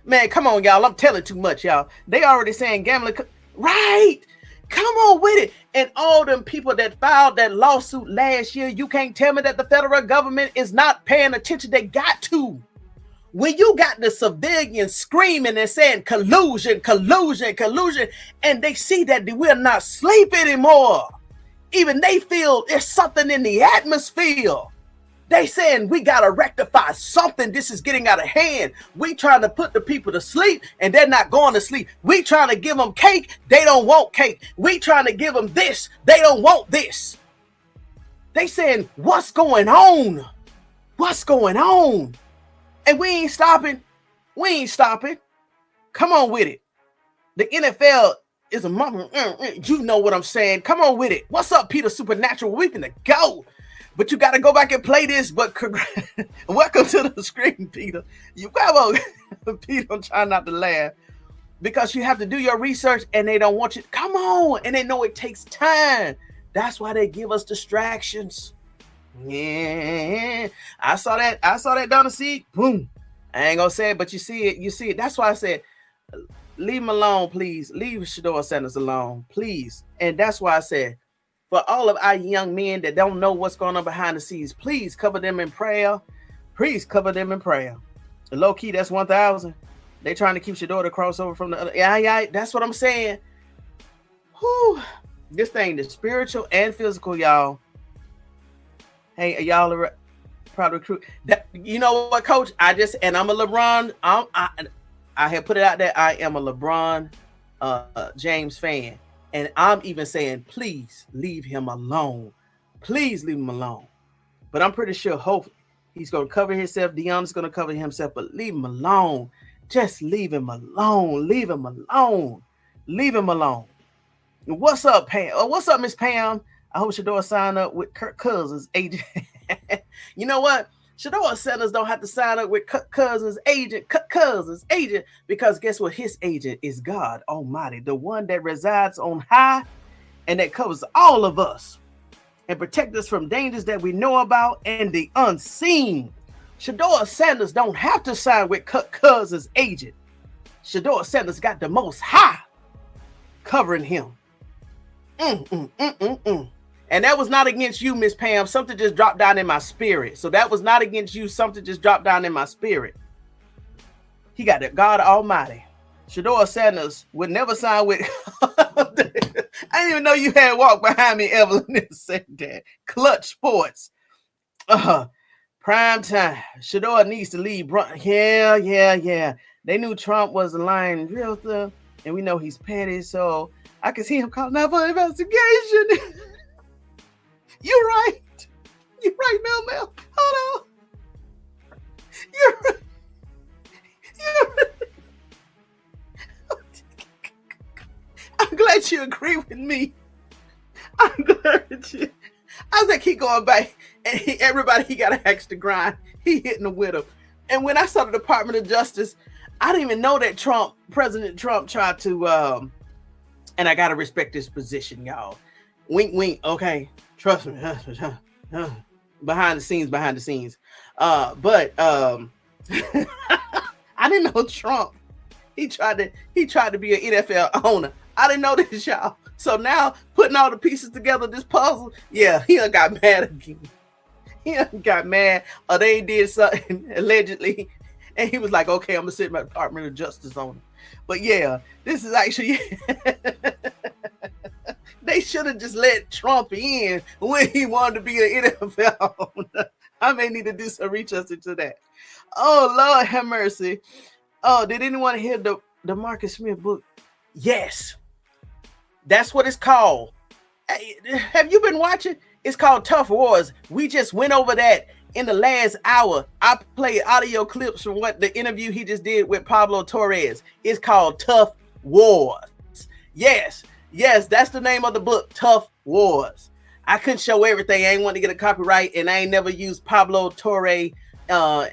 Man, come on, y'all. I'm telling too much, y'all. They already saying gambling. Right. Come on with it. And all them people that filed that lawsuit last year, you can't tell me that the federal government is not paying attention. They got to. When you got the civilians screaming and saying collusion, and they see that they will not sleep anymore. Even they feel there's something in the atmosphere. They saying we got to rectify something. This is getting out of hand. We trying to put the people to sleep and they're not going to sleep. We trying to give them cake. They don't want cake. We trying to give them this. They don't want this. They saying, what's going on? What's going on? And we ain't stopping. Come on with it. The NFL is a mama. You know what I'm saying. Come on with it. What's up, Peter Supernatural? We finna go. But you got to go back and play this. But welcome to the screen, Peter. You come on, Peter. I'm trying not to laugh because you have to do your research, and they don't want you. Come on, and they know it takes time. That's why they give us distractions. Yeah, I saw that down the seat. Boom. I ain't gonna say it, but you see it. That's why I said, leave him alone, please. Leave Shedeur Sanders alone, please. And that's why I said, for all of our young men that don't know what's going on behind the scenes, please cover them in prayer. Please cover them in prayer. Low key, that's 1,000. They trying to keep Shedeur to cross over from the other. Yeah, that's what I'm saying. Whew. This thing is spiritual and physical, y'all. Hey, y'all, Probably recruit. That, you know what, Coach? I'm a LeBron. I have put it out there. I am a LeBron James fan, and I'm even saying, please leave him alone. Please leave him alone. But I'm pretty sure, hopefully, he's going to cover himself. Deion's going to cover himself, but leave him alone. Just leave him alone. Leave him alone. Leave him alone. What's up, Pam? What's up, Miss Pam? I hope Shedeur sign up with Kirk Cousins' agent. You know what? Shedeur centers don't have to sign up with Kirk Cousins' agent. Kirk Cousins' agent, because guess what? His agent is God Almighty, the one that resides on high and that covers all of us and protect us from dangers that we know about and the unseen. Shedeur Sanders don't have to sign with Kirk Cousins' agent. Shedeur Sanders got the Most High covering him. And that was not against you, Miss Pam. Something just dropped down in my spirit. So that was not against you. Something just dropped down in my spirit. He got it. God Almighty. Shedeur Sanders would never sign with. I didn't even know you had walked behind me, Evelyn, and said that. Clutch Sports. Prime time. Shedeur needs to leave. Yeah. They knew Trump was a lying realtor, and we know he's petty, so I can see him calling out for investigation. You're right. You're right, Mel. Hold on. You're right. I'm glad you agree with me. I'm glad you. I was like, keep going back. And everybody, he got an extra grind. He hitting the with him. And when I saw the Department of Justice, I didn't even know that President Trump tried to, and I got to respect this position, y'all. Wink, wink. Okay. Trust me. Behind the scenes. But I didn't know Trump. He tried to be an NFL owner. I didn't know this, y'all. So now putting all the pieces together, this puzzle, yeah, he done got mad again. He done got mad, or they did something allegedly, and he was like, okay, I'm gonna sit my Department of Justice on it. But yeah, this is actually they should have just let Trump in when he wanted to be an NFL owner. I may need to do some research into that. Oh, Lord have mercy. Oh, did anyone hear the DeMaurice Smith book? Yes. That's what it's called. Hey, have you been watching? It's called Tough Wars. We just went over that in the last hour. I played audio clips from what the interview he just did with Pablo Torres. It's called Tough Wars. Yes, that's the name of the book, Tough Wars. I couldn't show everything. I ain't want to get a copyright, and I ain't never used Pablo Torre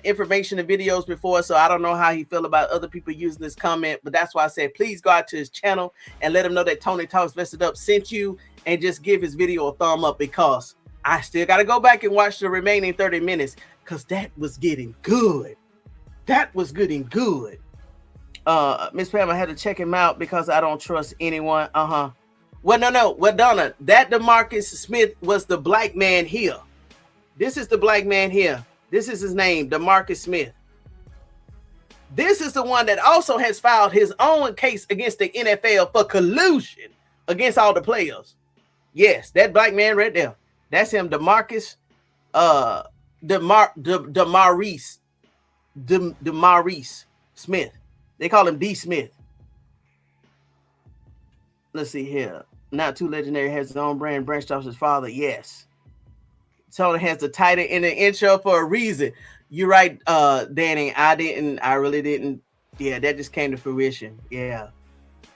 information and videos before, so I don't know how he feel about other people using this comment, but that's why I said please go out to his channel and let him know that Tony Talks Vested Up sent you, and just give his video a thumb up, because I still got to go back and watch the remaining 30 minutes because that was getting good. Miss Pam, I had to check him out because I don't trust anyone. Well, no. Well, Donna, that DeMaurice Smith was the black man here. This is the black man here. This is his name, DeMaurice Smith. This is the one that also has filed his own case against the NFL for collusion against all the players. Yes, that black man right there. That's him, DeMaurice Smith. They call him D. Smith. Let's see here. Not too legendary, has his own brand, branched off his father. Yes. Tony has the title in the intro for a reason. You're right, Danny. I really didn't. Yeah, that just came to fruition. Yeah.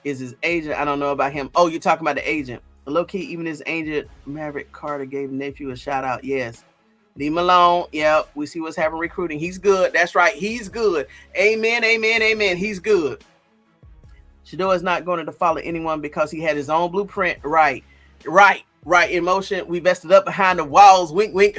Is his agent? I don't know about him. Oh, you're talking about the agent. Low key, even his agent, Maverick Carter, gave nephew a shout out. Yes. Leave him alone. Yeah, we see what's happening recruiting. He's good. That's right. He's good. Amen. He's good. Shedeur is not going to follow anyone because he had his own blueprint. Right. In motion. We vested up behind the walls. Wink, wink.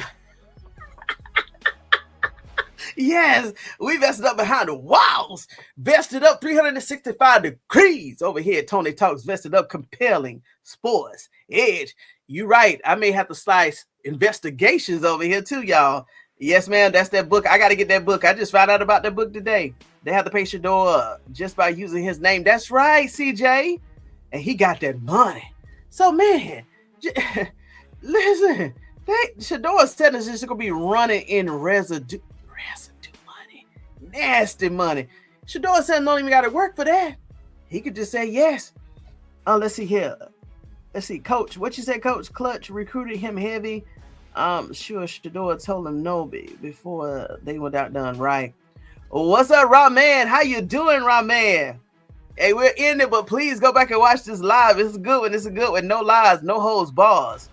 Yes, we vested up behind the walls. Vested up 365 degrees over here. Tony Talks Vested Up, compelling sports edge. You right. I may have to slice investigations over here too, y'all. Yes, ma'am. That's that book. I got to get that book. I just found out about that book today. They have to pay Shedeur just by using his name. That's right, CJ. And he got that money. So, man, listen, Shedeur Sanders is gonna be running in residue money, nasty money. Shedeur Sanders don't even got to work for that. He could just say yes. Let's see here. Let's see, Coach. What you said, Coach? Clutch recruited him heavy. Sure, Shedeur told him no before they went out done right. What's up, Raman? How you doing, Raman? Hey, we're in it, but please go back and watch this live. It's a good one. It's a good one. No lies, no holds bars.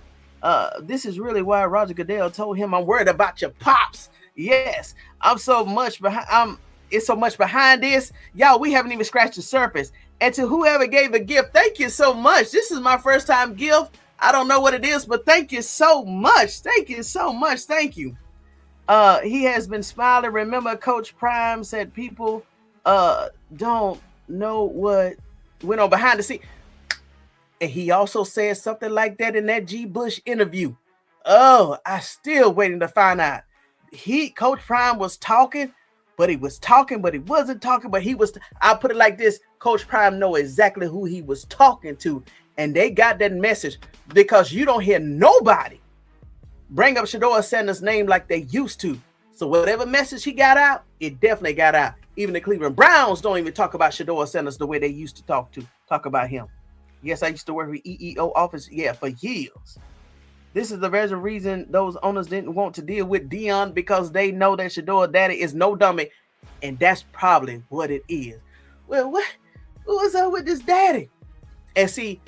This is really why Roger Goodell told him, I'm worried about your pops. Yes, I'm so much behind. It's so much behind this. Y'all, we haven't even scratched the surface. And to whoever gave a gift, thank you so much. This is my first time gift. I don't know what it is, but thank you so much. Thank you so much. Thank you. He has been smiling. Remember, Coach Prime said people don't know what went on behind the scenes. And he also said something like that in that G. Bush interview. Oh, I still waiting to find out. Coach Prime was talking, but he was talking, but he wasn't talking, but he was. I'll put it like this. Coach Prime know exactly who he was talking to. And they got that message because you don't hear nobody bring up Shedeur Sanders' name like they used to. So whatever message he got out, it definitely got out. Even the Cleveland Browns don't even talk about Shedeur Sanders the way they used to talk about him. Yes, I used to work with EEO office, for years. This is the very reason those owners didn't want to deal with Deion, because they know that Shedeur daddy is no dummy, and that's probably what it is. Well, what's up with this daddy? And see,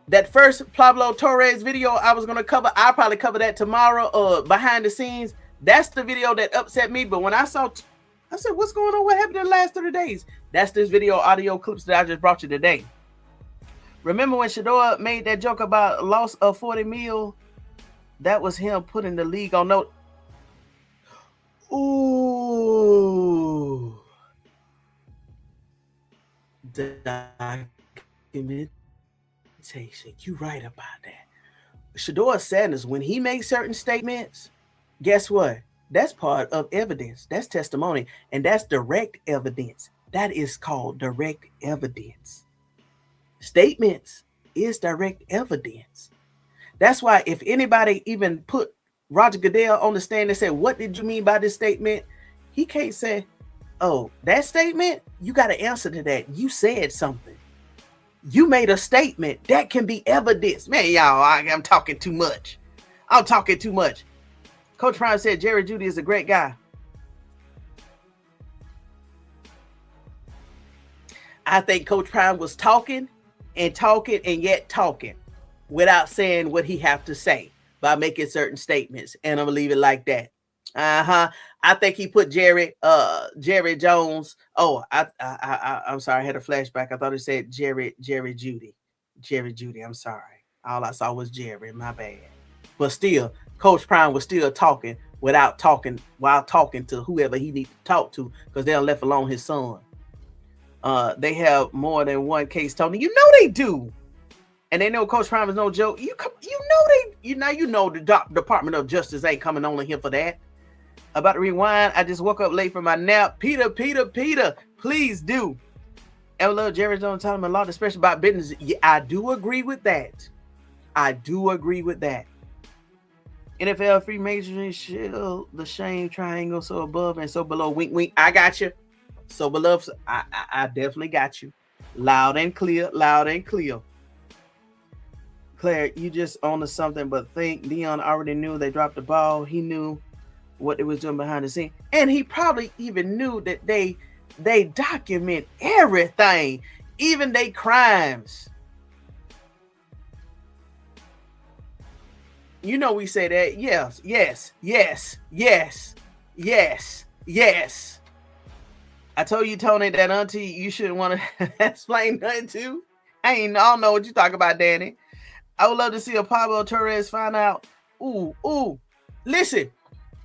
that first Pablo Torres video I was gonna cover, I'll probably cover that tomorrow. Behind the scenes, that's the video that upset me. But when I said, what's going on? What happened in the last 30 days? That's this video audio clips that I just brought you today. Remember when Shedeur made that joke about loss of 40 mil? That was him putting the league on note. Ooh. Documentation. You right about that. Shedeur Sanders, when he makes certain statements, guess what? That's part of evidence. That's testimony. And that's direct evidence. That is called direct evidence. Statements is direct evidence. That's why if anybody even put Roger Goodell on the stand and said, what did you mean by this statement? He can't say, oh, that statement, you got to answer to that. You said something. You made a statement. That can be evidence. Man, y'all, I'm talking too much. I'm talking too much. Coach Prime said Jerry Jeudy is a great guy. I think Coach Prime was talking and yet talking without saying what he have to say by making certain statements. And I'm gonna leave it like that. I think he put Jerry Jones. Oh, I'm sorry, I had a flashback. I thought it said Jerry Jeudy. I'm sorry. All I saw was Jerry. My bad. But still, Coach Prime was still talking while talking to whoever he needed to talk to, because they left alone his son. They have more than one case, Tony. You know they do. And they know Coach Prime is no joke. You know the Department of Justice ain't coming only here for that. About to rewind. I just woke up late from my nap. Peter, please do. Evelyn, Jerry Jones telling him a lot, especially about business. Yeah, I do agree with that. NFL free majoring shield the shame triangle so above and so below. Wink, wink. I got you. So below. I definitely got you. Loud and clear. Claire, you just on to something, but think Deion already knew they dropped the ball. He knew what they was doing behind the scene, and he probably even knew that they document everything, even their crimes. You know we say that. Yes. I told you, Tony, that auntie you shouldn't want to explain nothing to. I don't know what you talk about, Danny. I would love to see a Pablo Torres find out. Ooh. Listen,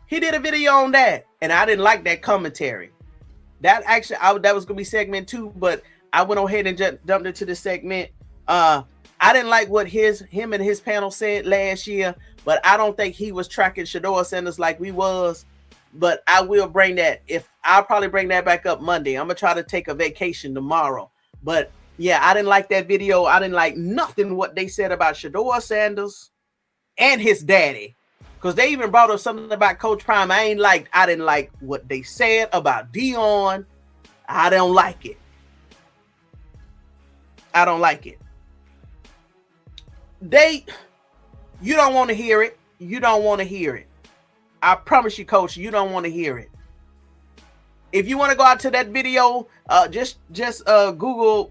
he did a video on that, and I didn't like that commentary. That actually, that was gonna be segment 2, but I went ahead and jumped into the segment. I didn't like what him and his panel said last year, but I don't think he was tracking Shedeur Sanders like we was. But I will bring that. I'll probably bring that back up Monday. I'm gonna try to take a vacation tomorrow. But yeah, I didn't like that video. I didn't like nothing what they said about Shedeur Sanders and his daddy. Because they even brought up something about Coach Prime. I didn't like what they said about Dion. I don't like it. I don't like it. You don't want to hear it. You don't want to hear it. I promise you, Coach, you don't want to hear it. If you want to go out to that video, just Google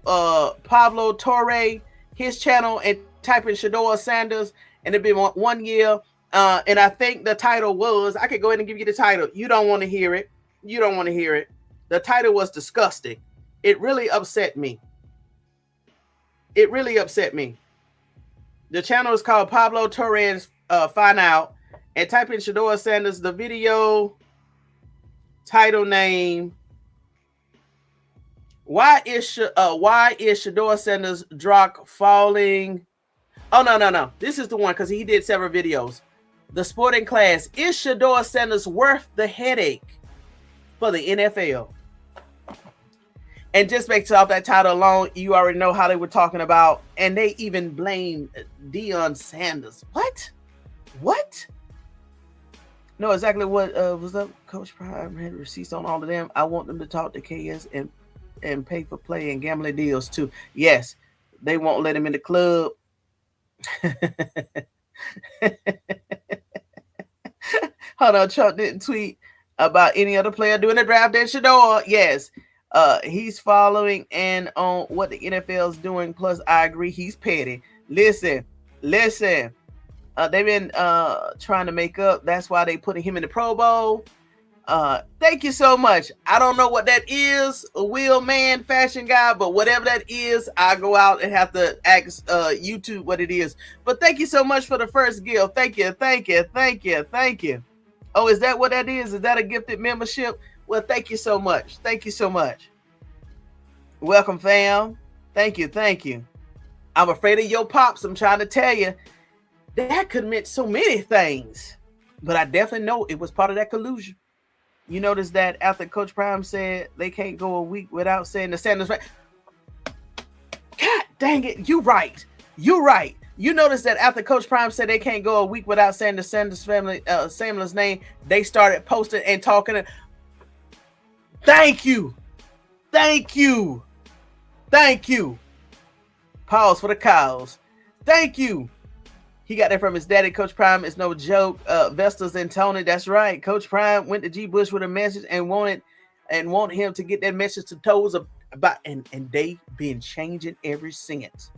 Pablo Torre, his channel, and type in Shedeur Sanders, and it'll be 1 year. And I think the title was, I could go ahead and give you the title. You don't want to hear it. You don't want to hear it. The title was disgusting. It really upset me. It really upset me. The channel is called Pablo Torres Find Out, and type in Shedeur Sanders. The video title name: Why is Shedeur Sanders drop falling? Oh no. This is the one because he did several videos. The sporting class: Is Shedeur Sanders worth the headache for the NFL? And just based off that title alone, you already know how they were talking about, and they even blamed Deion Sanders. What? No, exactly what was up. Coach Prime had receipts on all of them. I want them to talk to KS and pay for play and gambling deals too. Yes, they won't let him in the club. Hold on, Trump didn't tweet about any other player doing the draft than Shedeur. Yes. He's following and on what the NFL is doing. Plus, I agree, he's petty. Listen. They've been trying to make up. That's why they putting him in the Pro Bowl. Thank you so much. I don't know what that is, a wheel man, fashion guy, but whatever that is, I go out and have to ask YouTube what it is. But thank you so much for the first gift. Thank you. Oh, is that what that is? Is that a gifted membership? Well, thank you so much. Welcome, fam. Thank you. I'm afraid of your pops. I'm trying to tell you, that could mean so many things. But I definitely know it was part of that collusion. You notice that after Coach Prime said they can't go a week without saying the Sanders. God dang it. You're right. You notice that after Coach Prime said they can't go a week without saying the Sanders family, Samuel's name, they started posting and talking. Thank you. Pause for the cows. Thank you. He got that from his daddy. Coach Prime is no joke. Vestas and Tony. That's right. Coach Prime went to G. Bush with a message and want him to get that message to Toes about, and they been changing ever since.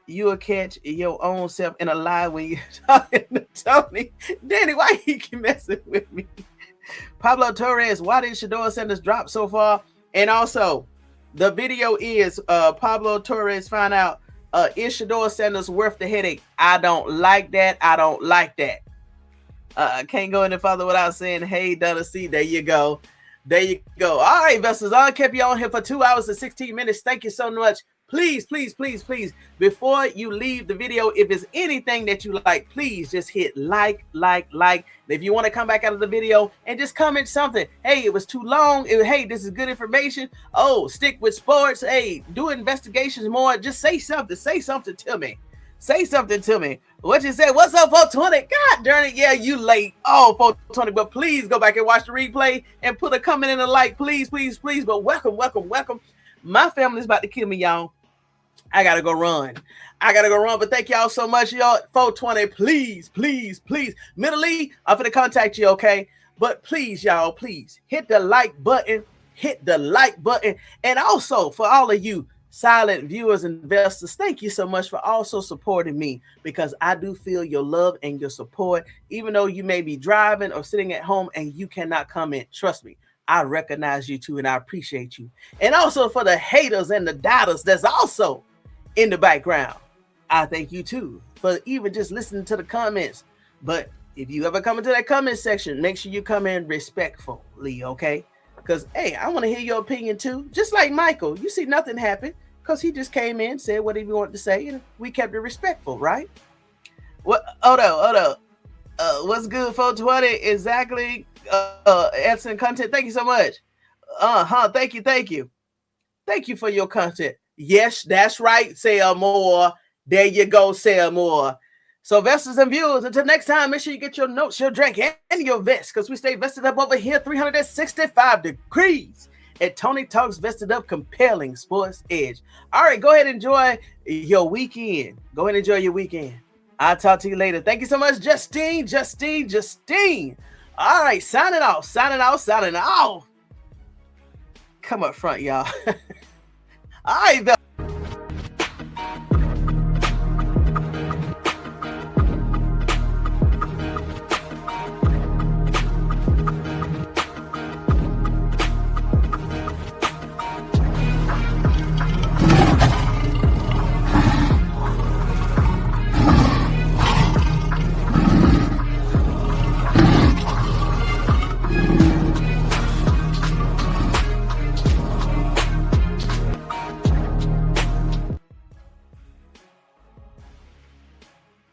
You'll catch your own self in a lie when you're talking to Tony. Danny, why you keep messing with me? Pablo Torres, why did Shedeur Sanders drop so far? And also, the video is Pablo Torres Find Out. Is Shedeur Sanders worth the headache? I don't like that. Can't go any further without saying, hey, Donna C. There you go. All right, investors. I kept you on here for 2 hours and 16 minutes. Thank you so much. Please, before you leave the video, if it's anything that you like, please just hit like. If you want to come back out of the video and just comment something. Hey, it was too long. Hey, this is good information. Oh, stick with sports. Hey, do investigations more. Just say something. Say something to me. What you said? What's up, 420? God darn it. Yeah, you late. Oh, 420. But please go back and watch the replay and put a comment and a like. Please. But welcome. My family's about to kill me, y'all. I gotta go run. But thank y'all so much, y'all. 420, please. Middle Lee, I'm gonna contact you, okay? But please, y'all, hit the like button. And also for all of you silent viewers and investors, thank you so much for also supporting me, because I do feel your love and your support, even though you may be driving or sitting at home and you cannot comment. Trust me, I recognize you too, and I appreciate you. And also for the haters and the doubters that's also in the background, I thank you too for even just listening to the comments. But if you ever come into that comment section, make sure you come in respectfully, okay? Because, hey, I want to hear your opinion too. Just like Michael, you see nothing happen because he just came in, said whatever he wanted to say, and we kept it respectful, right? What? Hold up. What's good, 420? Exactly. Excellent content. Thank you so much. Thank you. Thank you for your content. Yes, that's right. Sell more. There you go. Sell more. So vesters and viewers, until next time, make sure you get your notes, your drink, and your vest, because we stay vested up over here 365 degrees at Tony Talks Vested Up Compelling Sports Edge. All right, go ahead and enjoy your weekend. Go ahead and enjoy your weekend. I'll talk to you later. Thank you so much, Justine. All right, signing off. Come up front, y'all. All right,